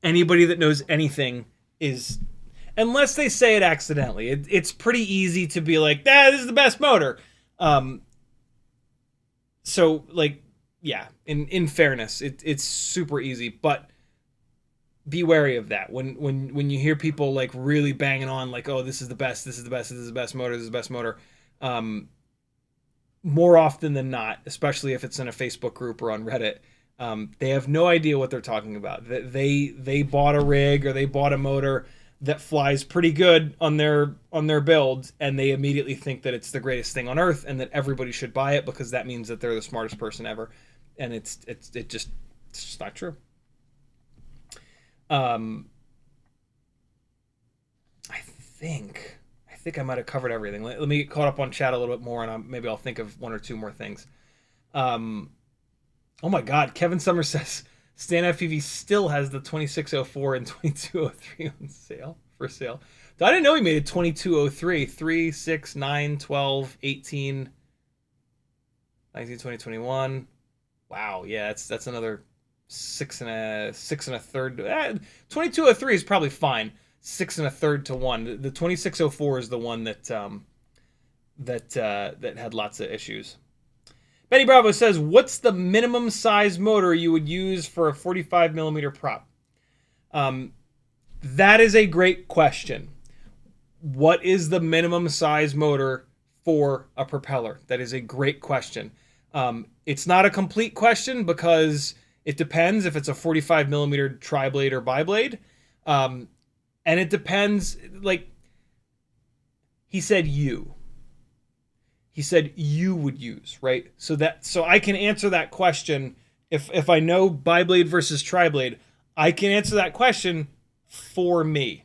Anybody that knows anything is, unless they say it accidentally, it's pretty easy to be like, this is the best motor. So like, yeah, in fairness, it's super easy, but be wary of that. When you hear people like really banging on like, oh, this is the best, this is the best, this is the best motor, this is the best motor. More often than not, especially if it's in a Facebook group or on Reddit, they have no idea what they're talking about. They bought a rig or they bought a motor that flies pretty good on their build, and they immediately think that it's the greatest thing on earth and that everybody should buy it because that means that they're the smartest person ever. And it's just not true. I think I might have covered everything. Let me get caught up on chat a little bit more, and maybe I'll think of one or two more things. Oh my God, Kevin Summers says StanFPV still has the 2604 and 2203 on sale for sale. I didn't know he made a 2203, 3, 6, 9, 12, 18, 19, 20, 21. Wow, yeah, that's another 6 and a third. 2203 is probably fine. 6 and a third to 1. The 2604 is the one that had lots of issues. Betty Bravo says, what's the minimum size motor you would use for a 45mm prop? That is a great question. What is the minimum size motor for a propeller? That is a great question. It's not a complete question because it depends if it's a 45mm tri-blade or bi-blade. And it depends, like, he said you would use, right? So I can answer that question. If I know bi-blade versus tri-blade, I can answer that question for me.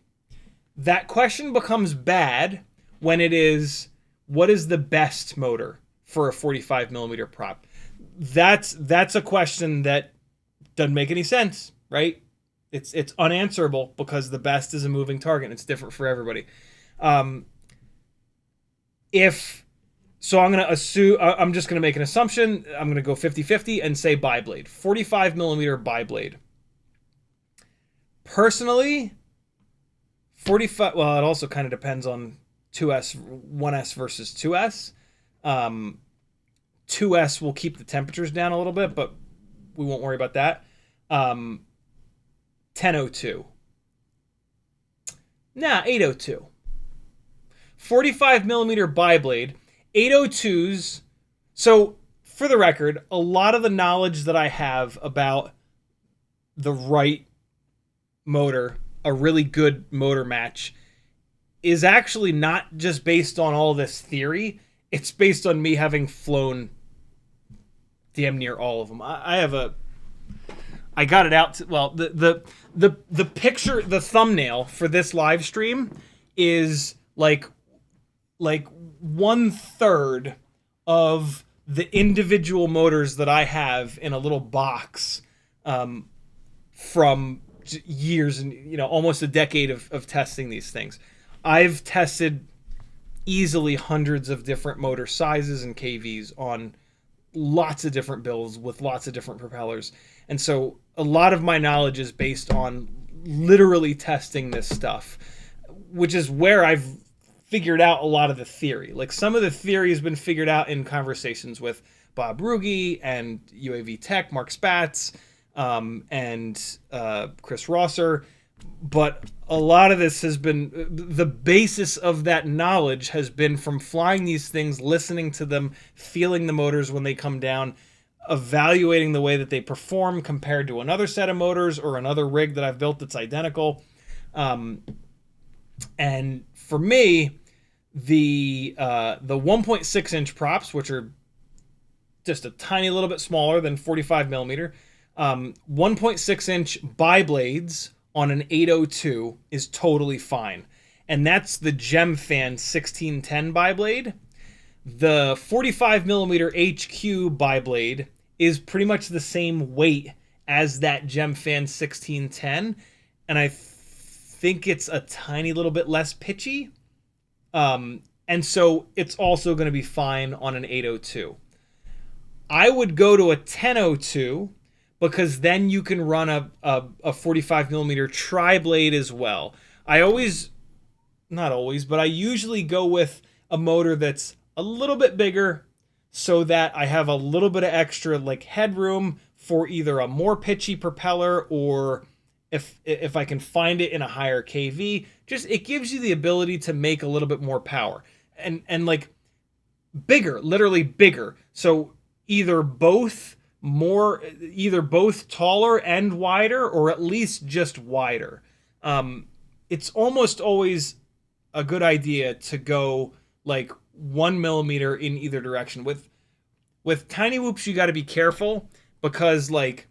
That question becomes bad when it is, what is the best motor for a 45 millimeter prop? That's a question that doesn't make any sense, right? It's unanswerable because the best is a moving target. And it's different for everybody. So I'm going to assume, I'm just going to make an assumption. I'm going to go 50-50 and say biblade. 45 millimeter biblade. Personally, 45, well, it also kind of depends on 1S versus 2S. 2S will keep the temperatures down a little bit, but we won't worry about that. 1002. Nah, 802. 45 millimeter biblade. 802s. So, for the record, a lot of the knowledge that I have about the right motor, a really good motor match, is actually not just based on all this theory. It's based on me having flown damn near all of them. I got it out to, well, the picture, the thumbnail for this live stream is like 1/3 of the individual motors that I have in a little box from years and almost a decade of testing these things. I've tested easily hundreds of different motor sizes and KVs on lots of different builds with lots of different propellers. And so a lot of my knowledge is based on literally testing this stuff, which is where I've figured out a lot of the theory. Like some of the theory has been figured out in conversations with Bob Ruge and UAV Tech, Mark Spatz, and Chris Rosser. But a lot of this has been, the basis of that knowledge has been from flying these things, listening to them, feeling the motors when they come down, evaluating the way that they perform compared to another set of motors or another rig that I've built that's identical. And for me, the 1.6 inch props, which are just a tiny little bit smaller than 45 millimeter, 1.6 inch biblades on an 802 is totally fine. And that's the GemFan 1610 biblade. The 45 millimeter HQ biblade is pretty much the same weight as that GemFan 1610. And I think it's a tiny little bit less pitchy. And so it's also going to be fine on an 802. I would go to a 1002 because then you can run a 45 millimeter tri-blade as well. Not always, but I usually go with a motor that's a little bit bigger so that I have a little bit of extra like headroom for either a more pitchy propeller or if I can find it in a higher KV, just it gives you the ability to make a little bit more power and like bigger, literally bigger. So either both taller and wider, or at least just wider. It's almost always a good idea to go like 1 millimeter in either direction. With tiny whoops, you got to be careful because like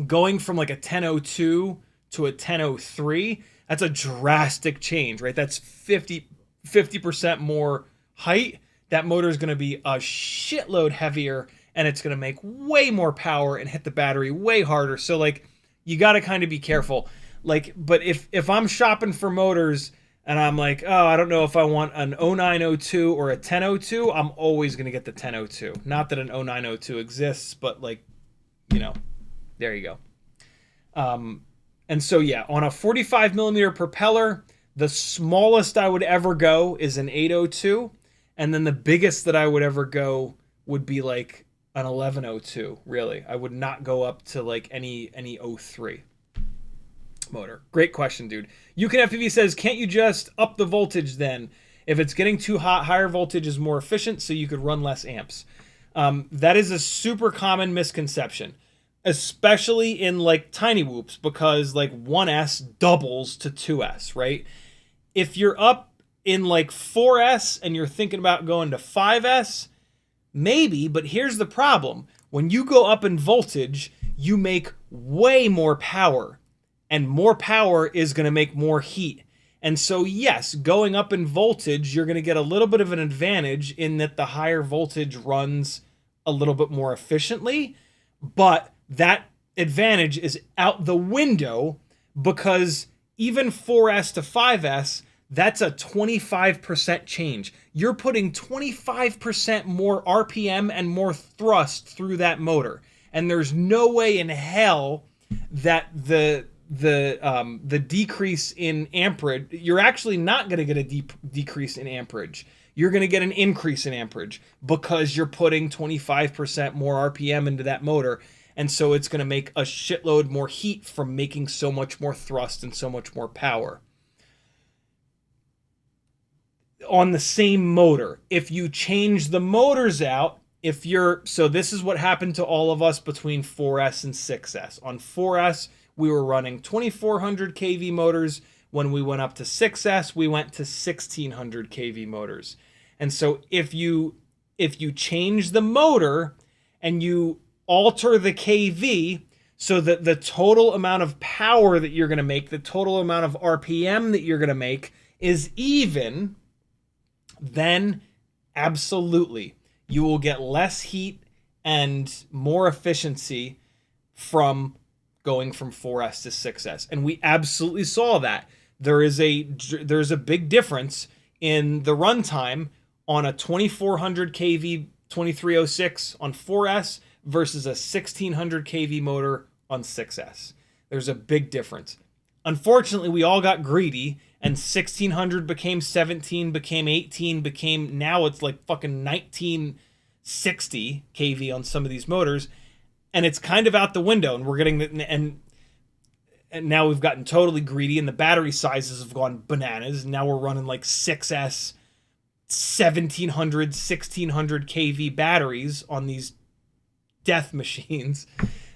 going from like a 1002 to a 1003, that's a drastic change, right? That's 50% more height. That motor is going to be a shitload heavier, and it's going to make way more power and hit the battery way harder. So like you got to kind of be careful. Like, but if I'm shopping for motors and I'm like, oh, I don't know if I want an 0902 or a 1002, I'm always going to get the 1002. Not that an 0902 exists, but like, there you go. And so yeah, on a 45 millimeter propeller, the smallest I would ever go is an 802. And then the biggest that I would ever go would be like an 1102, really. I would not go up to like any 03 motor. Great question, dude. FPV says, can't you just up the voltage then? If it's getting too hot, higher voltage is more efficient, so you could run less amps. That is a super common misconception, especially in like tiny whoops, because like 1S doubles to 2S, right? If you're up in like 4S and you're thinking about going to 5S, maybe, but here's the problem. When you go up in voltage, you make way more power, and more power is going to make more heat. And so, yes, going up in voltage, you're going to get a little bit of an advantage in that the higher voltage runs a little bit more efficiently, but that advantage is out the window because even 4S to 5S, that's a 25% change. You're putting 25% more RPM and more thrust through that motor. And there's no way in hell that the decrease in amperage, you're actually not going to get a decrease in amperage. You're going to get an increase in amperage because you're putting 25% more RPM into that motor. And so it's going to make a shitload more heat from making so much more thrust and so much more power on the same motor. If you change the motors out, so this is what happened to all of us between 4S and 6S. On 4S, we were running 2400 kV motors. When we went up to 6S, we went to 1600 kV motors. And so if you change the motor and you alter the kV so that the total amount of power that you're going to make, the total amount of RPM that you're going to make is even, then absolutely you will get less heat and more efficiency from going from 4S to 6S. And we absolutely saw that. There's a big difference in the runtime on a 2400 kV 2306 on 4S versus a 1600 kV motor on 6S. There's a big difference. Unfortunately, we all got greedy and 1600 became 17, became 18, now it's like fucking 1960 kV on some of these motors. And it's kind of out the window, and we're getting and now we've gotten totally greedy, and the battery sizes have gone bananas. And now we're running like 6S 1700, 1600 kV batteries on these death machines.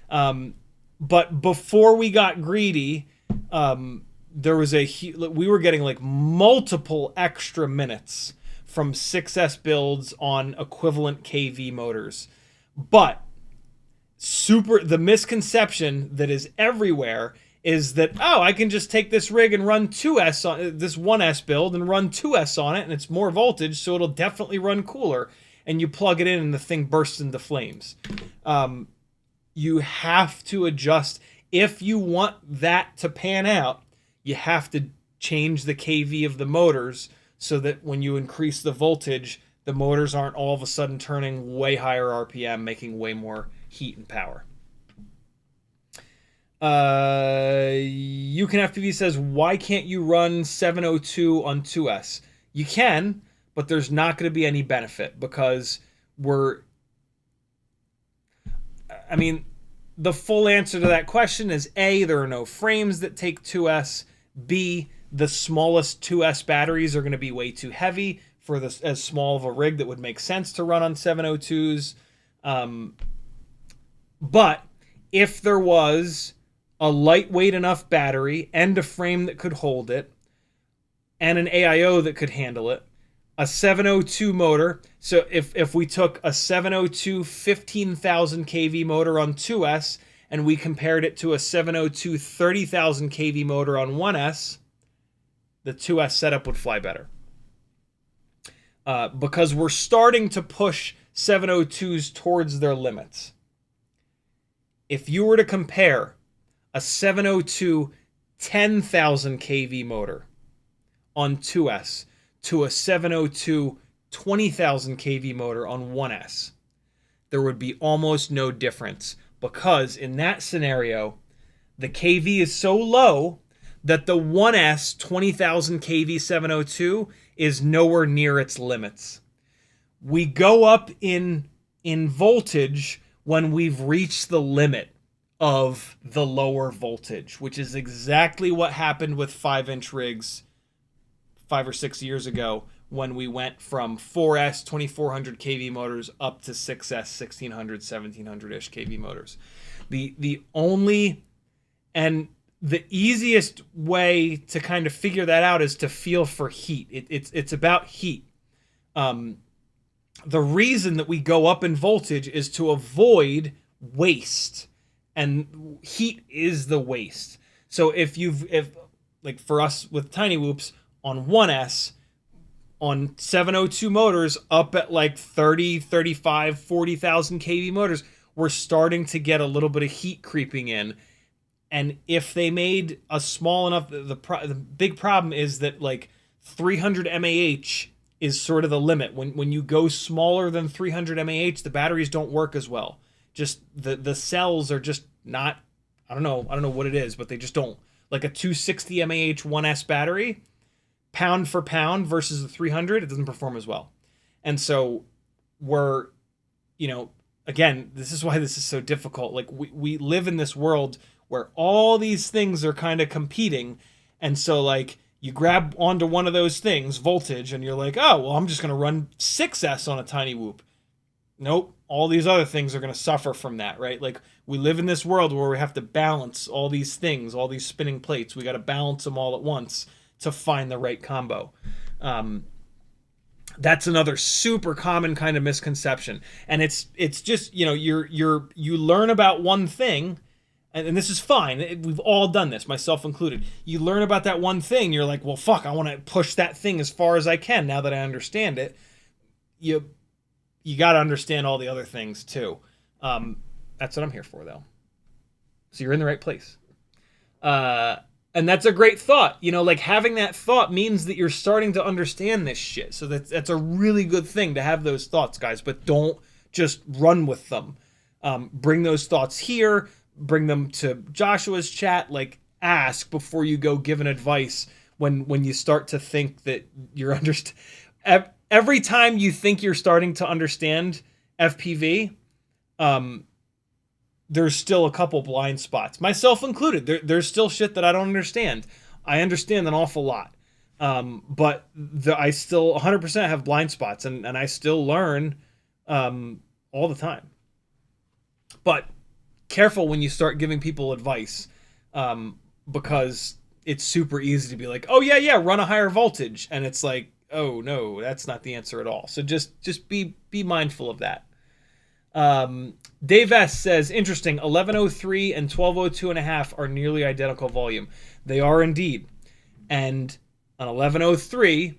But before we got greedy, we were getting like multiple extra minutes from 6S builds on equivalent kV motors. But the misconception that is everywhere is that, oh, I can just take this rig and run 2S on this 1S build and run 2S on it, and it's more voltage, so it'll definitely run cooler. And you plug it in and the thing bursts into flames. You have to adjust. If you want that to pan out, you have to change the kV of the motors so that when you increase the voltage, the motors aren't all of a sudden turning way higher RPM, making way more heat and power. FPV says, why can't you run 702 on 2S? You can, but there's not going to be any benefit because the full answer to that question is A, there are no frames that take 2S. B, the smallest 2S batteries are going to be way too heavy for this as small of a rig that would make sense to run on 702s. But if there was a lightweight enough battery and a frame that could hold it and an AIO that could handle it, a 702 motor. So if we took a 702 15,000 kV motor on 2S and we compared it to a 702 30,000 kV motor on 1S, the 2S setup would fly better. Because we're starting to push 702s towards their limits. If you were to compare a 702 10,000 kV motor on 2S to a 702 20,000 kV motor on 1S, there would be almost no difference because in that scenario, the kV is so low that the 1S 20,000 kV 702 is nowhere near its limits. We go up in voltage when we've reached the limit of the lower voltage, which is exactly what happened with 5-inch rigs 5 or 6 years ago when we went from 4S 2400 kV motors up to 6S 1600, 1700-ish kV motors. The only and the easiest way to kind of figure that out is to feel for heat. It's about heat. The reason that we go up in voltage is to avoid waste, and heat is the waste. So if like for us with Tiny Whoops, on 1S, on 702 motors up at like 30, 35, 40,000 kV motors, we're starting to get a little bit of heat creeping in. And if they made a small enough, the big problem is that like 300 mAh is sort of the limit. When you go smaller than 300 mAh, the batteries don't work as well. Just the cells are just not, I don't know what it is, but they just don't. Like a 260 mAh 1S battery, pound for pound versus the 300, it doesn't perform as well. And so we're, again, this is why this is so difficult. Like we live in this world where all these things are kind of competing. And so like you grab onto one of those things, voltage, and you're like, oh, well, I'm just going to run 6S on a tiny whoop. Nope. All these other things are going to suffer from that, right? Like we live in this world where we have to balance all these things, all these spinning plates. We got to balance them all at once to find the right combo. That's another super common kind of misconception. And it's just, you learn about one thing, and this is fine. We've all done this, myself included. You learn about that one thing, you're like, well, fuck, I want to push that thing as far as I can now that I understand it. You got to understand all the other things too. That's what I'm here for, though. So you're in the right place. And that's a great thought. Like having that thought means that you're starting to understand this shit. So that's a really good thing to have those thoughts, guys. But don't just run with them. Bring those thoughts here. Bring them to Joshua's chat. Like ask before you go giving advice when you start to think that you're every time you think you're starting to understand FPV, there's still a couple blind spots, myself included. There's still shit that I don't understand. I understand an awful lot. But I still 100% have blind spots, and I still learn all the time. But careful when you start giving people advice, because it's super easy to be like, oh, yeah, run a higher voltage. And it's like, oh, no, that's not the answer at all. So just be mindful of that. Dave S says, interesting, 1103 and 1202.5 are nearly identical volume. They are indeed. And an 1103,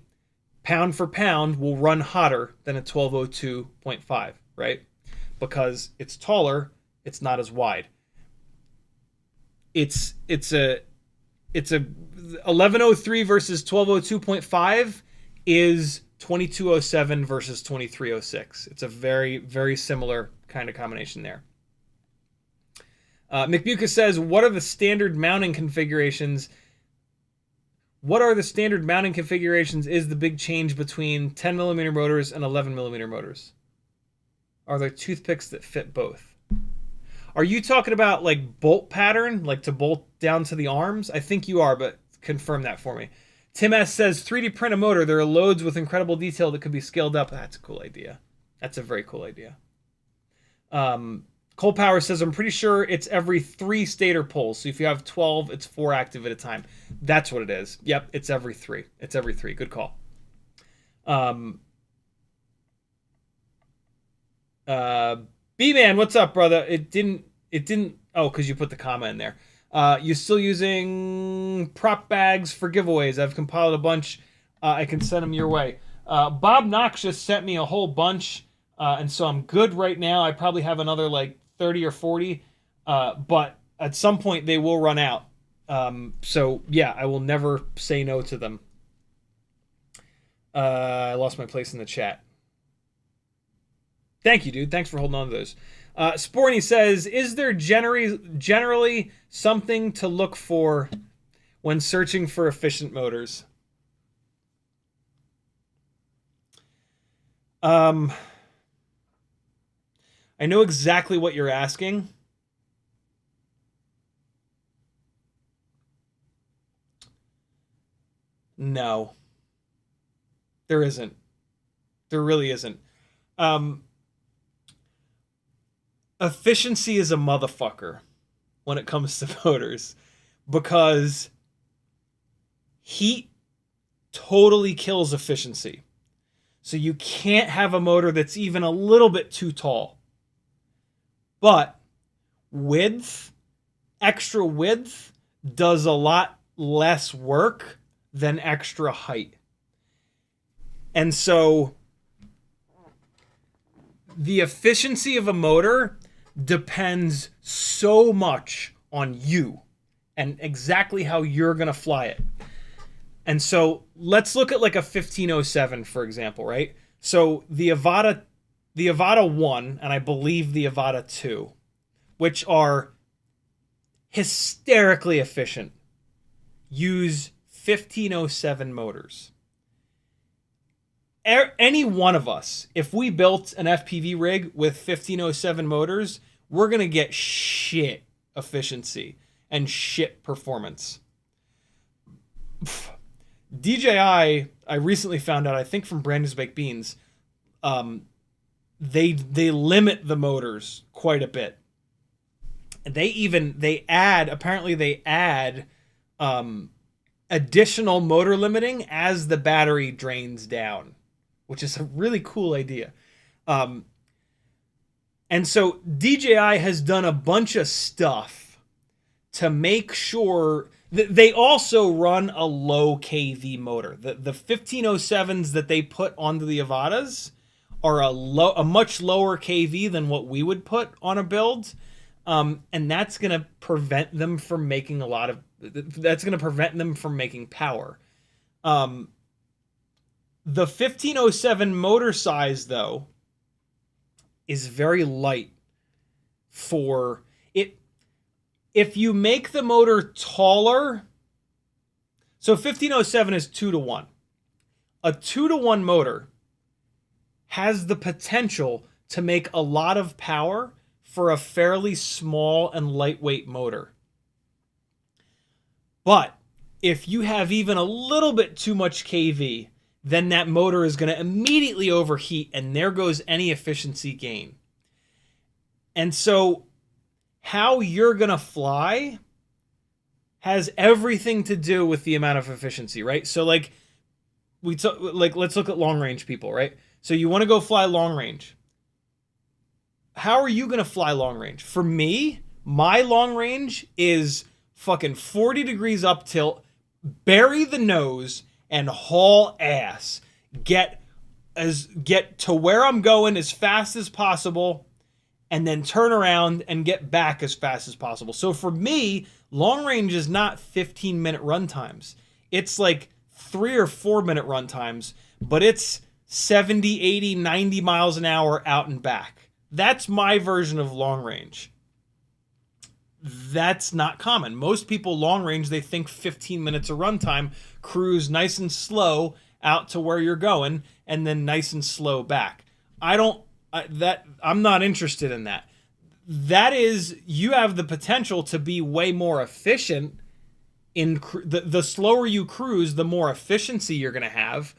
pound for pound, will run hotter than a 1202.5, right? Because it's taller, it's not as wide. It's a 1103 versus 1202.5 is 2207 versus 2306. It's a very, very similar kind of combination there. McBucas says, what are the standard mounting configurations? What are the standard mounting configurations is the big change between 10 millimeter motors and 11 millimeter motors? Are there toothpicks that fit both? Are you talking about like bolt pattern, like to bolt down to the arms? I think you are, but confirm that for me. Tim S says, 3D print a motor. There are loads with incredible detail that could be scaled up. That's a cool idea. That's a very cool idea. Cole Power says, I'm pretty sure it's every 3 stator pulls. So if you have 12, it's 4 active at a time. That's what it is. Yep, it's every 3. It's every 3. Good call. B-Man, what's up, brother? It didn't, oh, because you put the comma in there. You still using prop bags for giveaways? I've compiled a bunch. I can send them your way. Bob Knox just sent me a whole bunch, and so I'm good right now. I probably have another like 30 or 40, but at some point they will run out. So yeah, I will never say no to them. I lost my place in the chat. Thank you, dude. Thanks for holding on to those. Sporny says, is there generally something to look for when searching for efficient motors? I know exactly what you're asking. No. There isn't. There really isn't. Efficiency is a motherfucker when it comes to motors, because heat totally kills efficiency. So you can't have a motor that's even a little bit too tall. But width, extra width, does a lot less work than extra height. And so the efficiency of a motor depends so much on you and exactly how you're going to fly it. And so let's look at like a 1507, for example, right? So the Avata 1 and I believe the Avata 2, which are hysterically efficient, use 1507 motors. Any one of us, if we built an FPV rig with 1507 motors, we're going to get shit efficiency and shit performance. DJI, I recently found out, I think from Brandon's Baked Beans, they limit the motors quite a bit. They add additional motor limiting as the battery drains down, which is a really cool idea. And so DJI has done a bunch of stuff to make sure that they also run a low kV motor. The 1507s that they put onto the Avatas are a much lower kV than what we would put on a build. And that's going to prevent them from making power. The 1507 motor size, though, is very light for it. If you make the motor taller, so 1507 is 2-to-1. A 2-to-1 motor has the potential to make a lot of power for a fairly small and lightweight motor. But if you have even a little bit too much kV, then that motor is going to immediately overheat, and there goes any efficiency gain. And so how you're going to fly has everything to do with the amount of efficiency, right? So like let's look at long range people, right? So you want to go fly long range. How are you going to fly long range? For me, my long range is fucking 40 degrees up tilt, bury the nose, and haul ass. Get to where I'm going as fast as possible, and then turn around and get back as fast as possible. So for me, long range is not 15-minute run times. It's like 3 or 4 minute run times, but it's 70, 80, 90 miles an hour out and back. That's my version of long range. That's not common. Most people long range, they think 15 minutes of runtime, cruise nice and slow out to where you're going, and then nice and slow back. I'm not interested in that. That is, you have the potential to be way more efficient. The slower you cruise, the more efficiency you're going to have.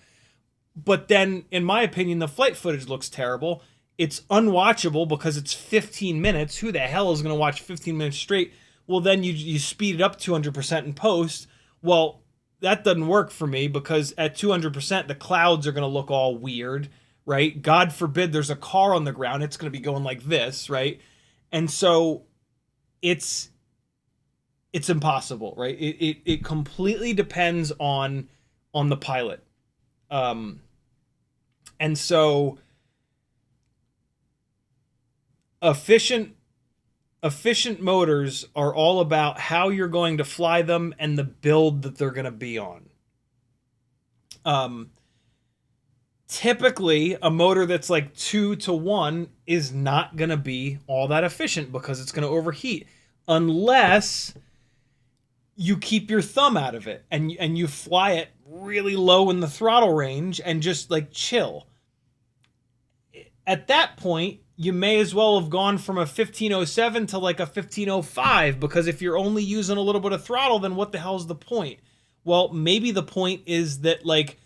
But then, in my opinion, the flight footage looks terrible. It's unwatchable because it's 15 minutes. Who the hell is going to watch 15 minutes straight? Well, then you speed it up 200% in post. Well, that doesn't work for me because at 200%, the clouds are going to look all weird, right? God forbid there's a car on the ground. It's going to be going like this, right? And so it's impossible, right? It completely depends on the pilot. And so efficient motors are all about how you're going to fly them and the build that they're going to be on. Typically, a motor that's like 2-to-1 is not going to be all that efficient because it's going to overheat unless you keep your thumb out of it and you fly it really low in the throttle range and just like chill. At that point, you may as well have gone from a 1507 to like a 1505, because if you're only using a little bit of throttle, then what the hell's the point? Well, maybe the point is that like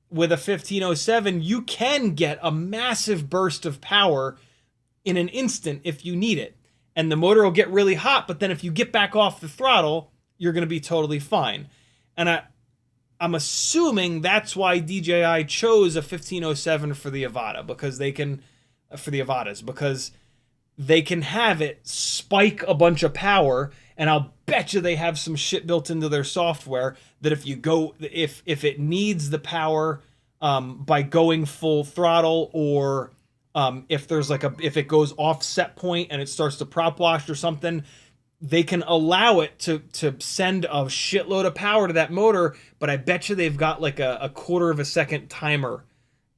with a 1507, you can get a massive burst of power in an instant if you need it. And the motor will get really hot, but then if you get back off the throttle, you're going to be totally fine. And I'm assuming that's why DJI chose a 1507 for the Avata, because they can, for the Avatas, because they can have it spike a bunch of power And I'll bet you they have some shit built into their software that if you go, if it needs the power by going full throttle, or if there's like if it goes off set point and it starts to prop wash or something, they can allow it to send a shitload of power to that motor. But I bet you they've got like a quarter of a second timer,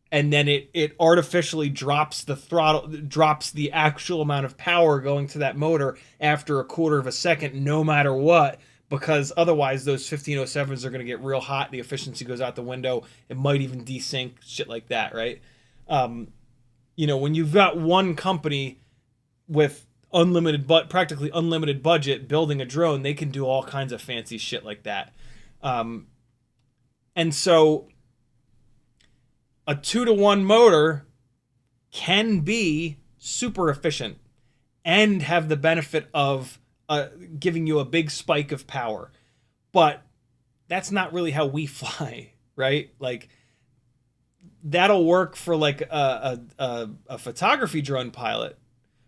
and then it artificially drops the throttle, drops the actual amount of power going to that motor after a quarter of a second, no matter what, because otherwise those 1507s are going to get real hot. The efficiency goes out the window. It might even desync, shit like that, right? You know, when you've got one company with practically unlimited budget building a drone, they can do all kinds of fancy shit like that. And so a 2-to-1 motor can be super efficient and have the benefit of giving you a big spike of power. But that's not really how we fly, right? Like, that'll work for like a photography drone pilot,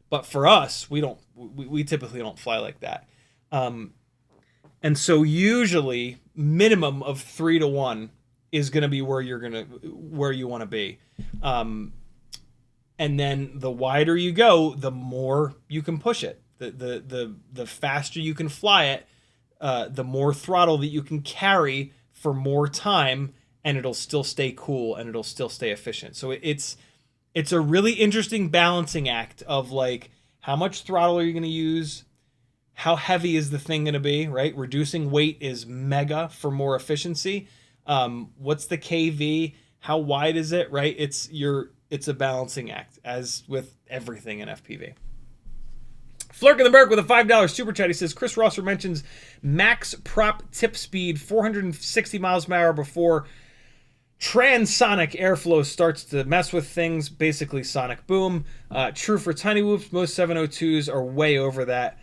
but for us, we typically don't fly like that. And so usually minimum of 3-to-1 is going to be where you want to be. And then the wider you go, the more you can push it. The faster you can fly it, the more throttle that you can carry for more time, and it'll still stay cool and it'll still stay efficient. So it's a really interesting balancing act of like, how much throttle are you going to use? How heavy is the thing going to be, right? Reducing weight is mega for more efficiency. What's the KV? How wide is it, right? It's a balancing act, as with everything in FPV. Flurk in the Berg with a $5 super chat. He says, Chris Rosser mentions max prop tip speed 460 miles per hour before transonic airflow starts to mess with things, basically sonic boom. True for tiny whoops. Most 702s are way over that.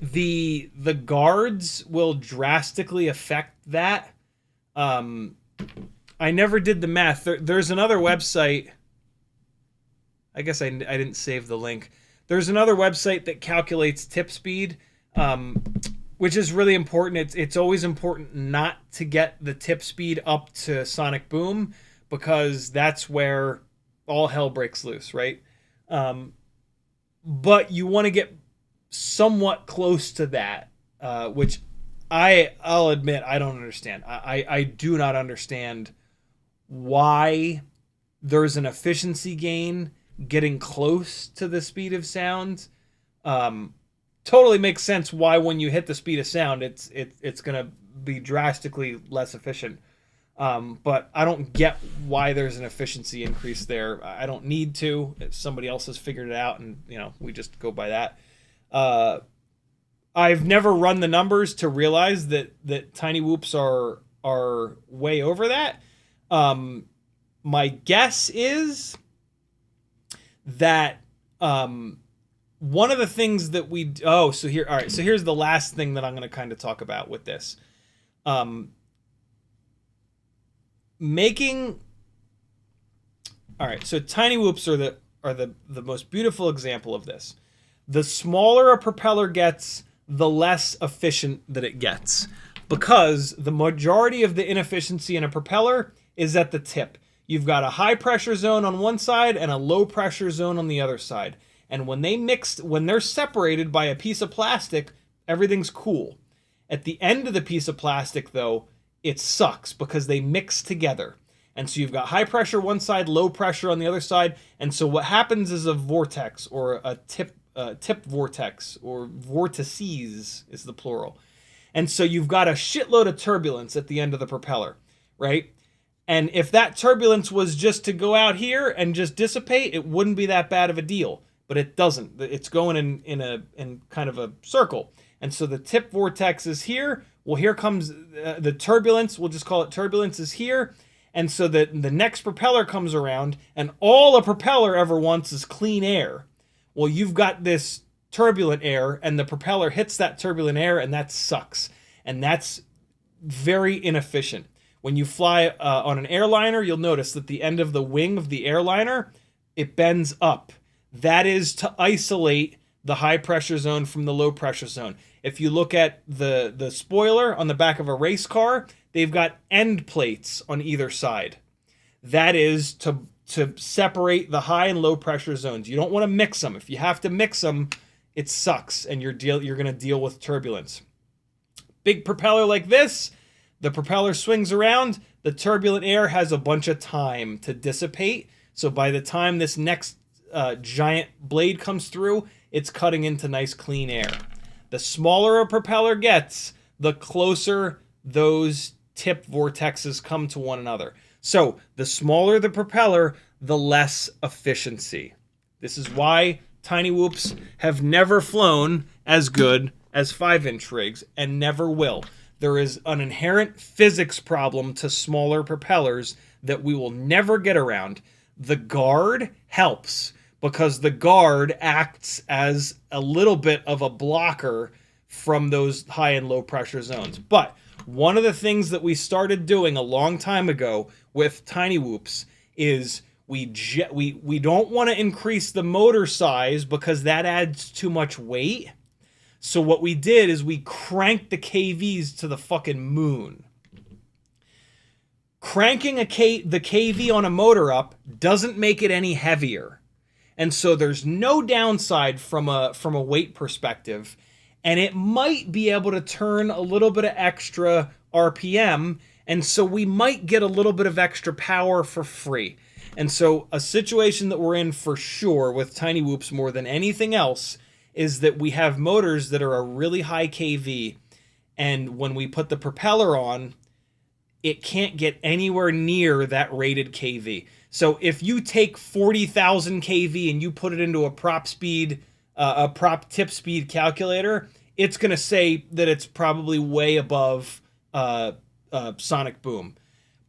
The guards will drastically affect that. I never did the math. There's another website. I guess I didn't save the link. There's another website that calculates tip speed, which is really important. It's always important not to get the tip speed up to sonic boom, because that's where all hell breaks loose, right? But you want to get somewhat close to that, which I'll admit I don't understand. I do not understand why there's an efficiency gain getting close to the speed of sound. Totally makes sense why when you hit the speed of sound, it's going to be drastically less efficient. But I don't get why there's an efficiency increase there. I don't need to. If somebody else has figured it out, and we just go by that. I've never run the numbers to realize that tiny whoops are way over that. My guess is that one of the things that so here's the last thing that I'm going to kind of talk about with this. So tiny whoops are the most beautiful example of this. The smaller a propeller gets, the less efficient that it gets, because the majority of the inefficiency in a propeller is at the tip. You've got a high pressure zone on one side and a low pressure zone on the other side. And when they're separated by a piece of plastic, everything's cool. At the end of the piece of plastic, though, it sucks because they mix together. And so you've got high pressure one side, low pressure on the other side. And so what happens is a vortex, or a tip vortex, or vortices is the plural. And so you've got a shitload of turbulence at the end of the propeller, right? And if that turbulence was just to go out here and just dissipate, it wouldn't be that bad of a deal. But it doesn't. It's going in kind of a circle. And so the tip vortex is here. Well, here comes the turbulence. We'll just call it turbulence is here. And so the next propeller comes around, and all a propeller ever wants is clean air. Well, you've got this turbulent air, and the propeller hits that turbulent air, and that sucks. And that's very inefficient. When you fly on an airliner, you'll notice that the end of the wing of the airliner, it bends up. That is to isolate the high pressure zone from the low pressure zone. If you look at the spoiler on the back of a race car, they've got end plates on either side. That is to separate the high and low pressure zones. You don't want to mix them. If you have to mix them, it sucks, and you're going to deal with turbulence. Big propeller like this, the propeller swings around, the turbulent air has a bunch of time to dissipate. So by the time this next giant blade comes through, it's cutting into nice clean air. The smaller a propeller gets, the closer those tip vortexes come to one another. So the smaller the propeller, the less efficiency. This is why tiny whoops have never flown as good as 5-inch rigs and never will. There is an inherent physics problem to smaller propellers that we will never get around. The guard helps because the guard acts as a little bit of a blocker from those high and low pressure zones. But one of the things that we started doing a long time ago with tiny whoops is we don't want to increase the motor size because that adds too much weight. So what we did is we cranked the KVs to the fucking moon. Cranking the KV on a motor up doesn't make it any heavier. And so there's no downside from a weight perspective. And it might be able to turn a little bit of extra RPM. And so we might get a little bit of extra power for free. And so a situation that we're in for sure with tiny whoops more than anything else is that we have motors that are a really high KV, and when we put the propeller on, it can't get anywhere near that rated KV. So if you take 40,000 KV and you put it into a prop tip speed calculator, it's going to say that it's probably way above sonic boom.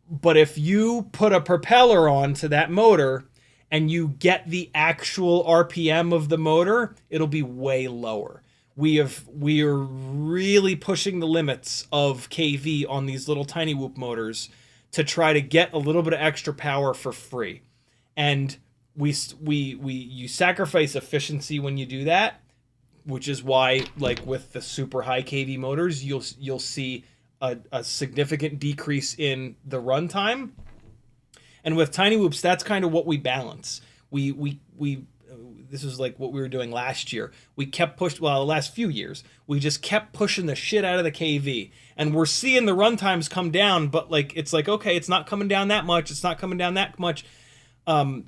But if you put a propeller on to that motor and you get the actual RPM of the motor, it'll be way lower. We are really pushing the limits of KV on these little tiny whoop motors to try to get a little bit of extra power for free. And you sacrifice efficiency when you do that, which is why, like with the super high KV motors, you'll see a significant decrease in the runtime. And with tiny whoops, that's kind of what we balance. This was like what we were doing last year. We kept the last few years, we just kept pushing the shit out of the KV. And we're seeing the runtimes come down, but like, it's like, okay, it's not coming down that much. It's not coming down that much. I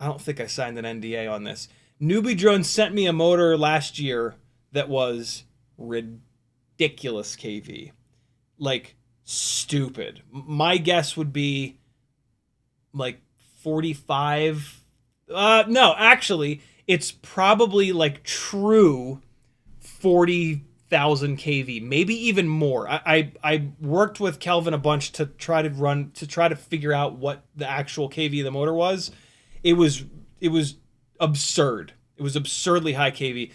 don't think I signed an NDA on this. NewBeeDrone sent me a motor last year that was ridiculous KV. Like, stupid. My guess would be like 45. No, actually, it's probably like true 40,000 KV, maybe even more. I worked with Kelvin a bunch to try to figure out what the actual KV of the motor was. It was absurd. It was absurdly high KV.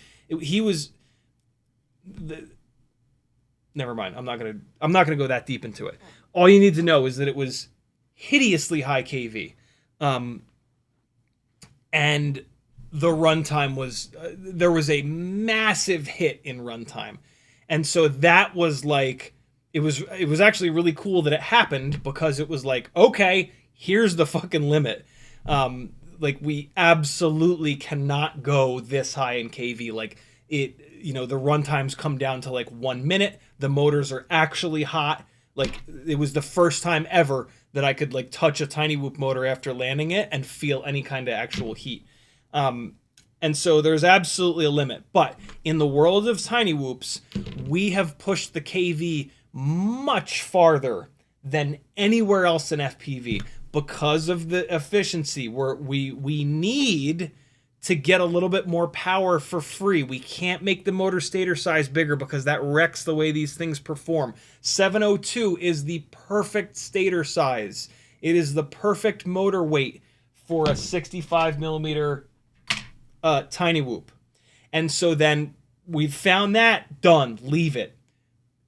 Never mind. I'm not gonna go that deep into it. All you need to know is that it was hideously high KV, and the runtime was there was a massive hit in runtime, and so that was like it was actually really cool that it happened because it was like, okay, here's the fucking limit. Like, we absolutely cannot go this high in KV. Like, the runtimes come down to like 1 minute. The motors are actually hot. Like, it was the first time ever that I could like touch a tiny whoop motor after landing it and feel any kind of actual heat. And so there's absolutely a limit. But in the world of tiny whoops, we have pushed the KV much farther than anywhere else in FPV because of the efficiency. We need to get a little bit more power for free. We can't make the motor stator size bigger because that wrecks the way these things perform. 702 is the perfect stator size. It is the perfect motor weight for a 65 millimeter tiny whoop. And so then we've found that, done, leave it.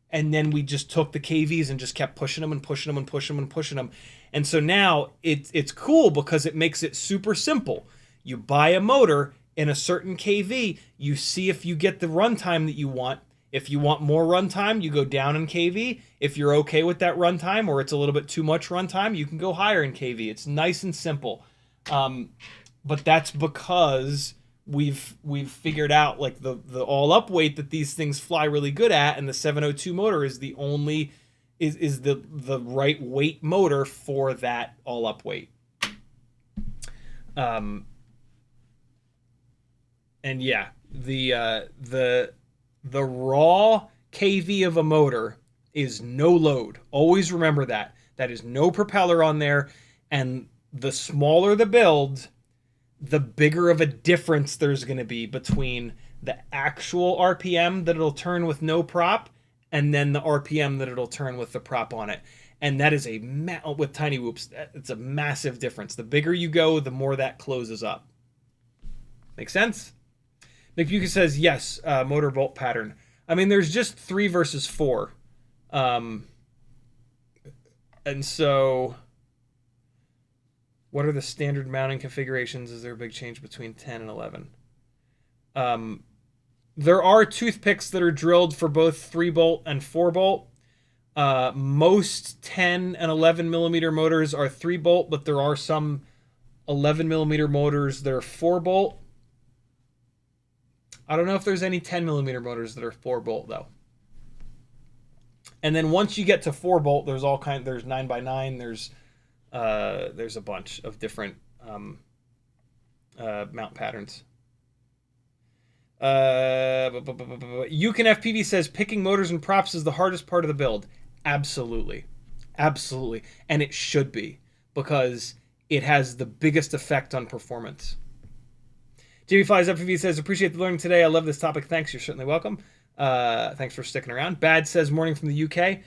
And then we just took the KVs and just kept pushing them and pushing them and pushing them and pushing them. And so now it's cool because it makes it super simple. You buy a motor, in a certain KV, you see if you get the runtime that you want. If you want more runtime, you go down in KV. If you're okay with that runtime, or it's a little bit too much runtime, you can go higher in KV. It's nice and simple. But that's because we've figured out like the all up weight that these things fly really good at, and the 702 motor is the only is the right weight motor for that all up weight. And yeah, the raw KV of a motor is no load. Always remember that. That is no propeller on there, and the smaller the build, the bigger of a difference there's going to be between the actual RPM that it'll turn with no prop and then the RPM that it'll turn with the prop on it. And that is with tiny whoops, it's a massive difference. The bigger you go, the more that closes up. Make sense? Nick Buca says, yes, motor bolt pattern. I mean, there's just 3 versus 4. And so what are the standard mounting configurations? Is there a big change between 10 and 11? There are toothpicks that are drilled for both 3-bolt and 4-bolt. Most 10 and 11 millimeter motors are 3-bolt, but there are some 11 millimeter motors that are 4-bolt. I don't know if there's any 10 millimeter motors that are 4-bolt though. And then once you get to 4-bolt, there's all kind. There's 9x9. There's a bunch of different mount patterns. FPV says picking motors and props is the hardest part of the build. Absolutely, absolutely, and it should be, because it has the biggest effect on performance. Jamie Flies FPV says, appreciate the learning today. I love this topic. Thanks. You're certainly welcome. Thanks for sticking around. Bad says, morning from the UK.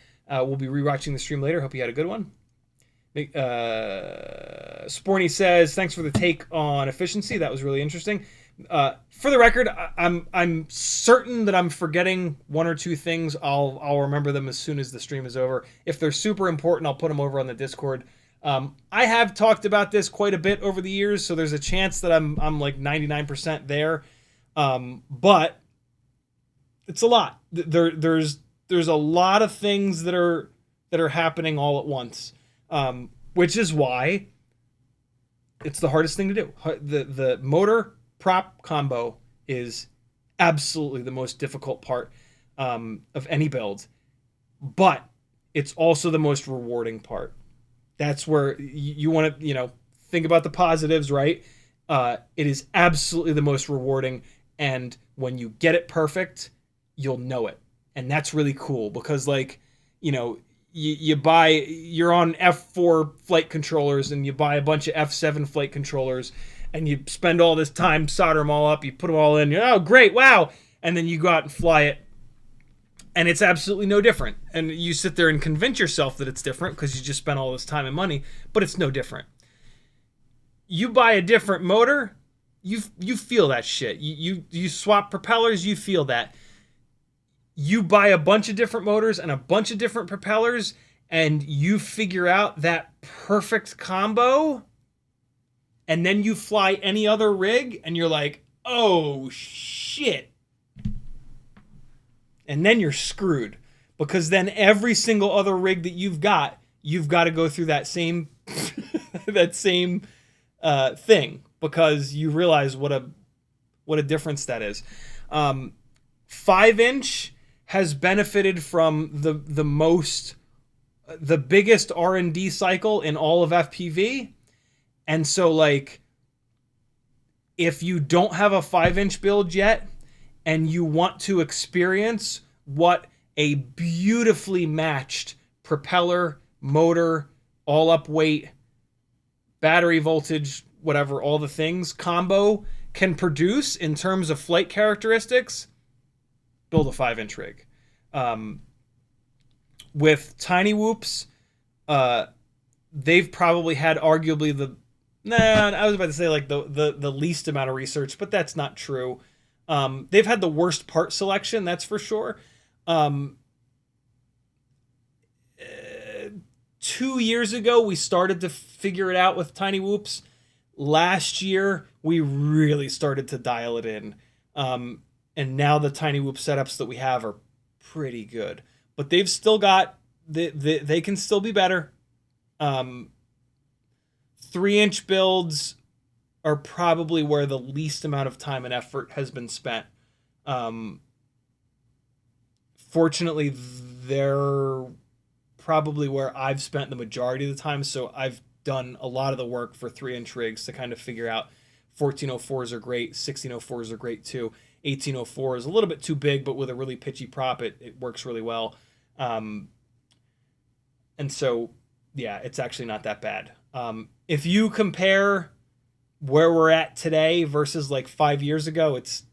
We'll be rewatching the stream later. Hope you had a good one. Sporny says, thanks for the take on efficiency. That was really interesting. For the record, I'm certain that I'm forgetting 1 or 2 things. I'll remember them as soon as the stream is over. If they're super important, I'll put them over on the Discord. I have talked about this quite a bit over the years, so there's a chance that I'm like 99% there. But it's a lot. There's a lot of things that are happening all at once, which is why it's the hardest thing to do. The motor prop combo is absolutely the most difficult part of any build, but it's also the most rewarding part. That's where you want to, think about the positives, right? It is absolutely the most rewarding, and when you get it perfect, you'll know it, and that's really cool because, you're on F4 flight controllers and you buy a bunch of F7 flight controllers and you spend all this time solder them all up, you put them all in, oh great, wow, and then you go out and fly it, and it's absolutely no different. And you sit there and convince yourself that it's different because you just spent all this time and money, but it's no different. You buy a different motor, you feel that shit. You swap propellers, you feel that. You buy a bunch of different motors and a bunch of different propellers, and you figure out that perfect combo, and then you fly any other rig, and you're like, oh shit. And then you're screwed, because then every single other rig that you've got to go through that same that same thing, because you realize what a difference that is. 5-inch has benefited from the biggest R&D cycle in all of FPV, and so if you don't have a 5-inch build yet, and you want to experience what a beautifully matched propeller, motor, all up weight, battery voltage, whatever, all the things combo can produce in terms of flight characteristics, build a 5-inch rig. With tiny whoops, they've probably had arguably I was about to say the least amount of research, but that's not true. They've had the worst part selection, that's for sure. 2 years ago, we started to figure it out with tiny whoops. Last year, we really started to dial it in. And now the tiny whoop setups that we have are pretty good. But they've still got, they can still be better. 3-inch builds are probably where the least amount of time and effort has been spent. Fortunately, they're probably where I've spent the majority of the time, so I've done a lot of the work for 3-inch rigs to kind of figure out 1404s are great, 1604s are great too. 1804 is a little bit too big, but with a really pitchy prop, it works really well. And so, yeah, it's actually not that bad. If you compare where we're at today versus like 5 years ago, it's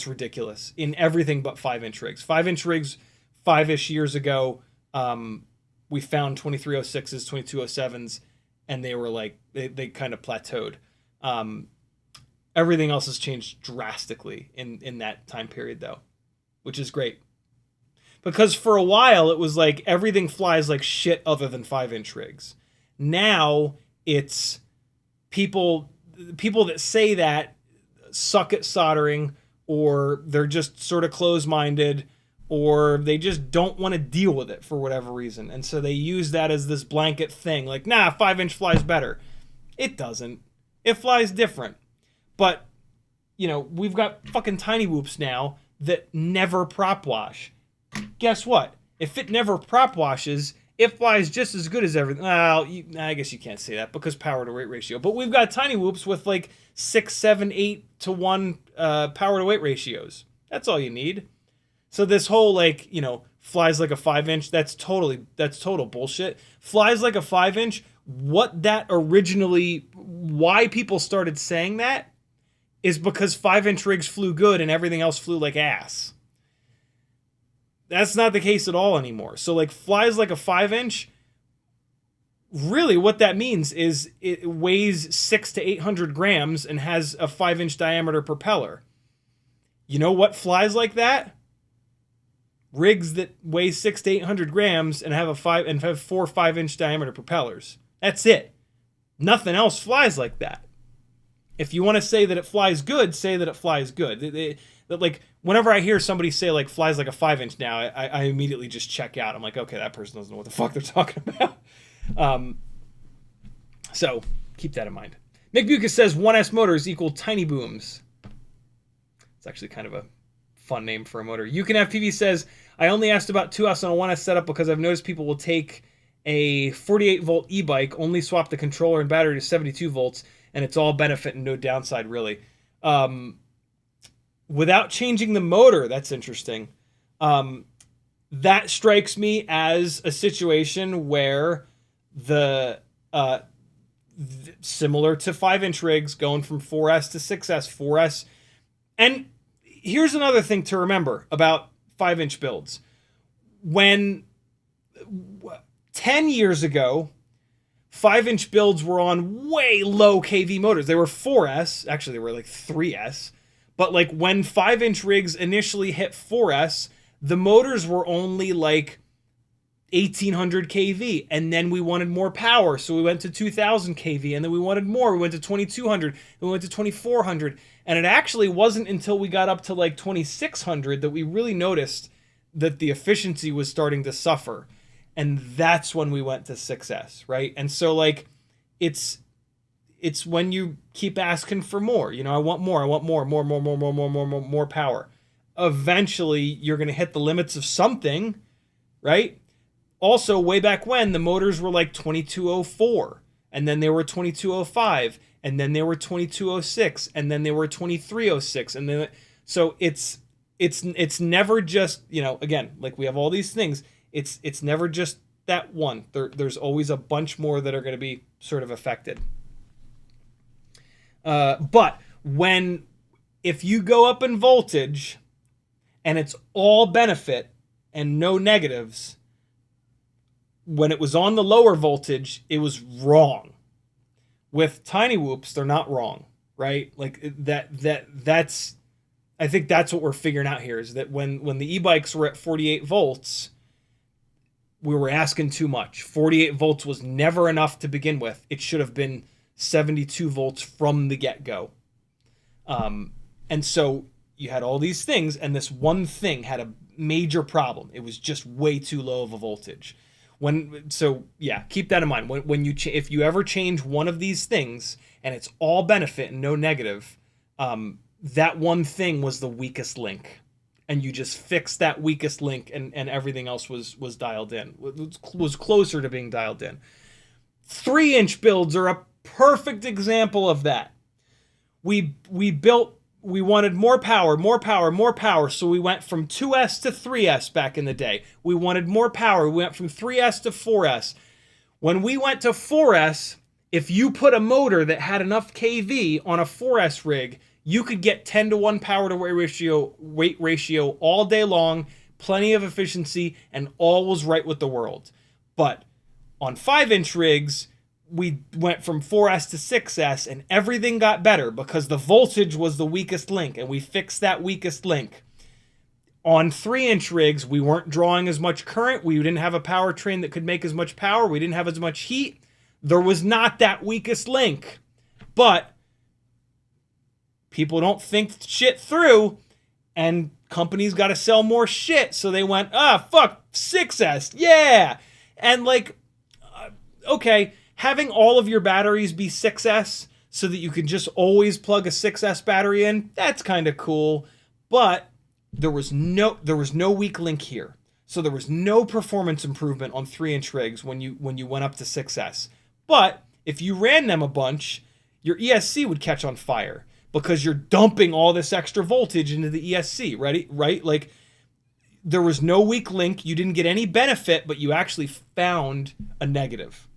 ridiculous in everything but 5-inch rigs. 5-inch rigs 5-ish years ago, we found 2306s, 2207s, and they were like, they kind of plateaued. Everything else has changed drastically in that time period, though, which is great. Because for a while, it was like everything flies like shit other than 5-inch rigs. Now, it's people that say that suck at soldering, or they're just sort of closed-minded, or they just don't want to deal with it for whatever reason. And so they use that as this blanket thing. Like, nah, 5-inch flies better. It doesn't. It flies different. But, you know, we've got fucking tiny whoops now that never prop wash. Guess what? If it never prop washes, it flies just as good as everything. Well, I guess you can't say that because power to weight ratio. But we've got tiny whoops with like 6, 7, 8 to 1 power to weight ratios. That's all you need. So this whole, like, you know, flies like a 5-inch, that's total bullshit. Flies like a 5-inch, why people started saying that is because 5-inch rigs flew good and everything else flew like ass. That's not the case at all anymore. So, like, flies like a 5-inch, really what that means is it weighs 600 to 800 grams and has a 5-inch diameter propeller. You know what flies like that? Rigs that weigh 600 to 800 grams and have 4 5-inch diameter propellers. That's it. Nothing else flies like that. If you want to say that it flies good, say that it flies good. Like, whenever I hear somebody say, like, flies like a 5-inch now, I immediately just check out. I'm like, okay, that person doesn't know what the fuck they're talking about. So, keep that in mind. Nick Bucas says 1S motors equal tiny booms. It's actually kind of a fun name for a motor. FPV says, I only asked about 2S on a 1S setup because I've noticed people will take a 48-volt e-bike, only swap the controller and battery to 72 volts, and it's all benefit and no downside, really. Without changing the motor, that's interesting. That strikes me as a situation where similar to 5-inch rigs, going from 4S to 6S, 4S. And here's another thing to remember about 5-inch builds. When 10 years ago, 5-inch builds were on way low kV motors. They were 4S. Actually, they were like 3S. But like when 5-inch rigs initially hit 4S, the motors were only like 1800 kV. And then we wanted more power. So we went to 2000 kV. And then we wanted more. We went to 2200. And we went to 2400. And it actually wasn't until we got up to like 2600 that we really noticed that the efficiency was starting to suffer. And that's when we went to 6S, right? And so, like, it's when you keep asking for more. You know, I want more power. Eventually, you're going to hit the limits of something, right? Also, way back when, the motors were like 2204, and then they were 2205, and then they were 2206, and then they were 2306, and then so it's never just, you know, again, like we have all these things. It's never just that one. There's always a bunch more that are going to be sort of affected. But if you go up in voltage and it's all benefit and no negatives, when it was on the lower voltage, it was wrong. With tiny whoops, they're not wrong, right? Like that's I think that's what we're figuring out here, is that when the e-bikes were at 48 volts, we were asking too much. 48 volts was never enough to begin with. It should have been 72 volts from the get-go. And so you had all these things, and this one thing had a major problem. It was just way too low of a voltage. So yeah, keep that in mind. When you if you ever change one of these things, and it's all benefit and no negative, that one thing was the weakest link. And you just fixed that weakest link, and everything else was dialed in, was closer to being dialed in. 3-inch builds are a perfect example of that. We wanted more power, so we went from 2S to 3S back in the day. We wanted more power, we went from 3S to 4S. When we went to 4S, if you put a motor that had enough kV on a 4S rig, you could get 10-to-1 power to weight ratio all day long, plenty of efficiency, and all was right with the world. But on 5-inch rigs, we went from 4S to 6S, and everything got better because the voltage was the weakest link, and we fixed that weakest link. On 3-inch rigs, we weren't drawing as much current. We didn't have a powertrain that could make as much power. We didn't have as much heat. There was not that weakest link. But people don't think shit through, and companies got to sell more shit. So they went, fuck, 6S, yeah. And okay, having all of your batteries be 6S so that you can just always plug a 6S battery in, that's kind of cool. But there was no weak link here. So there was no performance improvement on 3-inch rigs when you went up to 6S. But if you ran them a bunch, your ESC would catch on fire because you're dumping all this extra voltage into the ESC, right? Like, there was no weak link. You didn't get any benefit, but you actually found a negative.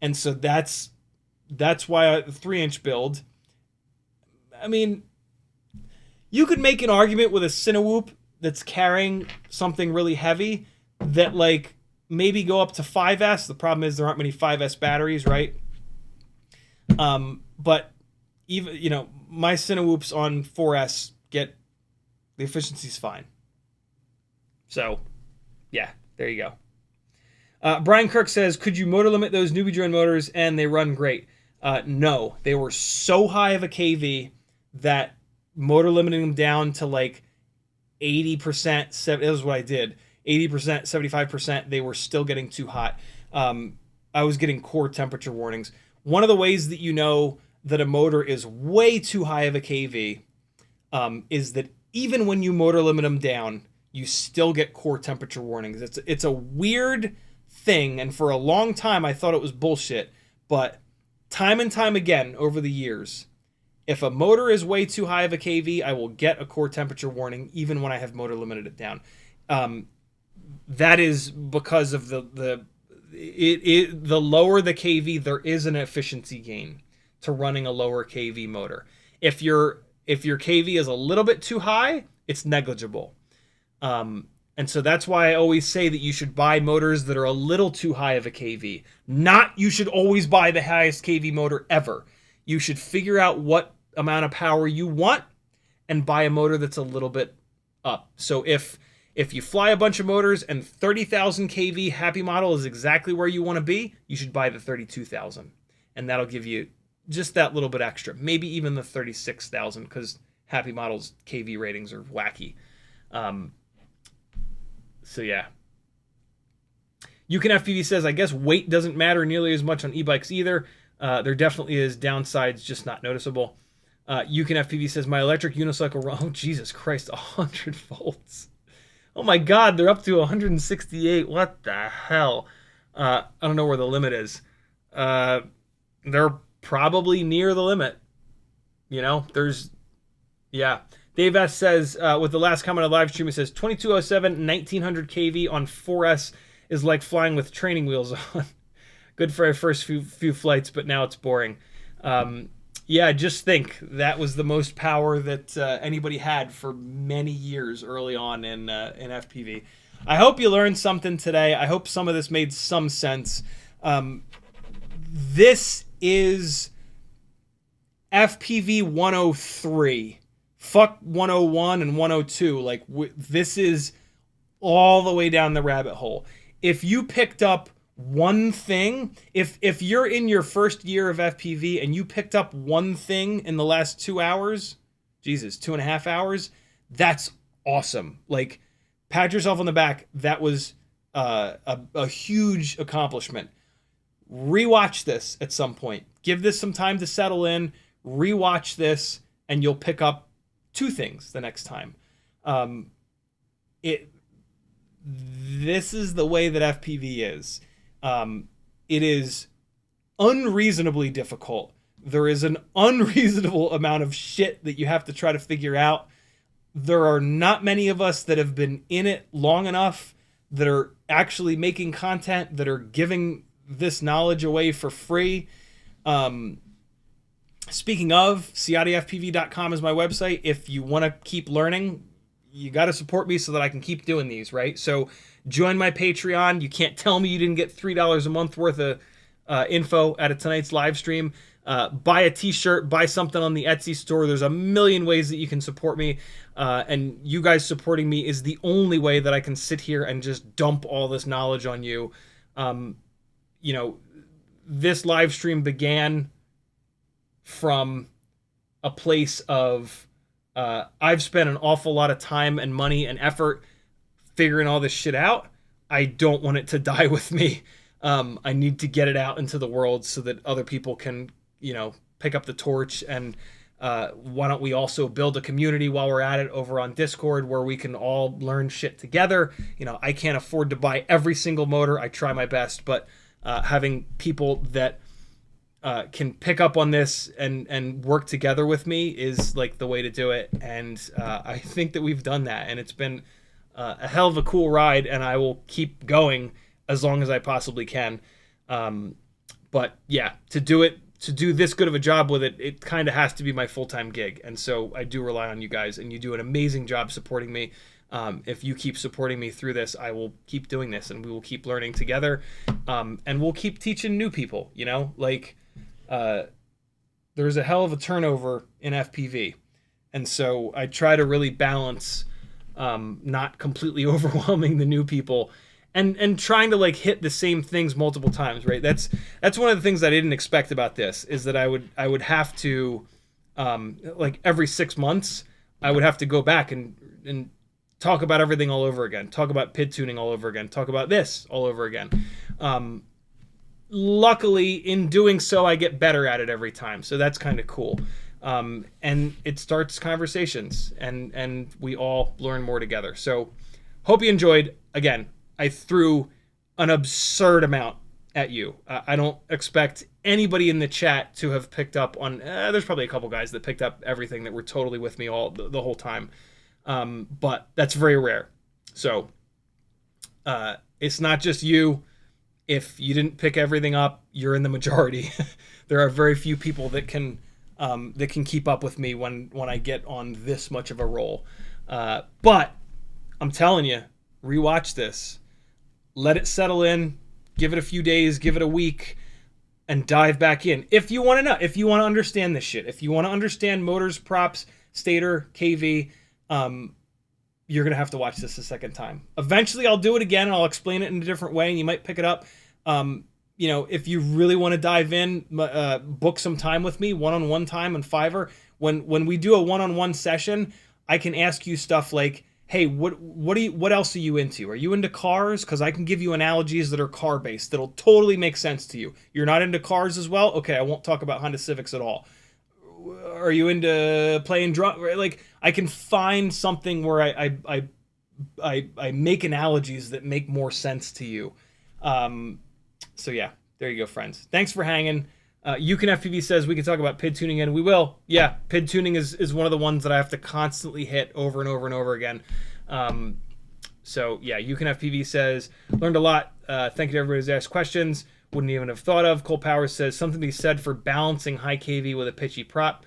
And so that's why a 3-inch build, I mean, you could make an argument with a Cinewoop that's carrying something really heavy that maybe go up to 5S. The problem is there aren't many 5S batteries, right? But even, my Cinewoops on 4S the efficiency's fine. So, yeah, there you go. Brian Kirk says, could you motor limit those NewBeeDrone motors and they run great? No, they were so high of a kV that motor limiting them down to 80%, that was what I did, 80%, 75%, they were still getting too hot. I was getting core temperature warnings. One of the ways that you know that a motor is way too high of a kV is that even when you motor limit them down, you still get core temperature warnings. It's a weird thing, and for a long time I thought it was bullshit, but time and time again over the years, if a motor is way too high of a kV, I will get a core temperature warning even when I have motor limited it down. That is because of the lower the kV, there is an efficiency gain to running a lower kV motor. If your kV is a little bit too high, it's negligible. And so that's why I always say that you should buy motors that are a little too high of a kV. Not you should always buy the highest kV motor ever. You should figure out what amount of power you want and buy a motor that's a little bit up. So if you fly a bunch of motors and 30,000 kV Happy Model is exactly where you want to be, you should buy the 32,000. And that'll give you just that little bit extra. Maybe even the 36,000 because Happy Model's kV ratings are wacky. So yeah. FPV says, I guess weight doesn't matter nearly as much on e-bikes either. There definitely is downsides, just not noticeable. FPV says, my electric unicycle oh Jesus Christ, 100 volts. Oh my God, they're up to 168. What the hell? I don't know where the limit is. They're probably near the limit. Yeah. Dave S. says, with the last comment on live stream, it says 2207, 1900 kV on 4S is like flying with training wheels on. Good for our first few flights, but now it's boring. Yeah, just think that was the most power that anybody had for many years early on in FPV. I hope you learned something today. I hope some of this made some sense. This is FPV 103. Fuck 101 and 102. This is all the way down the rabbit hole. If you picked up one thing, if you're in your first year of FPV and you picked up one thing in the last 2 hours, Jesus, 2.5 hours, that's awesome. Like, pat yourself on the back. That was a huge accomplishment. Rewatch this at some point. Give this some time to settle in. Rewatch this, and you'll pick up 2 things the next time. This is the way that FPV is. It is unreasonably difficult. There is an unreasonable amount of shit that you have to try to figure out. There are not many of us that have been in it long enough, that are actually making content, that are giving this knowledge away for free. Speaking of, CiottiFPV.com is my website. If you want to keep learning, you got to support me so that I can keep doing these, right? So join my Patreon. You can't tell me you didn't get $3 a month worth of info out of tonight's live stream. Buy a t-shirt, buy something on the Etsy store. There's a million ways that you can support me. And you guys supporting me is the only way that I can sit here and just dump all this knowledge on you. You know, this live stream began from a place of I've spent an awful lot of time and money and effort figuring all this shit out. I don't want it to die with me. I need to get it out into the world so that other people can, you know, pick up the torch. And why don't we also build a community while we're at it over on Discord where we can all learn shit together. You know, I can't afford to buy every single motor. I try my best, but having people that can pick up on this and work together with me is like the way to do it. And I think that we've done that, and it's been a hell of a cool ride, and I will keep going as long as I possibly can. But yeah, to do this good of a job with it, it kind of has to be my full-time gig. And so I do rely on you guys, and you do an amazing job supporting me. If you keep supporting me through this, I will keep doing this, and we will keep learning together. And we'll keep teaching new people, you know, like there's a hell of a turnover in FPV. And so I try to really balance not completely overwhelming the new people and trying to like hit the same things multiple times, right? That's one of the things I didn't expect about this, is that I would have to like every 6 months I would have to go back and talk about everything all over again, talk about PID tuning all over again, talk about this all over again. Luckily, in doing so, I get better at it every time, so that's kind of cool. And it starts conversations, and we all learn more together. So hope you enjoyed. Again, I threw an absurd amount at you. I don't expect anybody in the chat to have picked up on, there's probably a couple guys that picked up everything, that were totally with me all the whole time. But that's very rare. So it's not just you. If you didn't pick everything up, you're in the majority. There are very few people that can keep up with me when I get on this much of a roll. But I'm telling you, rewatch this. Let it settle in. Give it a few days. Give it a week. And dive back in. If you want to know. If you want to understand this shit. If you want to understand motors, props, stator, KV, you're going to have to watch this a second time. Eventually, I'll do it again, and I'll explain it in a different way, and you might pick it up. You know, if you really want to dive in, book some time with me, one-on-one time on Fiverr. When we do a one-on-one session, I can ask you stuff like, hey, what else are you into? Are you into cars? Because I can give you analogies that are car-based that'll totally make sense to you. You're not into cars as well? Okay, I won't talk about Honda Civics at all. Are you into playing drum? Like, I can find something where I make analogies that make more sense to you. So yeah, there you go, friends. Thanks for hanging. FPV says we can talk about PID tuning, and we will. Yeah, PID tuning is one of the ones that I have to constantly hit over and over and over again. So yeah, FPV says learned a lot. Thank you to everybody who's asked questions. Wouldn't even have thought of. Cole Powers says something to be said for balancing high KV with a pitchy prop.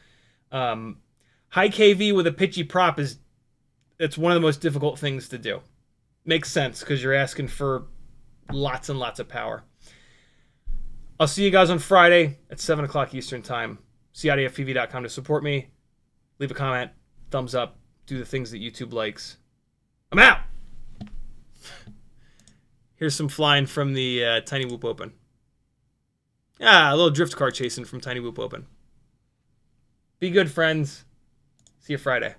High KV with a pitchy prop it's one of the most difficult things to do. Makes sense because you're asking for lots and lots of power. I'll see you guys on Friday at 7 o'clock Eastern time. CiottiFPV.com to support me. Leave a comment, thumbs up, do the things that YouTube likes. I'm out. Here's some flying from the Tiny Whoop Open. Ah, a little drift car chasing from Tiny Whoop Open. Be good, friends. See you Friday.